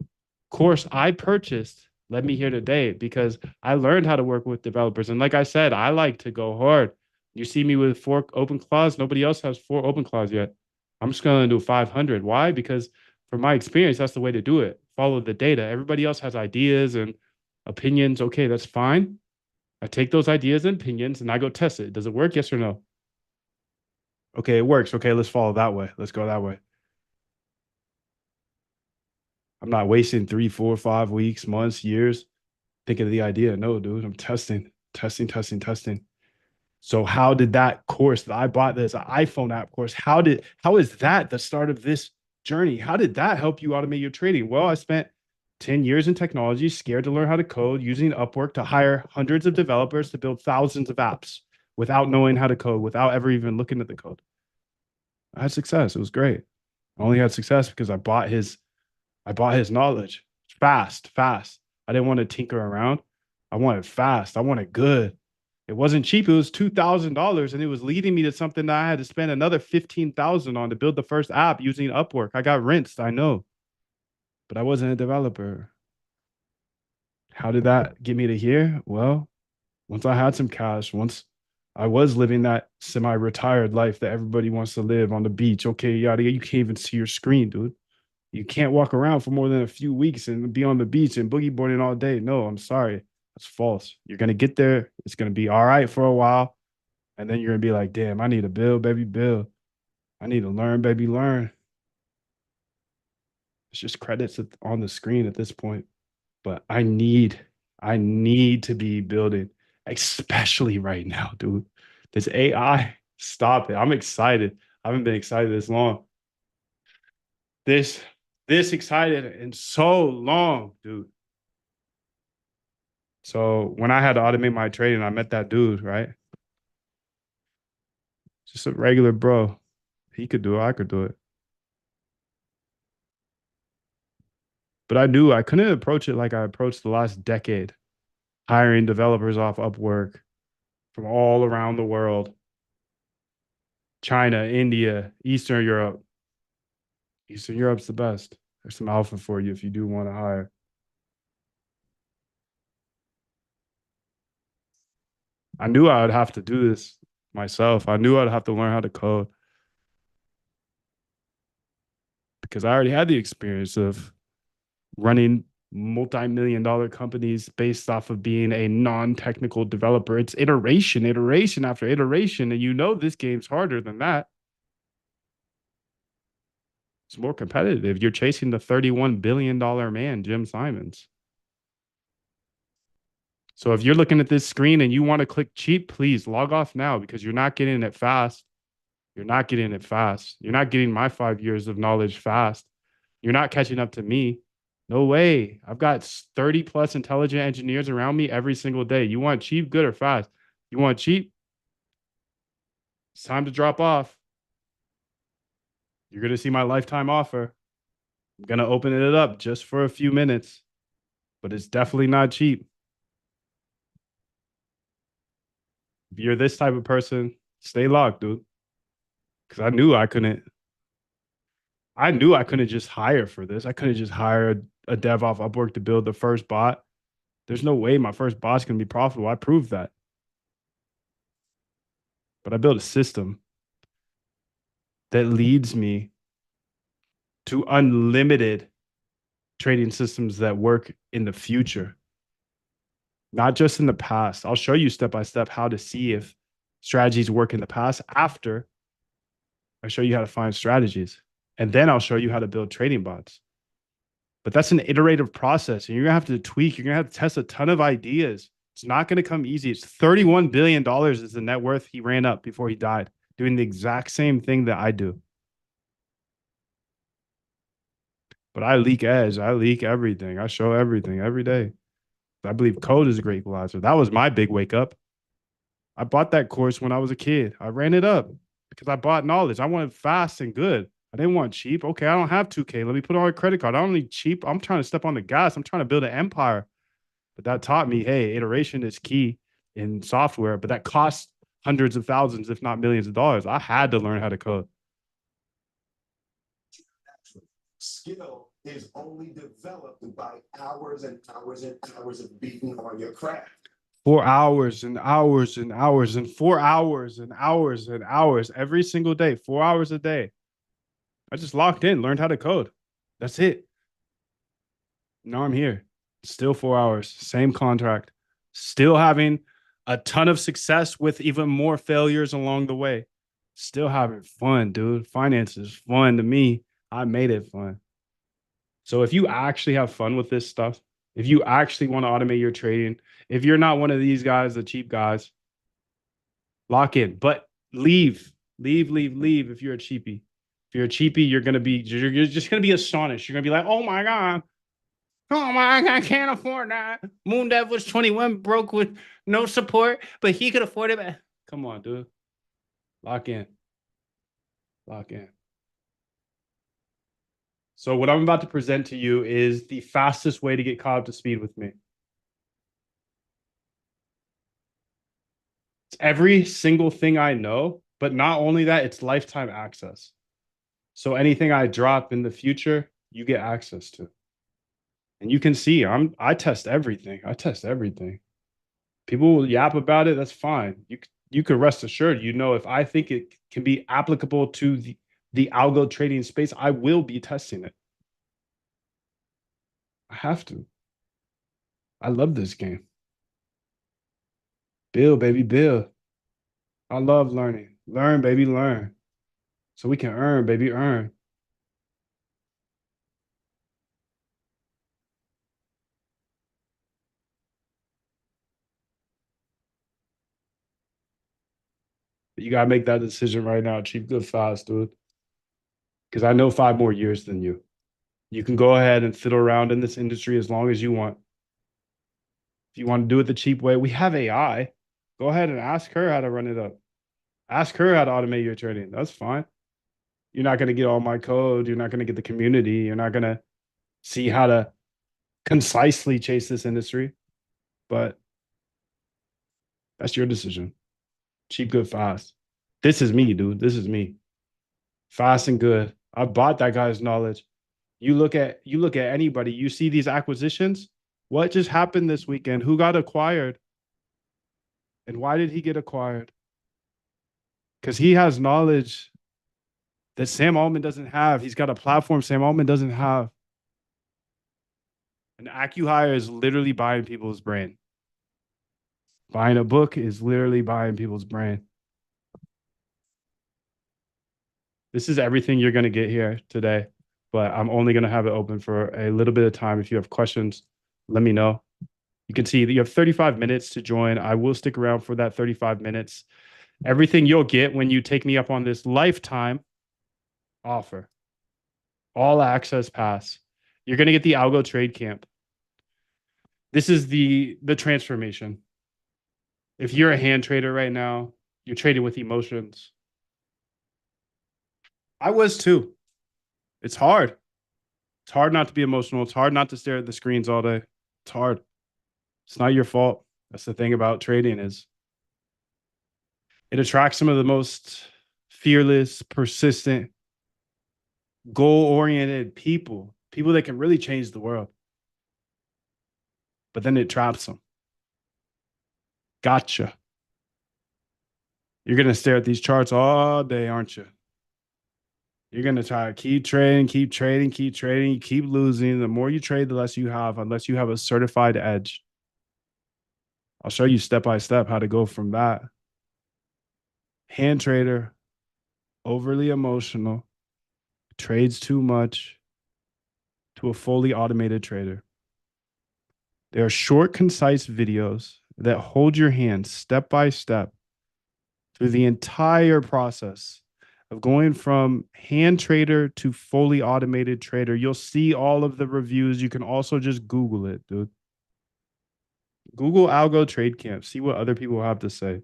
course I purchased led me here today because I learned how to work with developers. And like I said, I like to go hard. You see me with 4 OpenClaws. Nobody else has 4 OpenClaws yet. I'm just going to do 500. Why? Because from my experience, that's the way to do it. Follow the data. Everybody else has ideas and Opinions, okay, that's fine. I take those ideas and opinions and I go test it. Does it work? Yes or no? Okay, it works. Okay, let's follow that way. Let's go that way. I'm not wasting 3, 4, 5 weeks, months, years thinking of the idea. No, dude, I'm testing, testing, testing, testing. So how did that course that I bought, this iPhone app course, how is that the start of this journey? How did that help you automate your trading? Well, I spent 10 years in technology, scared to learn how to code, using Upwork to hire hundreds of developers to build thousands of apps without knowing how to code, without ever even looking at the code. I had success. It was great. I only had success because I bought his knowledge fast, fast. I didn't want to tinker around. I wanted fast. I wanted good. It wasn't cheap. It was $2,000, and it was leading me to something that I had to spend another 15,000 on to build the first app using Upwork. I got rinsed, I know, but I wasn't a developer. How did that get me to here? Well, once I had some cash, once I was living that semi-retired life that everybody wants to live on the beach. Okay, yada, you can't even see your screen, dude. You can't walk around for more than a few weeks and be on the beach and boogie boarding all day. No, I'm sorry. That's false. You're going to get there. It's going to be all right for a while. And then you're going to be like, damn, I need to build, baby, build. I need to learn, baby, learn. It's just credits on the screen at this point. But I need to be building, especially right now, dude. This AI, stop it. I'm excited. I haven't been excited this long. This excited in so long, dude. So when I had to automate my trading, I met that dude, right? Just a regular bro. He could do it. I could do it. But I knew I couldn't approach it like I approached the last decade, hiring developers off Upwork from all around the world. China, India, Eastern Europe. Eastern Europe's the best. There's some alpha for you if you do want to hire. I knew I would have to do this myself. I knew I'd have to learn how to code because I already had the experience of running multi-million-dollar companies based off of being a non-technical developer. It's iteration, iteration after iteration. And you know this game's harder than that. It's more competitive. You're chasing the $31 billion man, Jim Simons. So if you're looking at this screen and you want to click cheap, please log off now because you're not getting it fast. You're not getting it fast. You're not getting my 5 years of knowledge fast. You're not catching up to me. No way. I've got 30 plus intelligent engineers around me every single day. You want cheap, good, or fast? You want cheap? It's time to drop off. You're going to see my lifetime offer. I'm going to open it up just for a few minutes, but it's definitely not cheap. If you're this type of person, stay locked, dude. Because I knew I couldn't just hire for this. I couldn't just hire a dev off Upwork to build the first bot. There's no way my first bot's going to be profitable. I proved that. But I built a system that leads me to unlimited trading systems that work in the future, not just in the past. I'll show you step by step how to see if strategies work in the past after I show you how to find strategies. And then I'll show you how to build trading bots. But that's an iterative process, and you're going to have to tweak. You're going to have to test a ton of ideas. It's not going to come easy. It's $31 billion is the net worth he ran up before he died, doing the exact same thing that I do. But I leak edge. I leak everything. I show everything every day. I believe code is a great equalizer. That was my big wake up. I bought that course when I was a kid. I ran it up because I bought knowledge. I wanted fast and good. I didn't want cheap. Okay, I don't have 2K. Let me put on a credit card. I don't need cheap. I'm trying to step on the gas. I'm trying to build an empire. But that taught me, hey, iteration is key in software, but that costs hundreds of thousands, if not millions of dollars. I had to learn how to code. Skill is only developed by hours and hours and hours of beating on your craft. 4 hours and hours and hours and 4 hours and hours and hours every single day, 4 hours a day. I just locked in, learned how to code. That's it. Now I'm here. Still 4 hours, same contract, still having a ton of success with even more failures along the way. Still having fun, dude. Finance is fun to me. I made it fun. So if you actually have fun with this stuff, if you actually want to automate your trading, if you're not one of these guys, the cheap guys, lock in. But leave. If you're a cheapie. If you're a cheapie, you're just gonna be astonished. You're gonna be like, oh my God. Oh my God, I can't afford that. Moon Dev was 21, broke with no support, but he could afford it. Come on, dude. Lock in. Lock in. So what I'm about to present to you is the fastest way to get caught up to speed with me. It's every single thing I know, but not only that, it's lifetime access. So anything I drop in the future, you get access to. And you can see I test everything. I test everything. People will yap about it, that's fine. You could rest assured, if I think it can be applicable to the algo trading space, I will be testing it. I have to. I love this game. Build, baby, build. I love learning. Learn, baby, learn. So we can earn, baby, earn. You gotta make that decision right now. Cheap, good, fast, dude. Because I know 5 more years than you. You can go ahead and fiddle around in this industry as long as you want. If you want to do it the cheap way, we have AI. Go ahead and ask her how to run it up. Ask her how to automate your trading. That's fine. You're not going to get all my code. You're not going to get the community. You're not going to see how to concisely chase this industry. But that's your decision. Cheap, good, fast. This is me, dude. This is me. Fast and good. I bought that guy's knowledge. You look at anybody, you see these acquisitions. What just happened this weekend? Who got acquired? And why did he get acquired? Because he has knowledge that Sam Altman doesn't have. He's got a platform Sam Altman doesn't have. An AccuHire is literally buying people's brain. Buying a book is literally buying people's brain. This is everything you're going to get here today, but I'm only going to have it open for a little bit of time. If you have questions, let me know. You can see that you have 35 minutes to join. I will stick around for that 35 minutes. Everything you'll get when you take me up on this lifetime offer. All access pass. You're going to get the Algo Trade Camp. This is the transformation. If you're a hand trader right now, you're trading with emotions. I was too. It's hard. It's hard not to be emotional. It's hard not to stare at the screens all day. It's hard. It's not your fault. That's the thing about trading is it attracts some of the most fearless, persistent, goal-oriented people that can really change the world. But then it traps them. Gotcha. You're going to stare at these charts all day, aren't you? You're going to try to keep trading. You keep losing. The more you trade, the less you have, unless you have a certified edge. I'll show you step by step how to go from that hand trader, overly emotional, trades too much, to a fully automated trader. There are short, concise videos that hold your hand step by step through the entire process of going from hand trader to fully automated trader. You'll see all of the reviews. You can also just Google it, dude. Google Algo Trade Camp. See what other people have to say.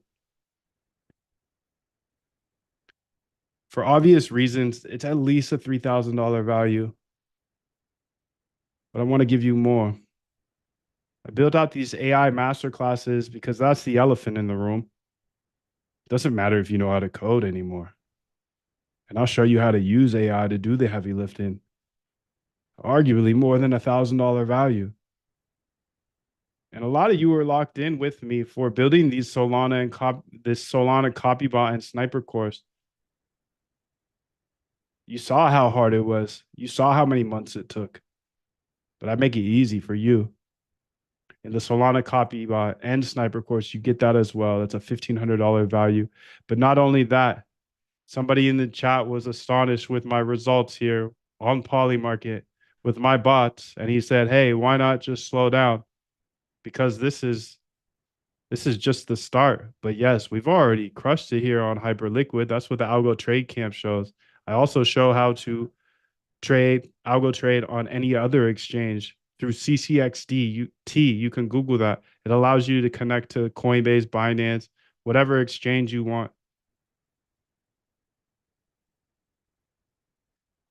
For obvious reasons, it's at least a $3,000 value. But I want to give you more. I built out these AI masterclasses because that's the elephant in the room. Doesn't matter if you know how to code anymore. And I'll show you how to use AI to do the heavy lifting. Arguably more than $1,000 value. And a lot of you are locked in with me for building these Solana and this Solana copybot and sniper course. You saw how hard it was. You saw how many months it took. But I make it easy for you. in the Solana copy bot and sniper course, you get that as well. That's a $1,500 value. But not only that, somebody in the chat was astonished with my results here on Polymarket with my bots, and he said, "Hey, why not just slow down? Because this is just the start." But yes, we've already crushed it here on Hyperliquid. That's what the Algo Trade Camp shows. I also show how to algo trade on any other exchange through CCXD. You can Google that. It allows you to connect to Coinbase, Binance, whatever exchange you want.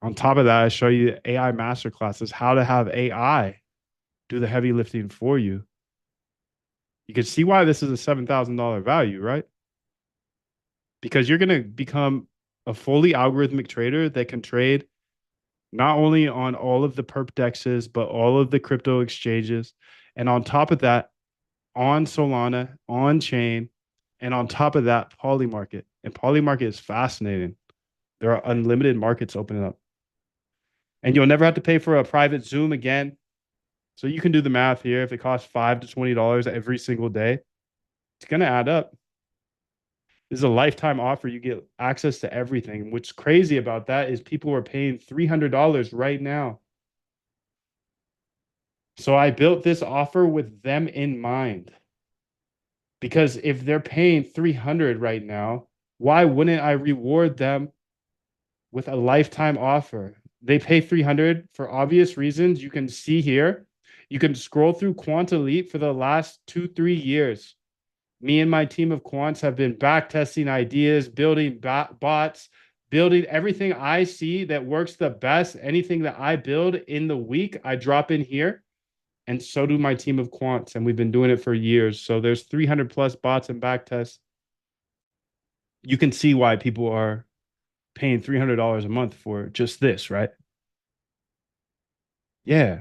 On top of that, I show you AI masterclasses, how to have AI do the heavy lifting for you. You can see why this is a $7,000 value, right? Because you're going to become a fully algorithmic trader that can trade not only on all of the perp dexes, but all of the crypto exchanges. And on top of that, on Solana, on chain, and on top of that, Polymarket. And Polymarket is fascinating. There are unlimited markets opening up. And you'll never have to pay for a private Zoom again. So you can do the math here. If it costs $5 to $20 every single day, it's going to add up. This is a lifetime offer. You get access to everything. What's crazy about that is people are paying $300 right now. So I built this offer with them in mind. Because if they're paying 300 right now, why wouldn't I reward them with a lifetime offer? They pay 300 for obvious reasons. You can see here. You can scroll through Quant Elite for the last 2-3 years. Me and my team of quants have been back testing ideas, building bots, building everything I see that works the best. Anything that I build in the week, I drop in here. And so do my team of quants. And we've been doing it for years. So there's 300 plus bots and back tests. You can see why people are paying $300 a month for just this, right? Yeah.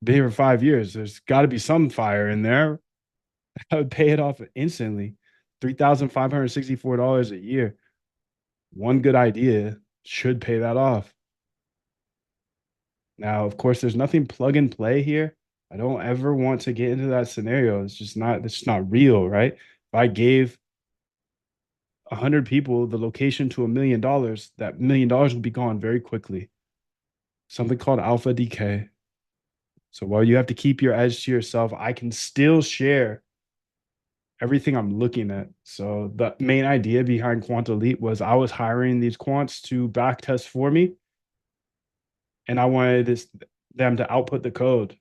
Been here for 5 years. There's got to be some fire in there. I would pay it off instantly. $3,564 a year. One good idea should pay that off. Now, of course, there's nothing plug and play here. I don't ever want to get into that scenario. It's just not real, right? If I gave 100 people the location to $1 million, that $1 million would be gone very quickly. Something called alpha decay. So while you have to keep your edge to yourself, I can still share everything I'm looking at. So the main idea behind Quant Elite was I was hiring these quants to back test for me. And I wanted them to output the code.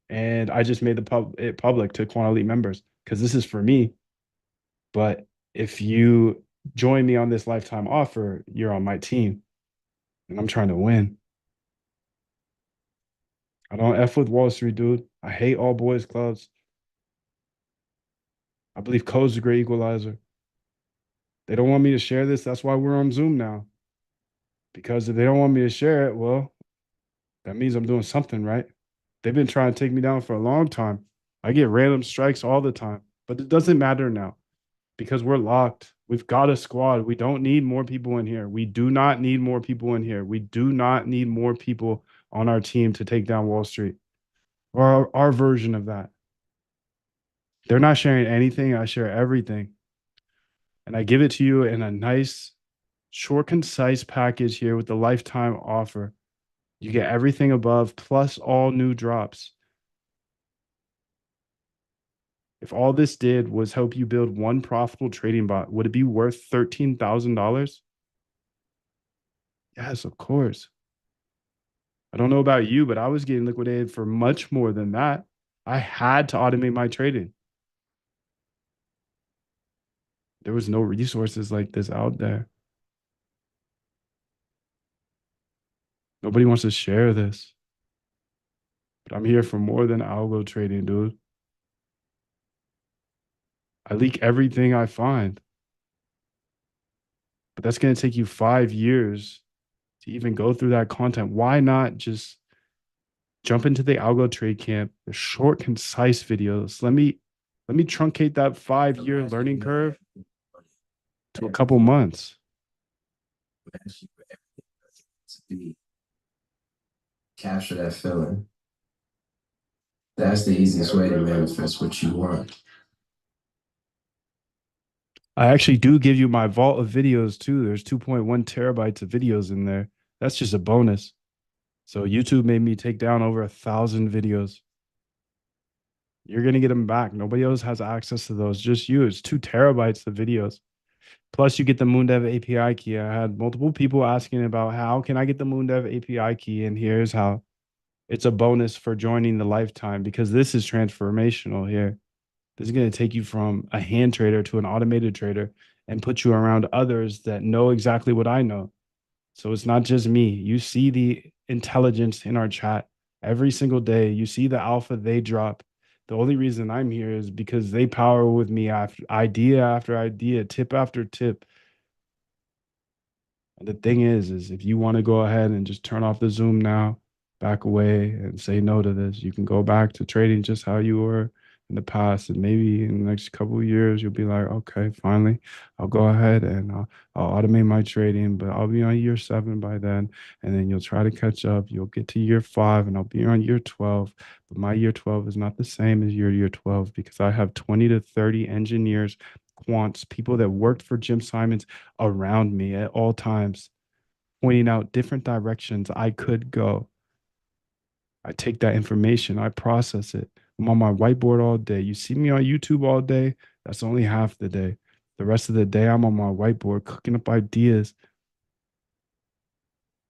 And I just made it public to Quant Elite members because this is for me. But if you join me on this lifetime offer, you're on my team. And I'm trying to win. I don't F with Wall Street, dude. I hate all boys clubs. I believe code's a great equalizer. They don't want me to share this. That's why we're on Zoom now. Because if they don't want me to share it, well, that means I'm doing something right. They've been trying to take me down for a long time. I get random strikes all the time, but it doesn't matter now because we're locked. We've got a squad. We don't need more people in here. We do not need more people in here. We do not need more people on our team to take down Wall Street or our version of that. They're not sharing anything. I share everything. And I give it to you in a nice, short, concise package here with the lifetime offer. You get everything above plus all new drops. If all this did was help you build one profitable trading bot, would it be worth $13,000? Yes, of course. I don't know about you, but I was getting liquidated for much more than that. I had to automate my trading. There was no resources like this out there. Nobody wants to share this. But I'm here for more than algo trading, dude. I leak everything I find. But that's going to take you 5 years to even go through that content. Why not just jump into the algo trade camp? The short, concise videos. Let me truncate that 5-year learning curve to a couple months. Capture that feeling. That's the easiest way to manifest what you want. I actually do give you my vault of videos too. There's 2.1 terabytes of videos in there. That's just a bonus. So YouTube made me take down over 1,000 videos. You're gonna get them back. Nobody else has access to those. Just you. It's 2 terabytes of videos. Plus, you get the MoonDev API key. I had multiple people asking about how can I get the MoonDev API key, and here's how. It's a bonus for joining the lifetime because this is transformational here. This is going to take you from a hand trader to an automated trader and put you around others that know exactly what I know. So it's not just me. You see the intelligence in our chat every single day. You see the alpha they drop. The only reason I'm here is because they power with me after idea, tip after tip. And the thing is if you want to go ahead and just turn off the Zoom now, back away and say no to this, you can go back to trading just how you were in the past. And maybe in the next couple of years, you'll be like, okay, finally, I'll go ahead and I'll automate my trading, but I'll be on year 7 by then. And then you'll try to catch up. You'll get to year 5 and I'll be on year 12. But my year 12 is not the same as your year 12 because I have 20 to 30 engineers, quants, people that worked for Jim Simons around me at all times, pointing out different directions I could go. I take that information, I process it. I'm on my whiteboard all day. You see me on YouTube all day, that's only half the day. The rest of the day, I'm on my whiteboard cooking up ideas,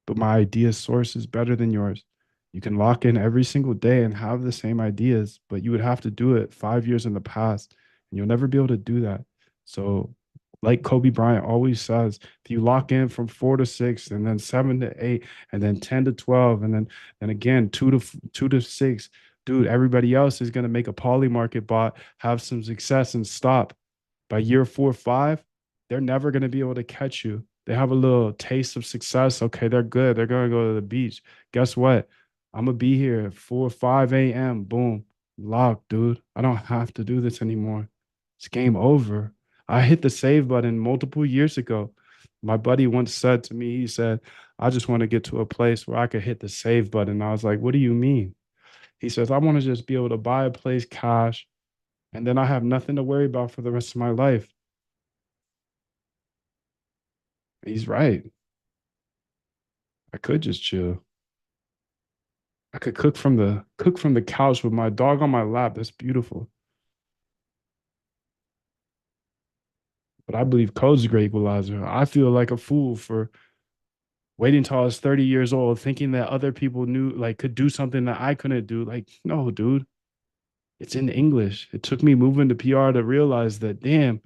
but my idea source is better than yours. You can lock in every single day and have the same ideas, but you would have to do it 5 years in the past, and you'll never be able to do that. So, like Kobe Bryant always says, if you lock in from 4 to 6, and then 7 to 8, and then 10 to 12, and again 2 to 6, dude, everybody else is gonna make a poly market bot, have some success, and stop. By year 4 or 5, they're never going to be able to catch you. They have a little taste of success. Okay, they're good. They're going to go to the beach. Guess what? I'm going to be here at 4 or 5 a.m. Boom. Locked, dude. I don't have to do this anymore. It's game over. I hit the save button multiple years ago. My buddy once said to me, he said, I just want to get to a place where I could hit the save button. I was like, what do you mean? He says, I want to just be able to buy a place cash and then I have nothing to worry about for the rest of my life. He's right. I could just chill. I could cook from the couch with my dog on my lap. That's beautiful. But I believe code's a great equalizer. I feel like a fool for waiting until I was 30 years old, thinking that other people knew, like, could do something that I couldn't do. Like, no, dude, it's in English. It took me moving to PR to realize that, damn,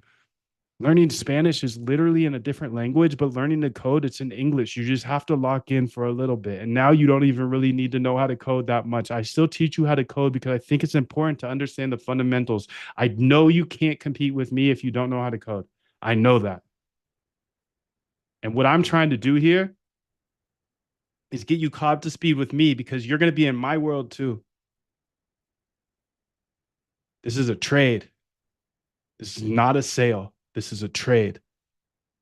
learning Spanish is literally in a different language, but learning the code, it's in English. You just have to lock in for a little bit. And now you don't even really need to know how to code that much. I still teach you how to code because I think it's important to understand the fundamentals. I know you can't compete with me if you don't know how to code. I know that. And what I'm trying to do here is get you caught up to speed with me because you're going to be in my world too. This is a trade. This is not a sale. This is a trade.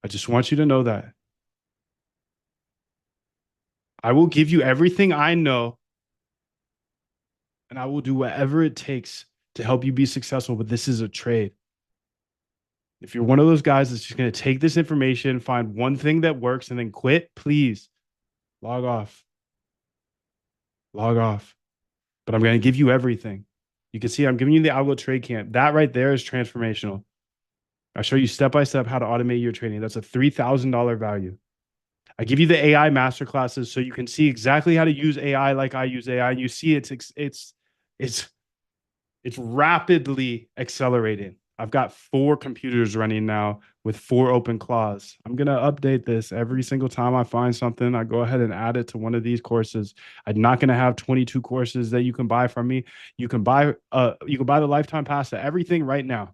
I just want you to know that. I will give you everything I know and I will do whatever it takes to help you be successful. But this is a trade. If you're one of those guys that's just going to take this information, find one thing that works, and then quit, please log off. Log off. But I'm going to give you everything. You can see I'm giving you the algo trade camp. That right there is transformational. I show you step by step how to automate your trading. That's a $3,000 value. I give you the AI masterclasses so you can see exactly how to use AI like I use AI. And you see it's rapidly accelerating. I've got 4 computers running now with 4 OpenClaws. I'm going to update this every single time I find something. I go ahead and add it to one of these courses. I'm not going to have 22 courses that you can buy from me. You can buy the lifetime pass to everything right now.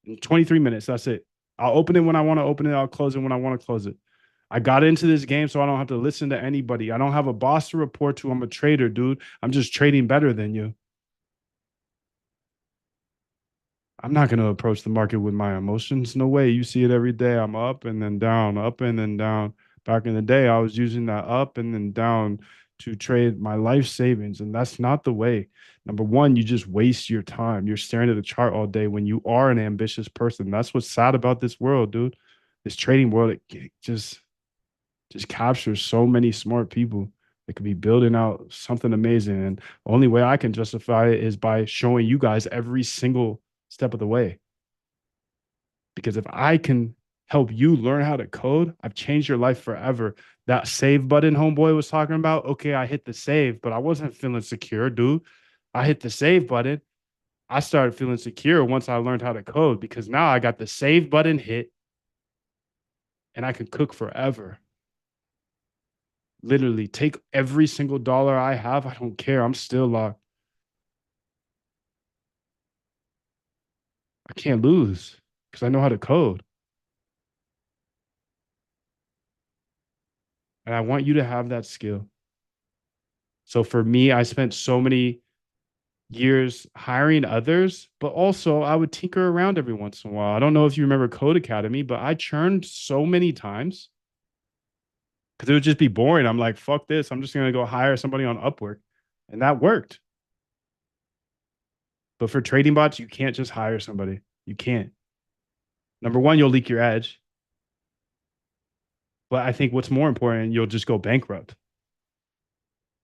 In 23 minutes, that's it. I'll open it when I want to open it. I'll close it when I want to close it. I got into this game so I don't have to listen to anybody. I don't have a boss to report to. I'm a trader, dude. I'm just trading better than you. I'm not going to approach the market with my emotions. No way. You see it every day. I'm up and then down, up and then down. Back in the day, I was using that up and then down to trade my life savings, and that's not the way. Number one, you just waste your time. You're staring at the chart all day when you are an ambitious person. That's what's sad about this world, dude. This trading world, it just captures so many smart people that could be building out something amazing. And the only way I can justify it is by showing you guys every single step of the way. Because if I can help you learn how to code, I've changed your life forever. That save button homeboy was talking about, okay, I hit the save, but I wasn't feeling secure, dude. I hit the save button. I started feeling secure once I learned how to code because now I got the save button hit and I can cook forever. Literally, take every single dollar I have. I don't care. I'm still locked. I can't lose because I know how to code. And I want you to have that skill. So for me, I spent so many years hiring others, but also I would tinker around every once in a while. I don't know if you remember Code Academy, but I churned so many times because it would just be boring. I'm like, fuck this. I'm just going to go hire somebody on Upwork. And that worked. But for trading bots, you can't just hire somebody. You can't. Number one, you'll leak your edge. But I think what's more important, you'll just go bankrupt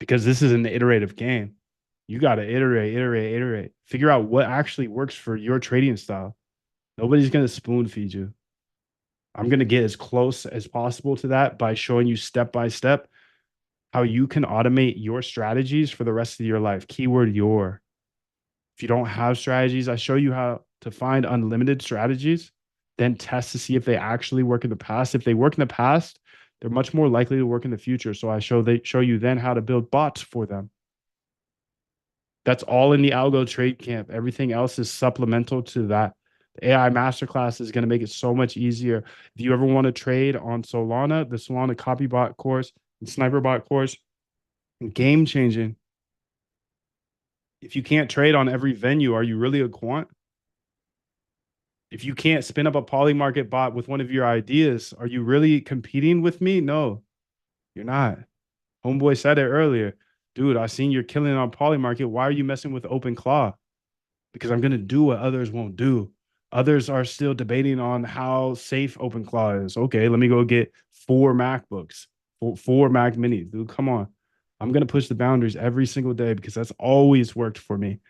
because this is an iterative game. You got to iterate, figure out what actually works for your trading style. Nobody's going to spoon feed you. I'm going to get as close as possible to that by showing you step by step how you can automate your strategies for the rest of your life. Keyword your. If you don't have strategies, I show you how to find unlimited strategies, then test to see if they actually work in the past. If they work in the past, they're much more likely to work in the future. So I show you then how to build bots for them. That's all in the algo trade camp. Everything else is supplemental to that. The AI masterclass is going to make it so much easier. If you ever want to trade on Solana, the Solana copybot course and sniperbot course, game changing. If you can't trade on every venue, are you really a quant? If you can't spin up a Polymarket bot with one of your ideas, are you really competing with me? No, you're not. Homeboy said it earlier. Dude, I seen you're killing it on Polymarket. Why are you messing with OpenClaw? Because I'm going to do what others won't do. Others are still debating on how safe OpenClaw is. Okay, let me go get 4 MacBooks, four Mac Minis. Dude, come on. I'm going to push the boundaries every single day because that's always worked for me.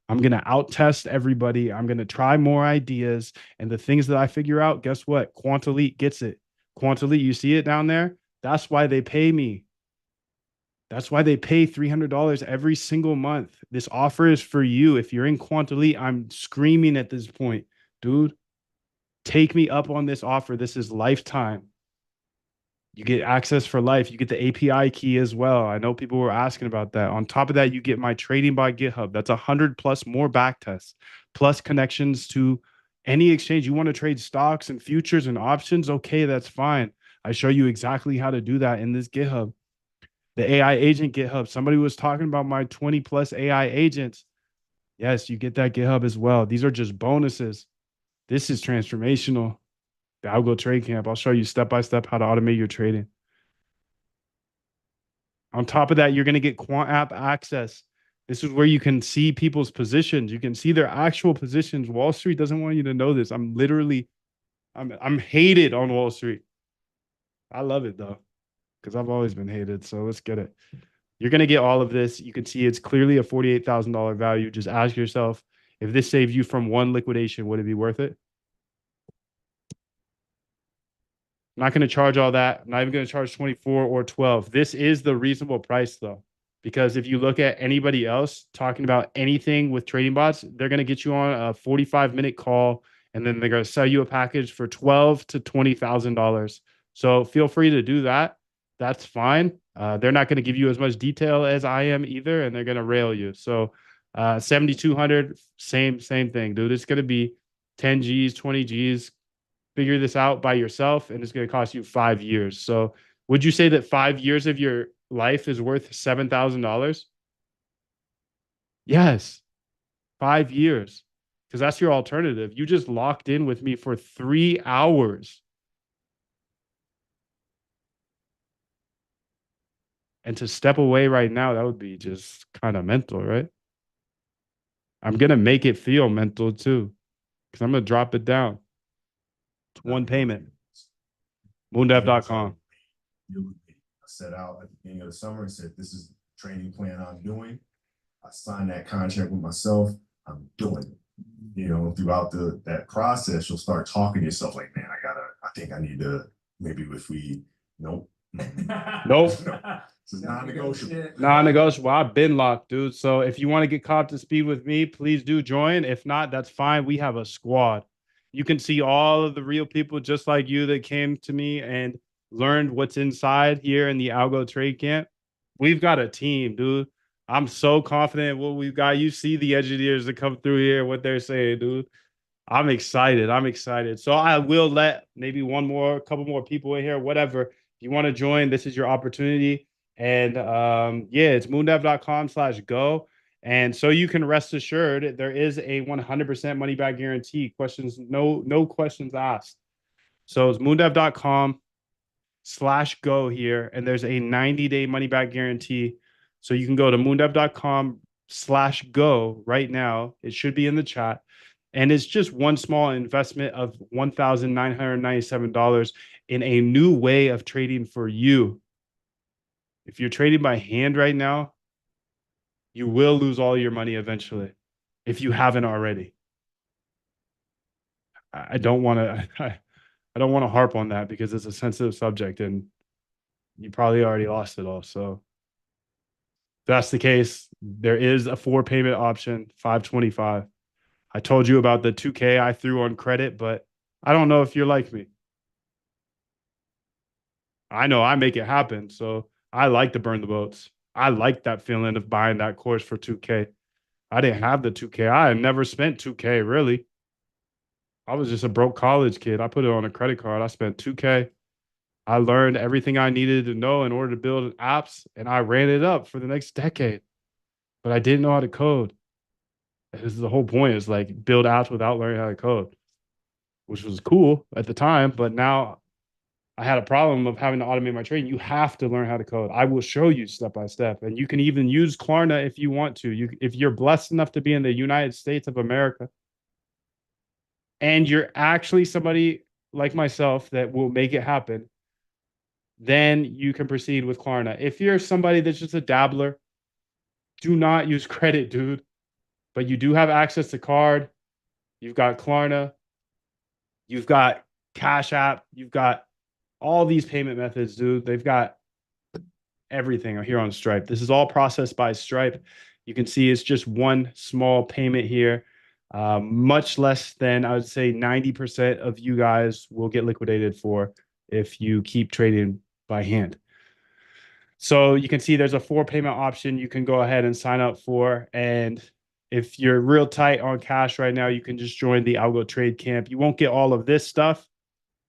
I'm going to out test everybody. I'm going to try more ideas. And the things that I figure out, guess what? Quant Elite gets it. Quant Elite, you see it down there? That's why they pay me. That's why they pay $300 every single month. This offer is for you. If you're in Quant Elite, I'm screaming at this point, dude, take me up on this offer. This is lifetime. You get access for life. You get the API key as well. I know people were asking about that. On top of that, you get my trading bot GitHub. That's 100 plus more back tests, plus connections to any exchange. You want to trade stocks and futures and options? Okay, that's fine. I show you exactly how to do that in this GitHub. The AI agent GitHub. Somebody was talking about my 20 plus AI agents. Yes, you get that GitHub as well. These are just bonuses. This is transformational. The Algo Trade Camp. I'll show you step by step how to automate your trading. On top of that, you're going to get Quant App access. This is where you can see people's positions. You can see their actual positions. Wall Street doesn't want you to know this. I'm hated on Wall Street. I love it though, because I've always been hated. So let's get it. You're going to get all of this. You can see it's clearly a $48,000 value. Just ask yourself, if this saved you from one liquidation, would it be worth it? I'm not going to charge all that. I'm not even going to charge 24 or 12. This is the reasonable price though, because if you look at anybody else talking about anything with trading bots, they're going to get you on a 45-minute call and then they're going to sell you a package for $12,000 to $20,000. So feel free to do that. That's fine. They're not going to give you as much detail as I am either, and they're going to rail you. So 7,200, same thing, dude. It's going to be 10 G's, 20 G's. Figure this out by yourself, and it's going to cost you 5 years. So would you say that 5 years of your life is worth $7,000? Yes, 5 years, because that's your alternative. You just locked in with me for 3 hours. And to step away right now, that would be just kind of mental, right? I'm gonna make it feel mental too, because I'm gonna drop it down. It's one payment. Moondev.com. I set out at the beginning of the summer and said, this is the training plan I'm doing. I signed that contract with myself. I'm doing it. You know, throughout that process, you'll start talking to yourself like, man, I think I need to, maybe if we, nope. Nope. This is non-negotiable. Non-negotiable. I've been locked, dude. So if you want to get caught up to speed with me, please do join. If not, that's fine. We have a squad. You can see all of the real people just like you that came to me and learned what's inside here in the Algo Trade Camp. We've got a team, dude. I'm so confident in what we've got. You see the engineers that come through here, what they're saying, dude. I'm excited. I'm excited. So I will let maybe couple more people in here, whatever. If you want to join, this is your opportunity. And yeah, it's moondev.com/go. And so you can rest assured there is a 100% money back guarantee. Questions, no questions asked. So it's moondev.com/go here. And there's a 90-day money back guarantee. So you can go to moondev.com/go right now. It should be in the chat. And it's just one small investment of $1,997 in a new way of trading for you. If you're trading by hand right now, you will lose all your money eventually if you haven't already. I don't want to I don't want to harp on that because it's a sensitive subject and you probably already lost it all. So if that's the case, there is a 4-payment option, $525. I told you about the 2K I threw on credit, but I don't know if you're like me. I know I make it happen. So I like to burn the boats. I like that feeling of buying that course for 2K. I didn't have the 2K. I had never spent 2K really. I was just a broke college kid. I put it on a credit card. I spent 2K. I learned everything I needed to know in order to build apps, and I ran it up for the next decade. But I didn't know how to code. This is the whole point, is like build apps without learning how to code, which was cool at the time. But now I had a problem of having to automate my trading. You have to learn how to code. I will show you step by step. And you can even use Klarna if you want to. If you're blessed enough to be in the United States of America, and you're actually somebody like myself that will make it happen, then you can proceed with Klarna. If you're somebody that's just a dabbler, do not use credit, dude. But you do have access to card. You've got Klarna. You've got Cash App. You've got all these payment methods, dude. They've got everything here on Stripe. This is all processed by Stripe. You can see it's just one small payment here. Much less than, I would say, 90% of you guys will get liquidated for if you keep trading by hand. So you can see there's a 4-payment option you can go ahead and sign up for. And if you're real tight on cash right now, you can just join the Algo Trade Camp. You won't get all of this stuff,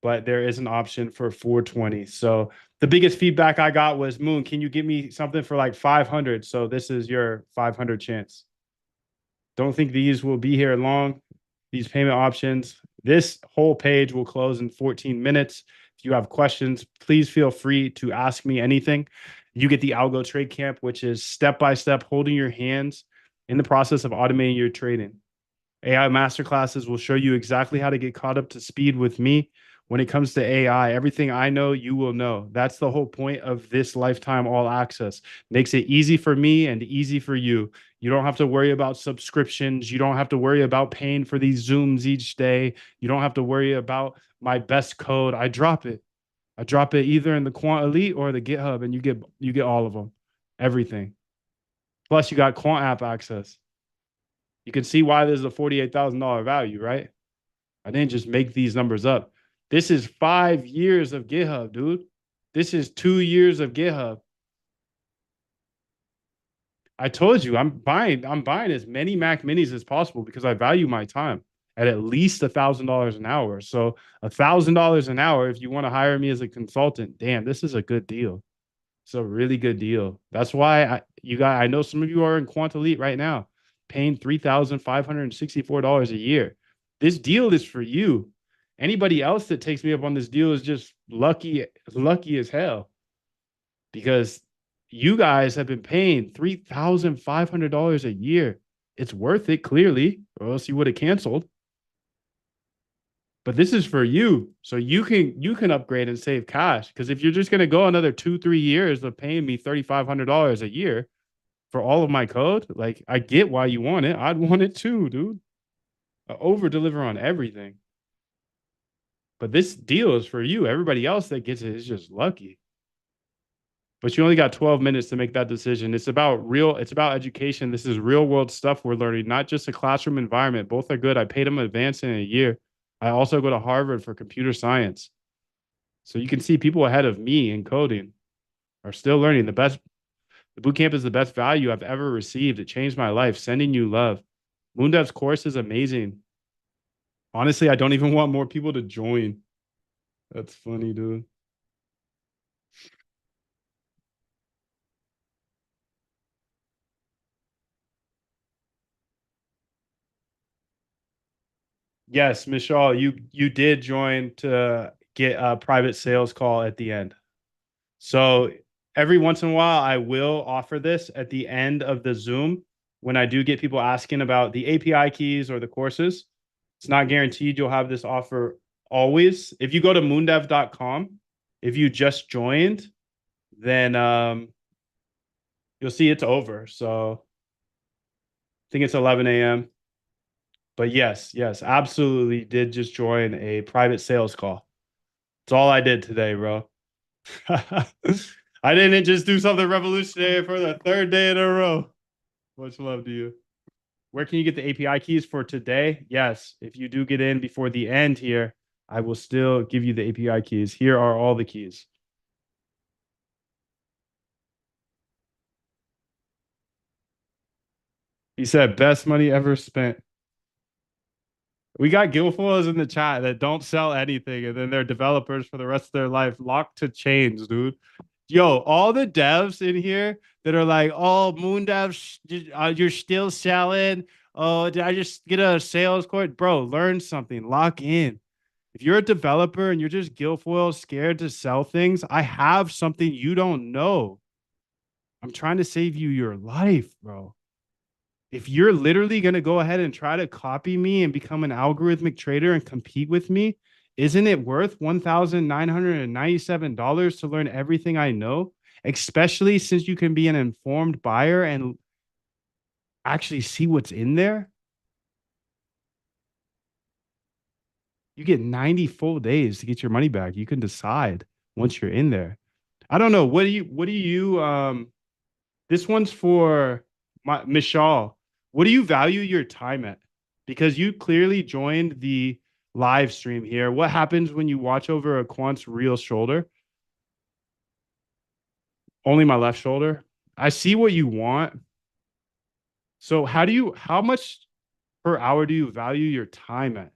but there is an option for 420. So the biggest feedback I got was, Moon, can you give me something for like 500? So this is your 500 chance. Don't think these will be here long, these payment options. This whole page will close in 14 minutes. If you have questions, please feel free to ask me anything. You get the Algo Trade Camp, which is step-by-step holding your hands in the process of automating your trading. AI masterclasses will show you exactly how to get caught up to speed with me. When it comes to AI, everything I know, you will know. That's the whole point of this lifetime all access. Makes it easy for me and easy for you. You don't have to worry about subscriptions. You don't have to worry about paying for these Zooms each day. You don't have to worry about my best code. I drop it. I drop it either in the Quant Elite or the GitHub, and you get all of them, everything. Plus, you got Quant app access. You can see why there's a $48,000 value, right? I didn't just make these numbers up. This is 5 years of GitHub, dude. This is 2 years of GitHub. I told you I'm buying as many Mac minis as possible because I value my time at least $1,000 an hour. So $1,000 an hour, if you want to hire me as a consultant, damn, this is a good deal. It's a really good deal. That's why I know some of you are in Quant Elite right now, paying $3,564 a year. This deal is for you. Anybody else that takes me up on this deal is just lucky as hell, because you guys have been paying $3,500 a year. It's worth it, clearly, or else you would have canceled. But this is for you, so you can upgrade and save cash. Because if you're just gonna go another 2-3 years of paying me $3,500 a year for all of my code, like I get why you want it. I'd want it too, dude. I over deliver on everything. But this deal is for you. Everybody else that gets it is just lucky. But you only got 12 minutes to make that decision. It's about education. This is real world stuff we're learning, not just a classroom environment. Both are good. I paid them advance in a year. I also go to Harvard for computer science. So you can see people ahead of me in coding are still learning. The boot camp is the best value I've ever received. It changed my life. Sending you love. Moondev's course is amazing. Honestly, I don't even want more people to join. That's funny, dude. Yes, Michelle, you did join to get a private sales call at the end. So every once in a while, I will offer this at the end of the Zoom when I do get people asking about the API keys or the courses. It's not guaranteed you'll have this offer always. If you go to moondev.com, if you just joined, then you'll see it's over. So I think it's 11 a.m. But yes, absolutely did just join a private sales call. That's all I did today, bro. I didn't just do something revolutionary for the third day in a row. Much love to you. Where can you get the API keys for today? Yes, if you do get in before the end here, I will still give you the API keys. Here are all the keys. He said, best money ever spent. We got Guilfoils in the chat that don't sell anything, and then they're developers for the rest of their life, locked to chains, dude. Yo, all the devs in here that are like, oh, Moon devs, you're still selling. Oh, did I just get a sales course? Bro, learn something. Lock in. If you're a developer and you're just Guilfoyle scared to sell things, I have something you don't know. I'm trying to save you your life, bro. If you're literally going to go ahead and try to copy me and become an algorithmic trader and compete with me, isn't it worth $1,997 to learn everything I know? Especially since you can be an informed buyer and actually see what's in there. You get 90 full days to get your money back. You can decide once you're in there. I don't know. What do you this one's for Michelle. What do you value your time at? Because you clearly joined the live stream here. What happens when you watch over a quant's real shoulder? Only my left shoulder. I see what you want. So how much per hour do you value your time at?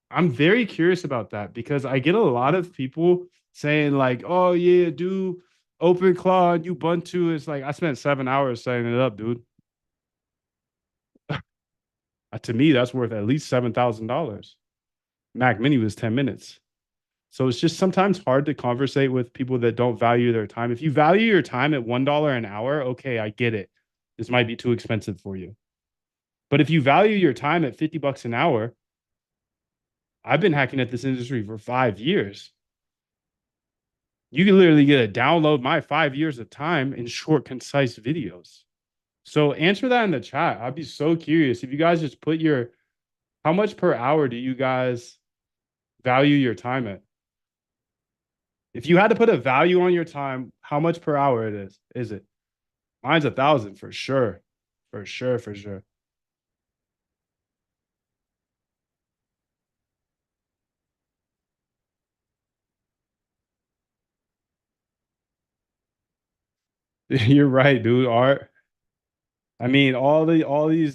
I'm very curious about that because I get a lot of people saying like, oh yeah, do OpenClaw and Ubuntu. It's like I spent 7 hours setting it up, dude. To me, that's worth at least $7,000. Mac Mini was 10 minutes. So it's just sometimes hard to conversate with people that don't value their time. If you value your time at $1 an hour, okay, I get it. This might be too expensive for you. But if you value your time at $50 an hour, I've been hacking at this industry for 5 years. You can literally get to download my 5 years of time in short, concise videos. So answer that in the chat. I'd be so curious if you guys just put how much per hour do you guys value your time at? If you had to put a value on your time, how much per hour is it? Mine's 1,000 for sure. For sure. You're right, dude. Art. I mean, all these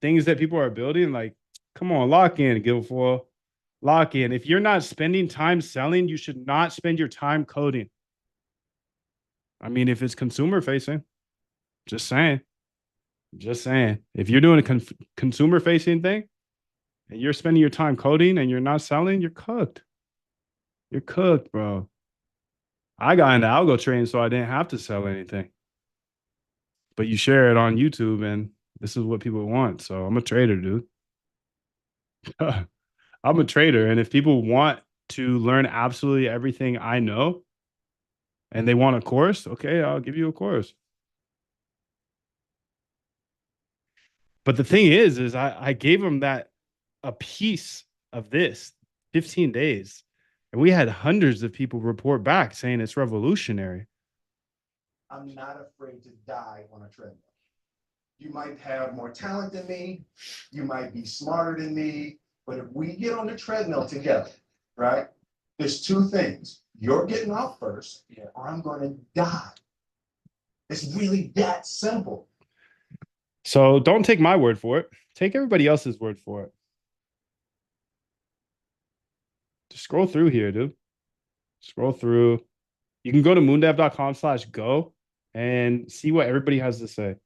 things that people are building, like, come on, lock in, Guilfoyle. Lock in. If you're not spending time selling, you should not spend your time coding. I mean, if it's consumer facing, just saying. Just saying. If you're doing a consumer facing thing and you're spending your time coding and you're not selling, you're cooked. You're cooked, bro. I got into algo trading so I didn't have to sell anything. But you share it on YouTube, and this is what people want. So I'm a trader, dude. I'm a trader. And if people want to learn absolutely everything I know and they want a course, okay, I'll give you a course. But the thing is I gave them that a piece of this 15 days. And we had hundreds of people report back saying it's revolutionary. I'm not afraid to die on a treadmill. You might have more talent than me, you might be smarter than me, but if we get on the treadmill together, right? There's two things. You're getting off first, or I'm going to die. It's really that simple. So don't take my word for it. Take everybody else's word for it. Just scroll through here, dude. Scroll through. You can go to moondev.com/go and see what everybody has to say.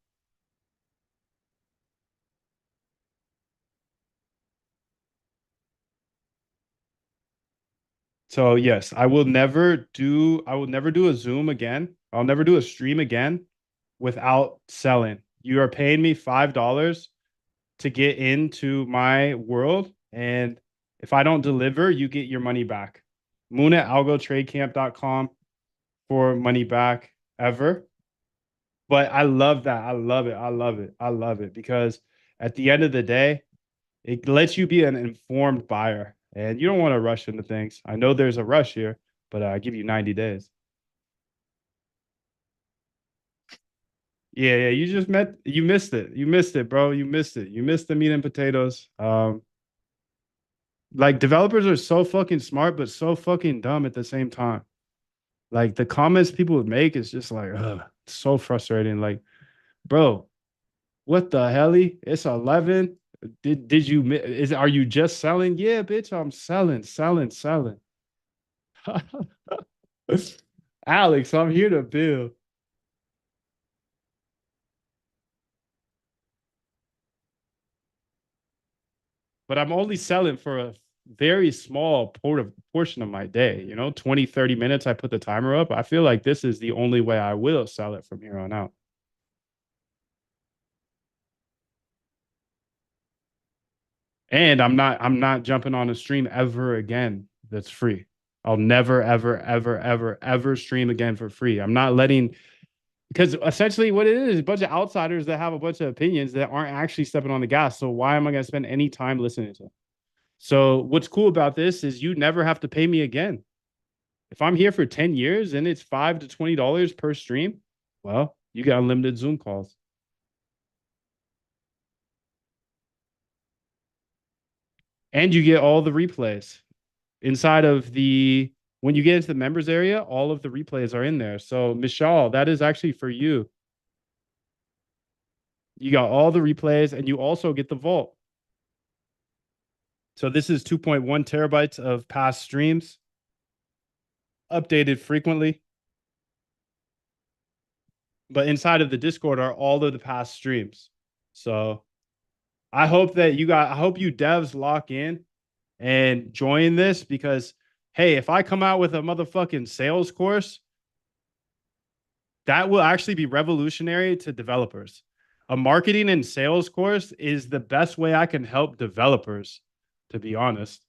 So yes, I will never do a Zoom again. I'll never do a stream again without selling. You are paying me $5 to get into my world, and if I don't deliver, you get your money back. Moon at algotradecamp.com for money back ever. But I love that. I love it. I love it. I love it because at the end of the day, it lets you be an informed buyer and you don't want to rush into things. I know there's a rush here, but I give you 90 days. Yeah, you missed it. You missed it, bro. You missed it. You missed the meat and potatoes. Like developers are so fucking smart, but so fucking dumb at the same time. Like the comments people would make is just like, ugh, so frustrating. Like, bro, what the hell? It's 11. Did you are you just selling? Yeah, bitch, I'm selling. Alex, I'm here to build. But I'm only selling for a very small portion of my day, 20, 30 minutes. I put the timer up. I feel like this is the only way I will sell it from here on out. And I'm not jumping on a stream ever again that's free. I'll never, ever, ever, ever, ever stream again for free. I'm not letting, because essentially what it is a bunch of outsiders that have a bunch of opinions that aren't actually stepping on the gas. So why am I going to spend any time listening to them? So what's cool about this is you never have to pay me again. If I'm here for 10 years and it's $5 to $20 per stream, well, you get unlimited Zoom calls. And you get all the replays inside of when you get into the members area, all of the replays are in there. So Michelle, that is actually for you. You got all the replays and you also get the vault. So this is 2.1 terabytes of past streams, updated frequently. But inside of the Discord are all of the past streams. So I hope you devs lock in and join this because, hey, if I come out with a motherfucking sales course, that will actually be revolutionary to developers. A marketing and sales course is the best way I can help developers, to be honest.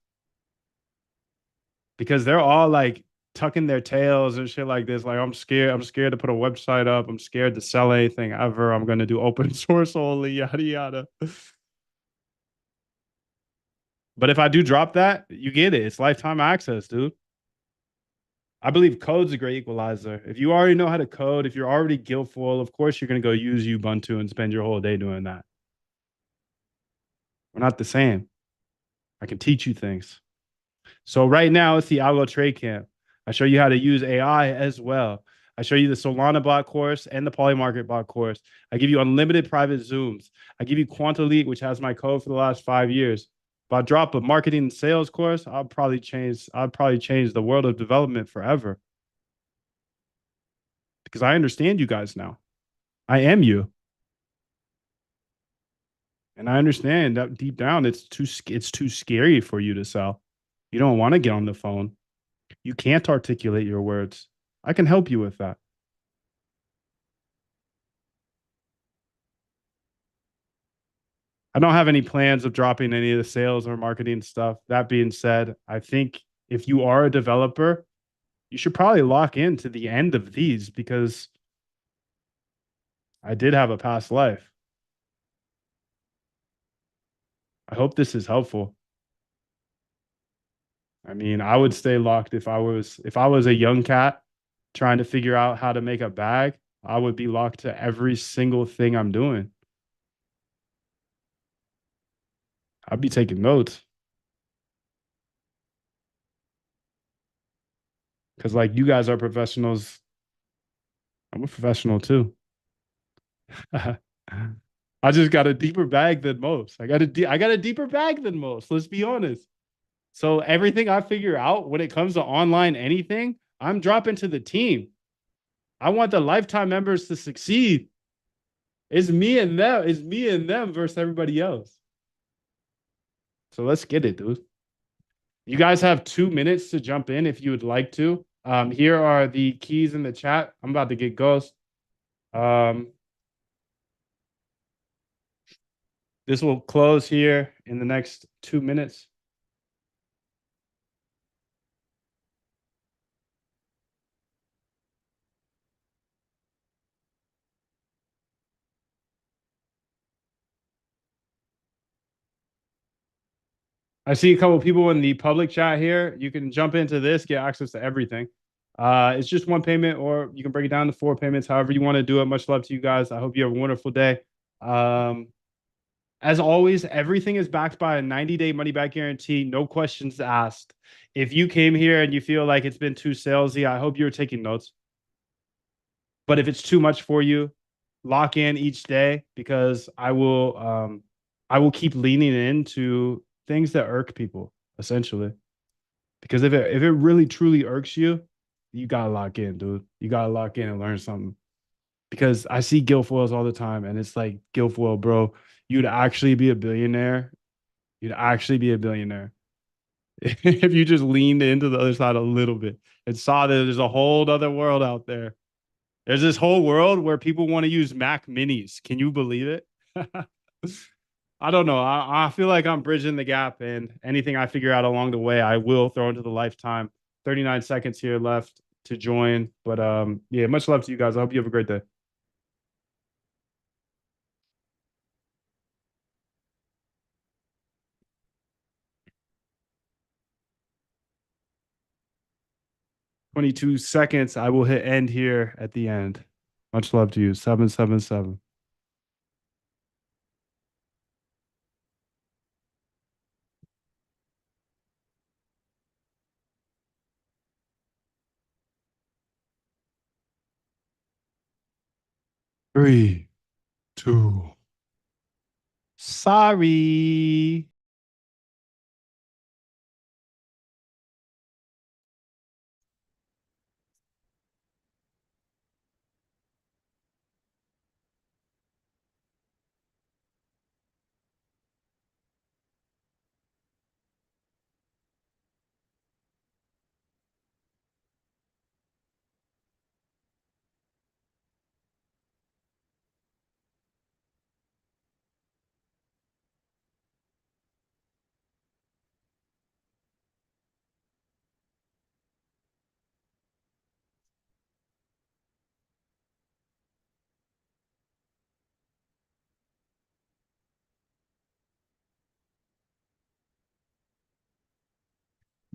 Because they're all like tucking their tails and shit like this. Like, I'm scared to put a website up. I'm scared to sell anything ever. I'm going to do open source only, yada, yada. But if I do drop that, you get it. It's lifetime access, dude. I believe code's a great equalizer. If you already know how to code, if you're already guildful, of course you're going to go use Ubuntu and spend your whole day doing that. We're not the same. I can teach you things. So right now it's the Algo Trade Camp. I show you how to use AI as well. I show you the Solana bot course and the Polymarket bot course. I give you unlimited private Zooms. I give you QuantElite, which has my code for the last 5 years. If I drop a marketing and sales course, I'll probably change the world of development forever. Because I understand you guys now. I am you. And I understand that deep down it's too scary for you to sell. You don't want to get on the phone. You can't articulate your words. I can help you with that. I don't have any plans of dropping any of the sales or marketing stuff. That being said, I think if you are a developer, you should probably lock into the end of these because I did have a past life. I hope this is helpful. I mean, I would stay locked if I was a young cat trying to figure out how to make a bag, I would be locked to every single thing I'm doing. I'd be taking notes. Cause like you guys are professionals. I'm a professional too. I just got a deeper bag than most. I got a deeper bag than most. Let's be honest. So everything I figure out when it comes to online anything, I'm dropping to the team. I want the lifetime members to succeed. It's me and them. It's me and them versus everybody else. So let's get it, dude. You guys have 2 minutes to jump in if you would like to. Here are the keys in the chat. I'm about to get ghost. This will close here in the next 2 minutes. I see a couple people in the public chat here. You can jump into this, get access to everything. It's just one payment, or you can break it down to 4 payments, however you want to do it. Much love to you guys. I hope you have a wonderful day. As always, everything is backed by a 90-day money back guarantee, no questions asked. If you came here and you feel like it's been too salesy, I hope you're taking notes. But if it's too much for you, lock in each day because I will keep leaning into things that irk people, essentially. Because if it really truly irks you, you gotta lock in, dude. You gotta lock in and learn something. Because I see guilfoils all the time, and it's like, guilfoil, bro, you'd actually be a billionaire. You'd actually be a billionaire if you just leaned into the other side a little bit and saw that there's a whole other world out there. There's this whole world where people want to use Mac minis. Can you believe it? I don't know. I feel like I'm bridging the gap, and anything I figure out along the way, I will throw into the lifetime. 39 seconds here left to join. But yeah, much love to you guys. I hope you have a great day. Twenty-two seconds. I will hit end here at the end. Much love to you. 777. Three, two. Sorry.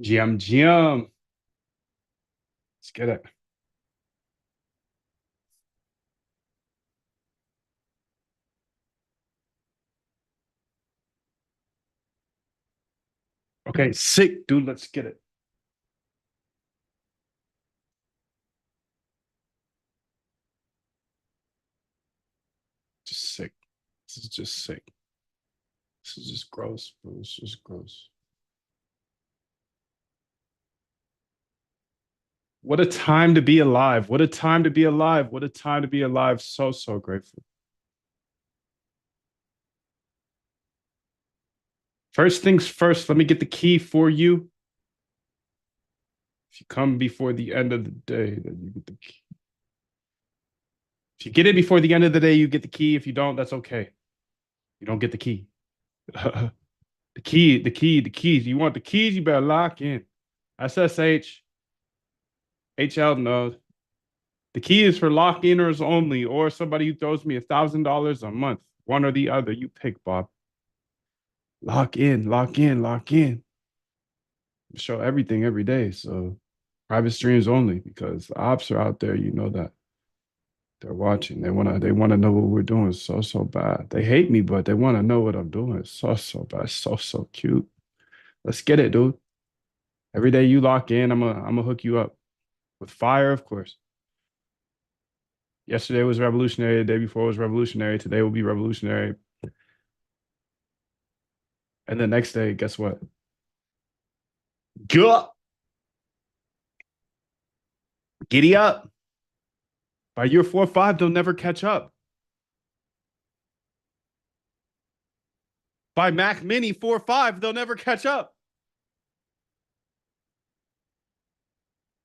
Jim, Jim. Let's get it. Okay, sick, dude. Let's get it. Just sick. This is just sick. This is just gross, bro. It's just gross. What a time to be alive. What a time to be alive. What a time to be alive. So, so grateful. First things first, let me get the key for you. If you come before the end of the day, then you get the key. If you get it before the end of the day, you get the key. If you don't, that's okay. You don't get the key. The keys. You want the keys, you better lock in. SSH, HL node. The key is for lock-iners only, or somebody who throws me $1,000 a month. One or the other. You pick, Bob. Lock in, lock in, lock in. Show everything every day. So private streams only, because the ops are out there, you know that. They're watching. They wanna know what we're doing so bad. They hate me, but they want to know what I'm doing. So bad. So cute. Let's get it, dude. Every day you lock in, I'm gonna hook you up with fire, of course. Yesterday was revolutionary. The day before was revolutionary. Today will be revolutionary. And the next day, guess what? Gah! Giddy up. By year 4 or 5, they'll never catch up. By Mac Mini 4 or 5, they'll never catch up.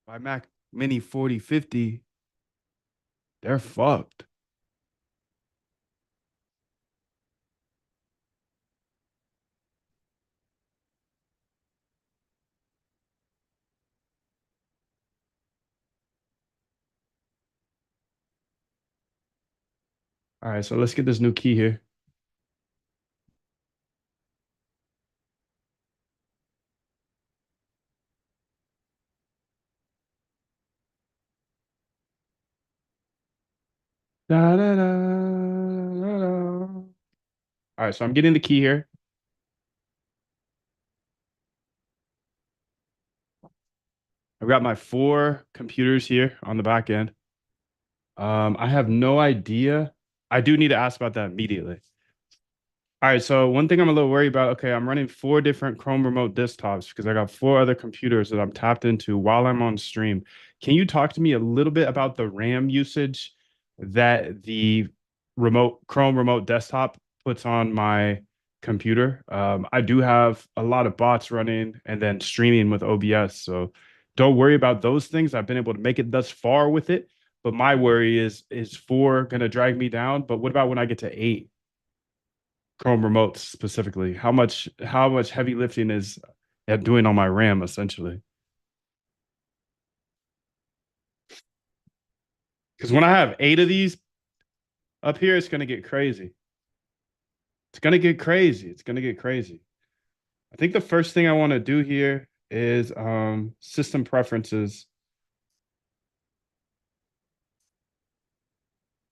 By Mac Mini 4050, they're fucked. All right, so let's get this new key here. Da, da, da, da, da. All right, so I'm getting the key here. I've got my 4 computers here on the back end. I have no idea. I do need to ask about that immediately. All right, so one thing I'm a little worried about, okay, I'm running 4 different Chrome remote desktops because I got 4 other computers that I'm tapped into while I'm on stream. Can you talk to me a little bit about the RAM usage that the remote Chrome remote desktop puts on my computer? I do have a lot of bots running and then streaming with OBS, so don't worry about those things. I've been able to make it thus far with it, but my worry is 4 gonna drag me down? But what about when I get to 8? Chrome remotes specifically. How much heavy lifting is it doing on my RAM essentially? Because when I have 8 of these up here, it's gonna get crazy. It's gonna get crazy. It's gonna get crazy. I think the first thing I want to do here is system preferences.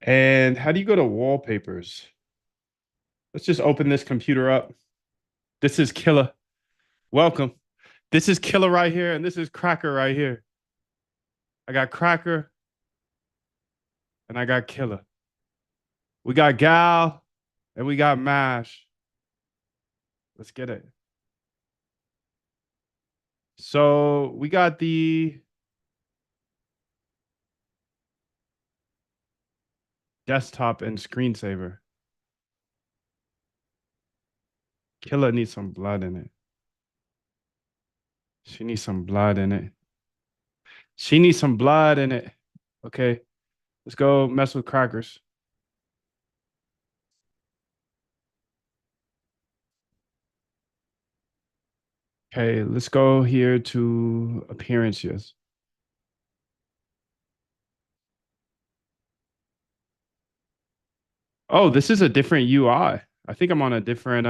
And how do you go to wallpapers? Let's just open this computer up. This is Killer. Welcome. This is Killer right here, and this is Cracker right here. I got Cracker and I got Killer. We got Gal and we got Mash. Let's get it. So we got the desktop and screensaver. Killer needs some blood in it. She needs some blood in it. She needs some blood in it. Okay, let's go mess with Crackers. Okay, let's go here to appearances. Oh, this is a different UI. I think I'm on a different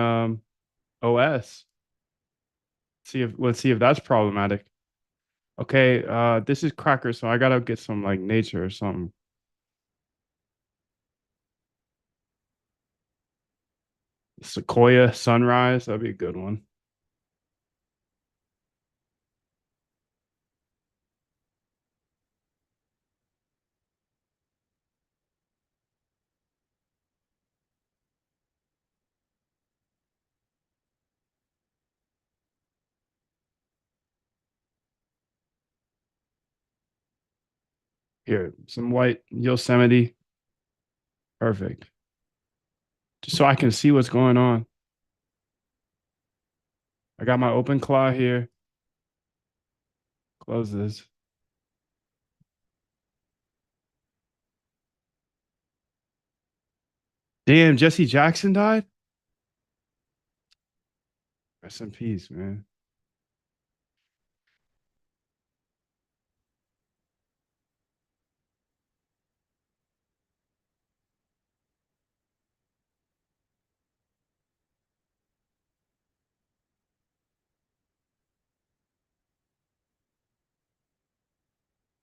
OS. Let's see if that's problematic. Okay, this is Cracker, so I gotta get some like nature or something. Sequoia sunrise, that'd be a good one. Here, some white Yosemite. Perfect. Just so I can see what's going on. I got my OpenClaw here. Close this. Damn, Jesse Jackson died? Rest in peace, man.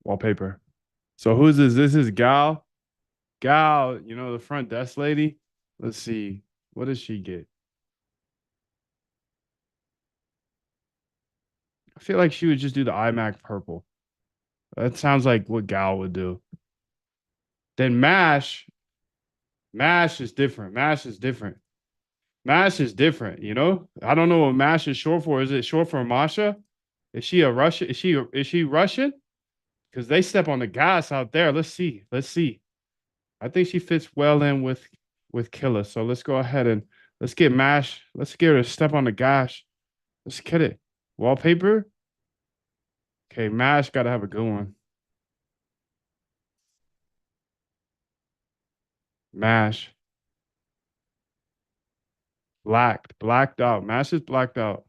Wallpaper. So who's this? This is Gal. Gal, you know, the front desk lady. Let's see. What does she get? I feel like she would just do the iMac purple. That sounds like what Gal would do. Then Mash. Mash is different. Mash is different. Mash is different, you know? I don't know what Mash is short for. Is it short for Masha? Is she a Russian? Is she Russian? Because they step on the gas out there. Let's see. Let's see. I think she fits well in with Killer. So let's go ahead and let's get Mash. Let's get her to step on the gas. Let's get it. Wallpaper. Okay, Mash gotta have a good one. Mash. Blacked out. Mash is blacked out.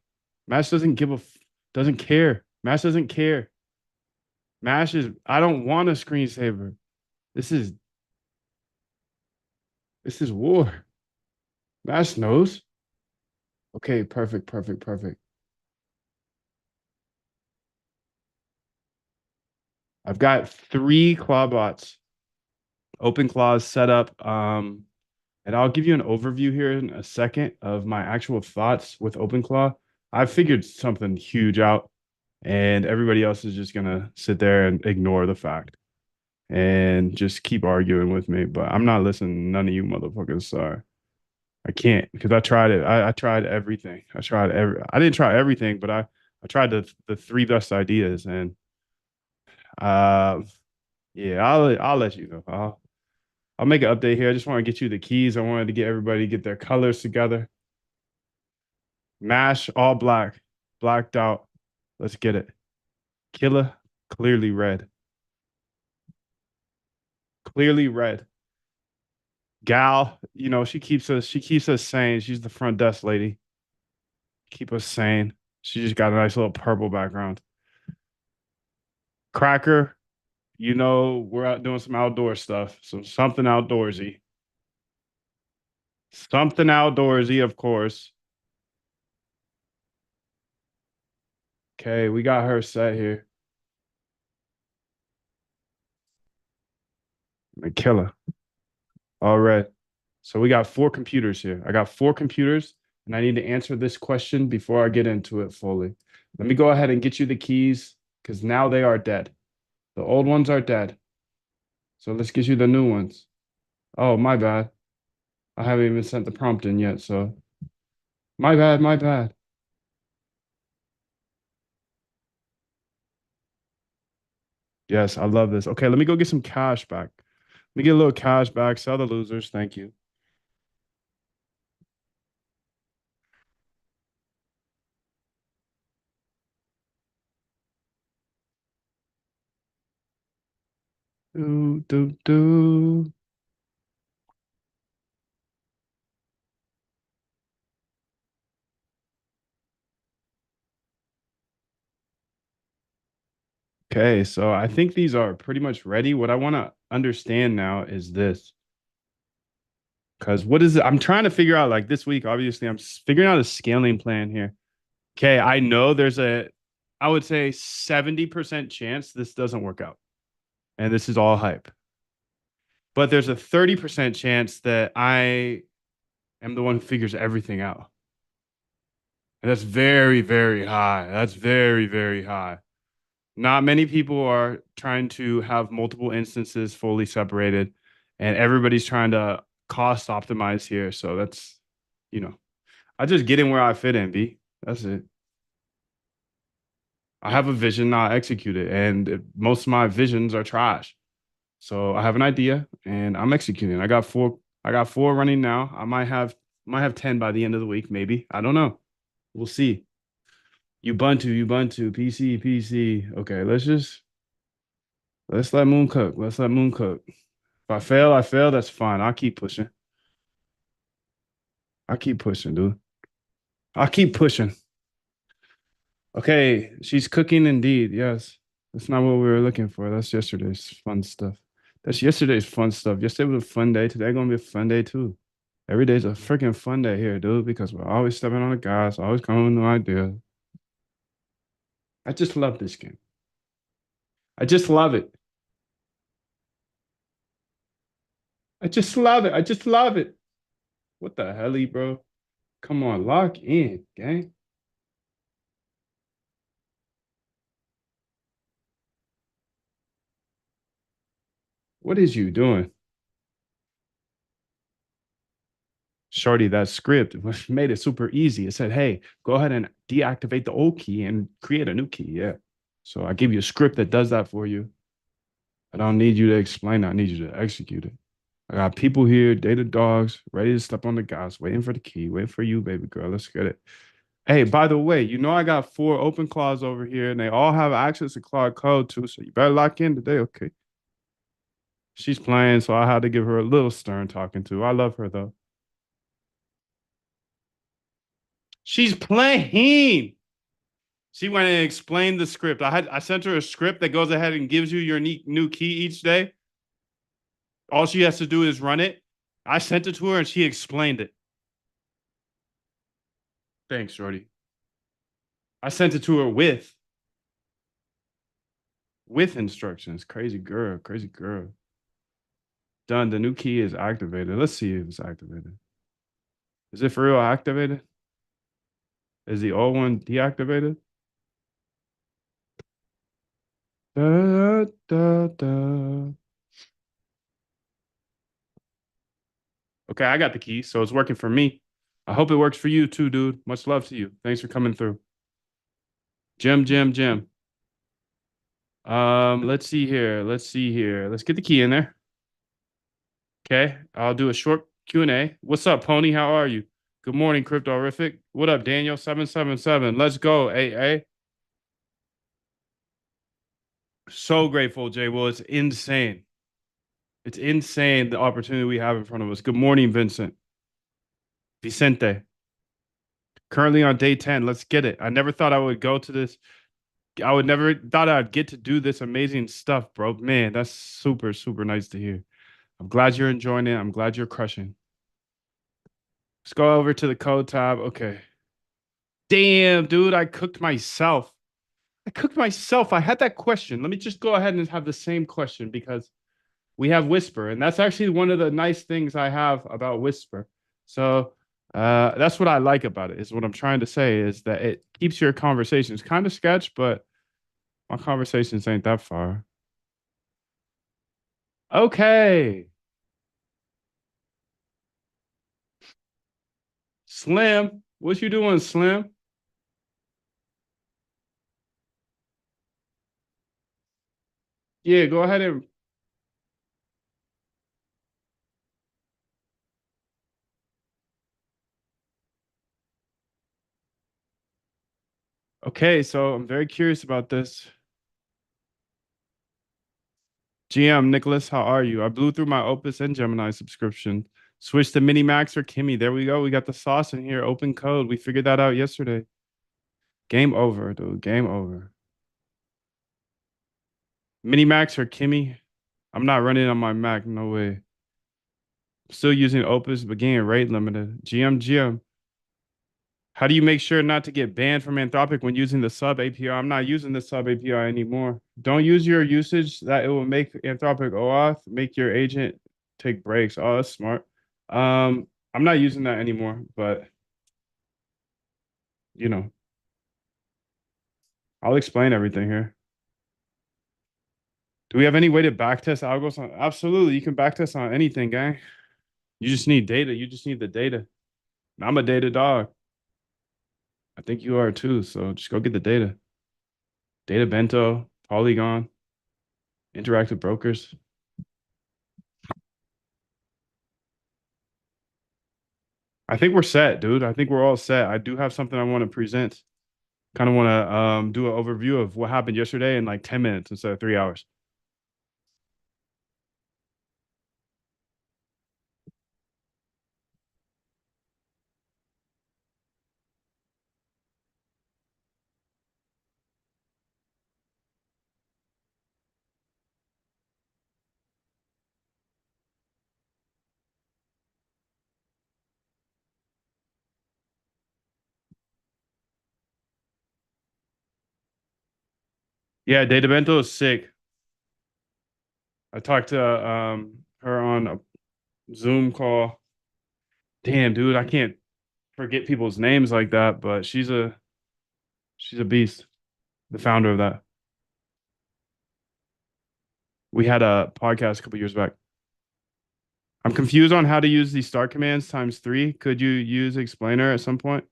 Mash doesn't care. Mash doesn't care. Mash is I don't want a screensaver. This is war. Mash knows. Okay, perfect, perfect, perfect. I've got 3 claw bots. OpenClaw is set up. And I'll give you an overview here in a second of my actual thoughts with OpenClaw. I figured something huge out, and everybody else is just gonna sit there and ignore the fact and just keep arguing with me. But I'm not listening to none of you motherfuckers. Sorry. I can't because I tried it. I tried everything. I didn't try everything, but I tried the 3 best ideas, and uh yeah, I'll let you know. I'll make an update here. I just want to get you the keys. I wanted to get everybody to get their colors together. Mash all black, blacked out. Let's get it. Killer clearly red. Clearly red. Gal, you know, she keeps us sane. She's the front desk lady. Keep us sane. She just got a nice little purple background. Cracker, you know, we're out doing some outdoor stuff. So something outdoorsy. Something outdoorsy, of course. Okay, we got her set here. The killer. All right. So we got 4 computers here. I got 4 computers, and I need to answer this question before I get into it fully. Let me go ahead and get you the keys because now they are dead. The old ones are dead. So let's get you the new ones. Oh, my bad. I haven't even sent the prompt in yet. So my bad, my bad. Yes, I love this. Okay, let me go get some cash back. Let me get a little cash back. Sell the losers. Thank you. Do, do, do. Okay, so I think these are pretty much ready. What I want to understand now is this. Because what is it? I'm trying to figure out like this week, obviously, figuring out a scaling plan here. Okay, I know I would say 70% chance this doesn't work out. And this is all hype. But there's a 30% chance that I am the one who figures everything out. And that's very, very high. That's very, very high. Not many people are trying to have multiple instances fully separated, and everybody's trying to cost optimize here. So that's, you know, I just get in where I fit in, B. That's it. I have a vision, I execute it, and most of my visions are trash. So I have an idea, and I'm executing. I got 4. I got 4 running now. I might have 10 by the end of the week, maybe. I don't know. We'll see. Ubuntu, PC. Okay, let's let Moon cook. Let's let Moon cook. If I fail, I fail. That's fine. I'll keep pushing. I'll keep pushing, dude. I'll keep pushing. Okay, she's cooking indeed. Yes. That's not what we were looking for. That's yesterday's fun stuff. That's yesterday's fun stuff. Yesterday was a fun day. Today gonna be a fun day too. Every day's a freaking fun day here, dude, because we're always stepping on the gas, always coming with new ideas. I just love this game. I just love it. I just love it. I just love it. What the hell, bro? Come on, lock in, gang. What is you doing? Shorty, that script made it super easy. It said, hey, go ahead and deactivate the old key and create a new key. Yeah. So I give you a script that does that for you. I don't need you to explain it. I need you to execute it. I got people here, data dogs, ready to step on the gas, waiting for the key, waiting for you, baby girl. Let's get it. Hey, by the way, you know I got 4 OpenClaws over here, and they all have access to Claude Code too. So you better lock in today, okay? She's playing, so I had to give her a little stern talking to. I love her though. She's playing. She went and explained the script. I sent her a script that goes ahead and gives you your new key each day. All she has to do is run it. I sent it to her and she explained it. Thanks, Shorty. I sent it to her with instructions. Crazy girl, crazy girl. Done. The new key is activated. Let's see if it's activated. Is it for real activated? Is the old one deactivated? Da, da, da. Okay, I got the key, so it's working for me. I hope it works for you too, dude. Much love to you. Thanks for coming through. Jim. Let's see here. Let's get the key in there. Okay, I'll do a short Q&A. What's up, Pony? How are you? Good morning, Cryptorific. What up, Daniel 777? Let's go, AA. So grateful, Jay. Well, it's insane. It's insane the opportunity we have in front of us. Good morning, Vincent. Vicente. Currently on day 10. Let's get it. I never thought I would go to this. I would never thought I'd get to do this amazing stuff, bro. Man, that's super, super nice to hear. I'm glad you're enjoying it. I'm glad you're crushing. Let's go over to the code tab. Okay. Damn, dude, I cooked myself. I had that question. Let me just go ahead and have the same question because we have Whisper, and that's actually one of the nice things I have about Whisper. So that's what I like about it, is what I'm trying to say is that it keeps your conversations kind of sketch, but my conversations ain't that far. Okay. Slim, what you doing, Slim? Yeah, go ahead and. Okay, so I'm very curious about this. GM, Nicholas, how are you? I blew through my Opus and Gemini subscription. Switched to Minimax or Kimmy. There we go. We got the sauce in here. Open code. We figured that out yesterday. Game over, dude. Game over. Minimax or Kimmy? I'm not running on my Mac. No way. Still using Opus, but getting rate limited. GM. How do you make sure not to get banned from Anthropic when using the sub API? I'm not using the sub API anymore. Don't use your usage that it will make Anthropic OAuth, make your agent take breaks. Oh, that's smart. I'm not using that anymore, but you know, I'll explain everything here. Do we have any way to backtest algos on? Absolutely, you can backtest on anything, gang. You just need data. You just need the data. I'm a data dog. I think you are too. So just go get the data. Data Bento, Polygon, interactive brokers. I think we're set, dude. I think we're all set. I do have something I want to present. Kind of want to do an overview of what happened yesterday in like 10 minutes instead of 3 hours. Yeah, Data Bento is sick. I talked to her on a Zoom call. Damn, dude, I can't forget people's names like that, but she's a beast. The founder of that. We had a podcast a couple years back. I'm confused on how to use these start commands times 3. Could you use explainer at some point?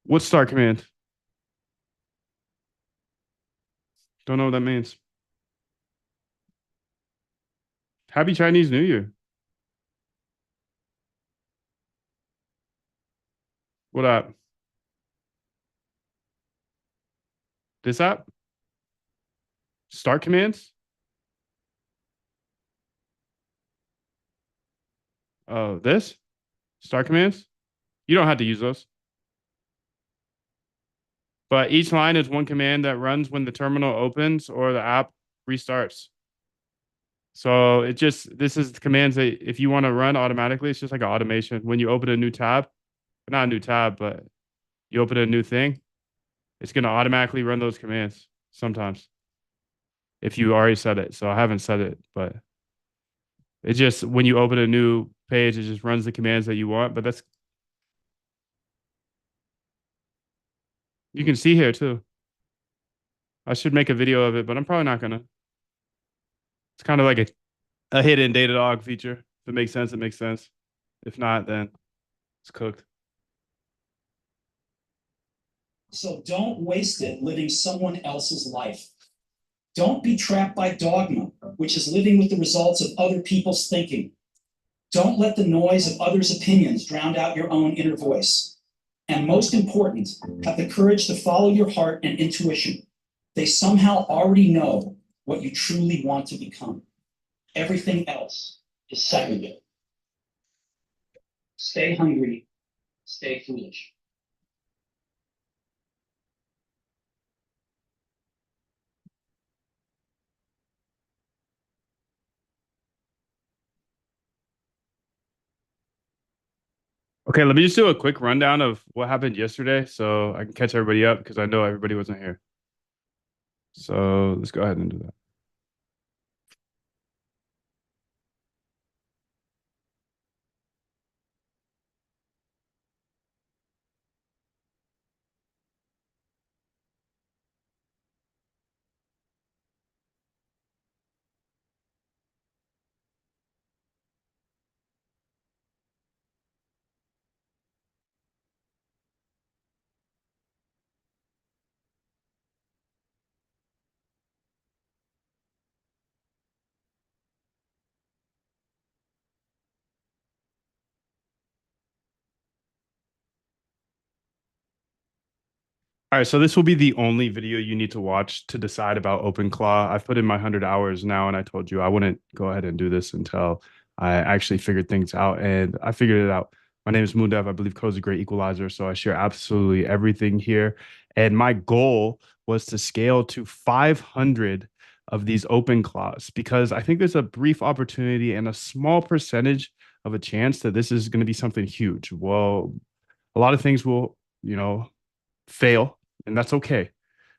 What's start command? Don't know what that means. Happy Chinese New Year. What app? This app? Start commands? Oh, this? Start commands? You don't have to use those. But each line is one command that runs when the terminal opens or the app restarts. So this is the commands that if you want to run automatically, it's just like an automation. When you open a new tab, not a new tab, but you open a new thing, it's going to automatically run those commands sometimes if you already set it. So I haven't set it, but it just, when you open a new page, it just runs the commands that you want. But you can see here too. I should make a video of it, but I'm probably not going to. It's kind of like a hidden Datadog feature. If it makes sense, it makes sense. If not, then it's cooked. So don't waste it living someone else's life. Don't be trapped by dogma, which is living with the results of other people's thinking. Don't let the noise of others' opinions drown out your own inner voice. And most important, have the courage to follow your heart and intuition. They somehow already know what you truly want to become. Everything else is secondary. Stay hungry, stay foolish. Okay, let me just do a quick rundown of what happened yesterday so I can catch everybody up because I know everybody wasn't here. So let's go ahead and do that. All right, so this will be the only video you need to watch to decide about OpenClaw. I've put in my 100 hours now, and I told you I wouldn't go ahead and do this until I actually figured things out, and I figured it out. My name is Moondev. I believe code is a great equalizer, so I share absolutely everything here. And my goal was to scale to 500 of these OpenClaws because I think there's a brief opportunity and a small percentage of a chance that this is going to be something huge. Well, a lot of things will, fail, and that's okay.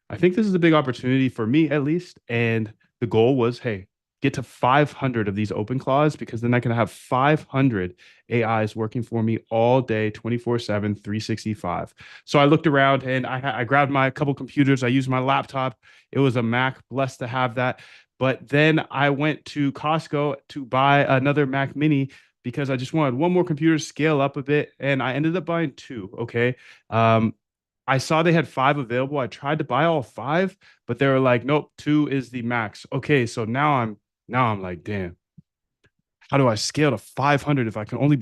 I think this is a big opportunity for me, at least. And the goal was, hey, get to 500 of these OpenClaws because then I can have 500 AIs working for me all day, 24/7, 365. So I looked around and I grabbed my couple computers. I used my laptop. It was a Mac, blessed to have that. But then I went to Costco to buy another Mac Mini because I just wanted one more computer, scale up a bit. And I ended up buying two. Okay. I saw they had 5 available. I tried to buy all 5, but they were like, nope, 2 is the max. Okay, so now I'm like, damn, how do I scale to 500 if I can only buy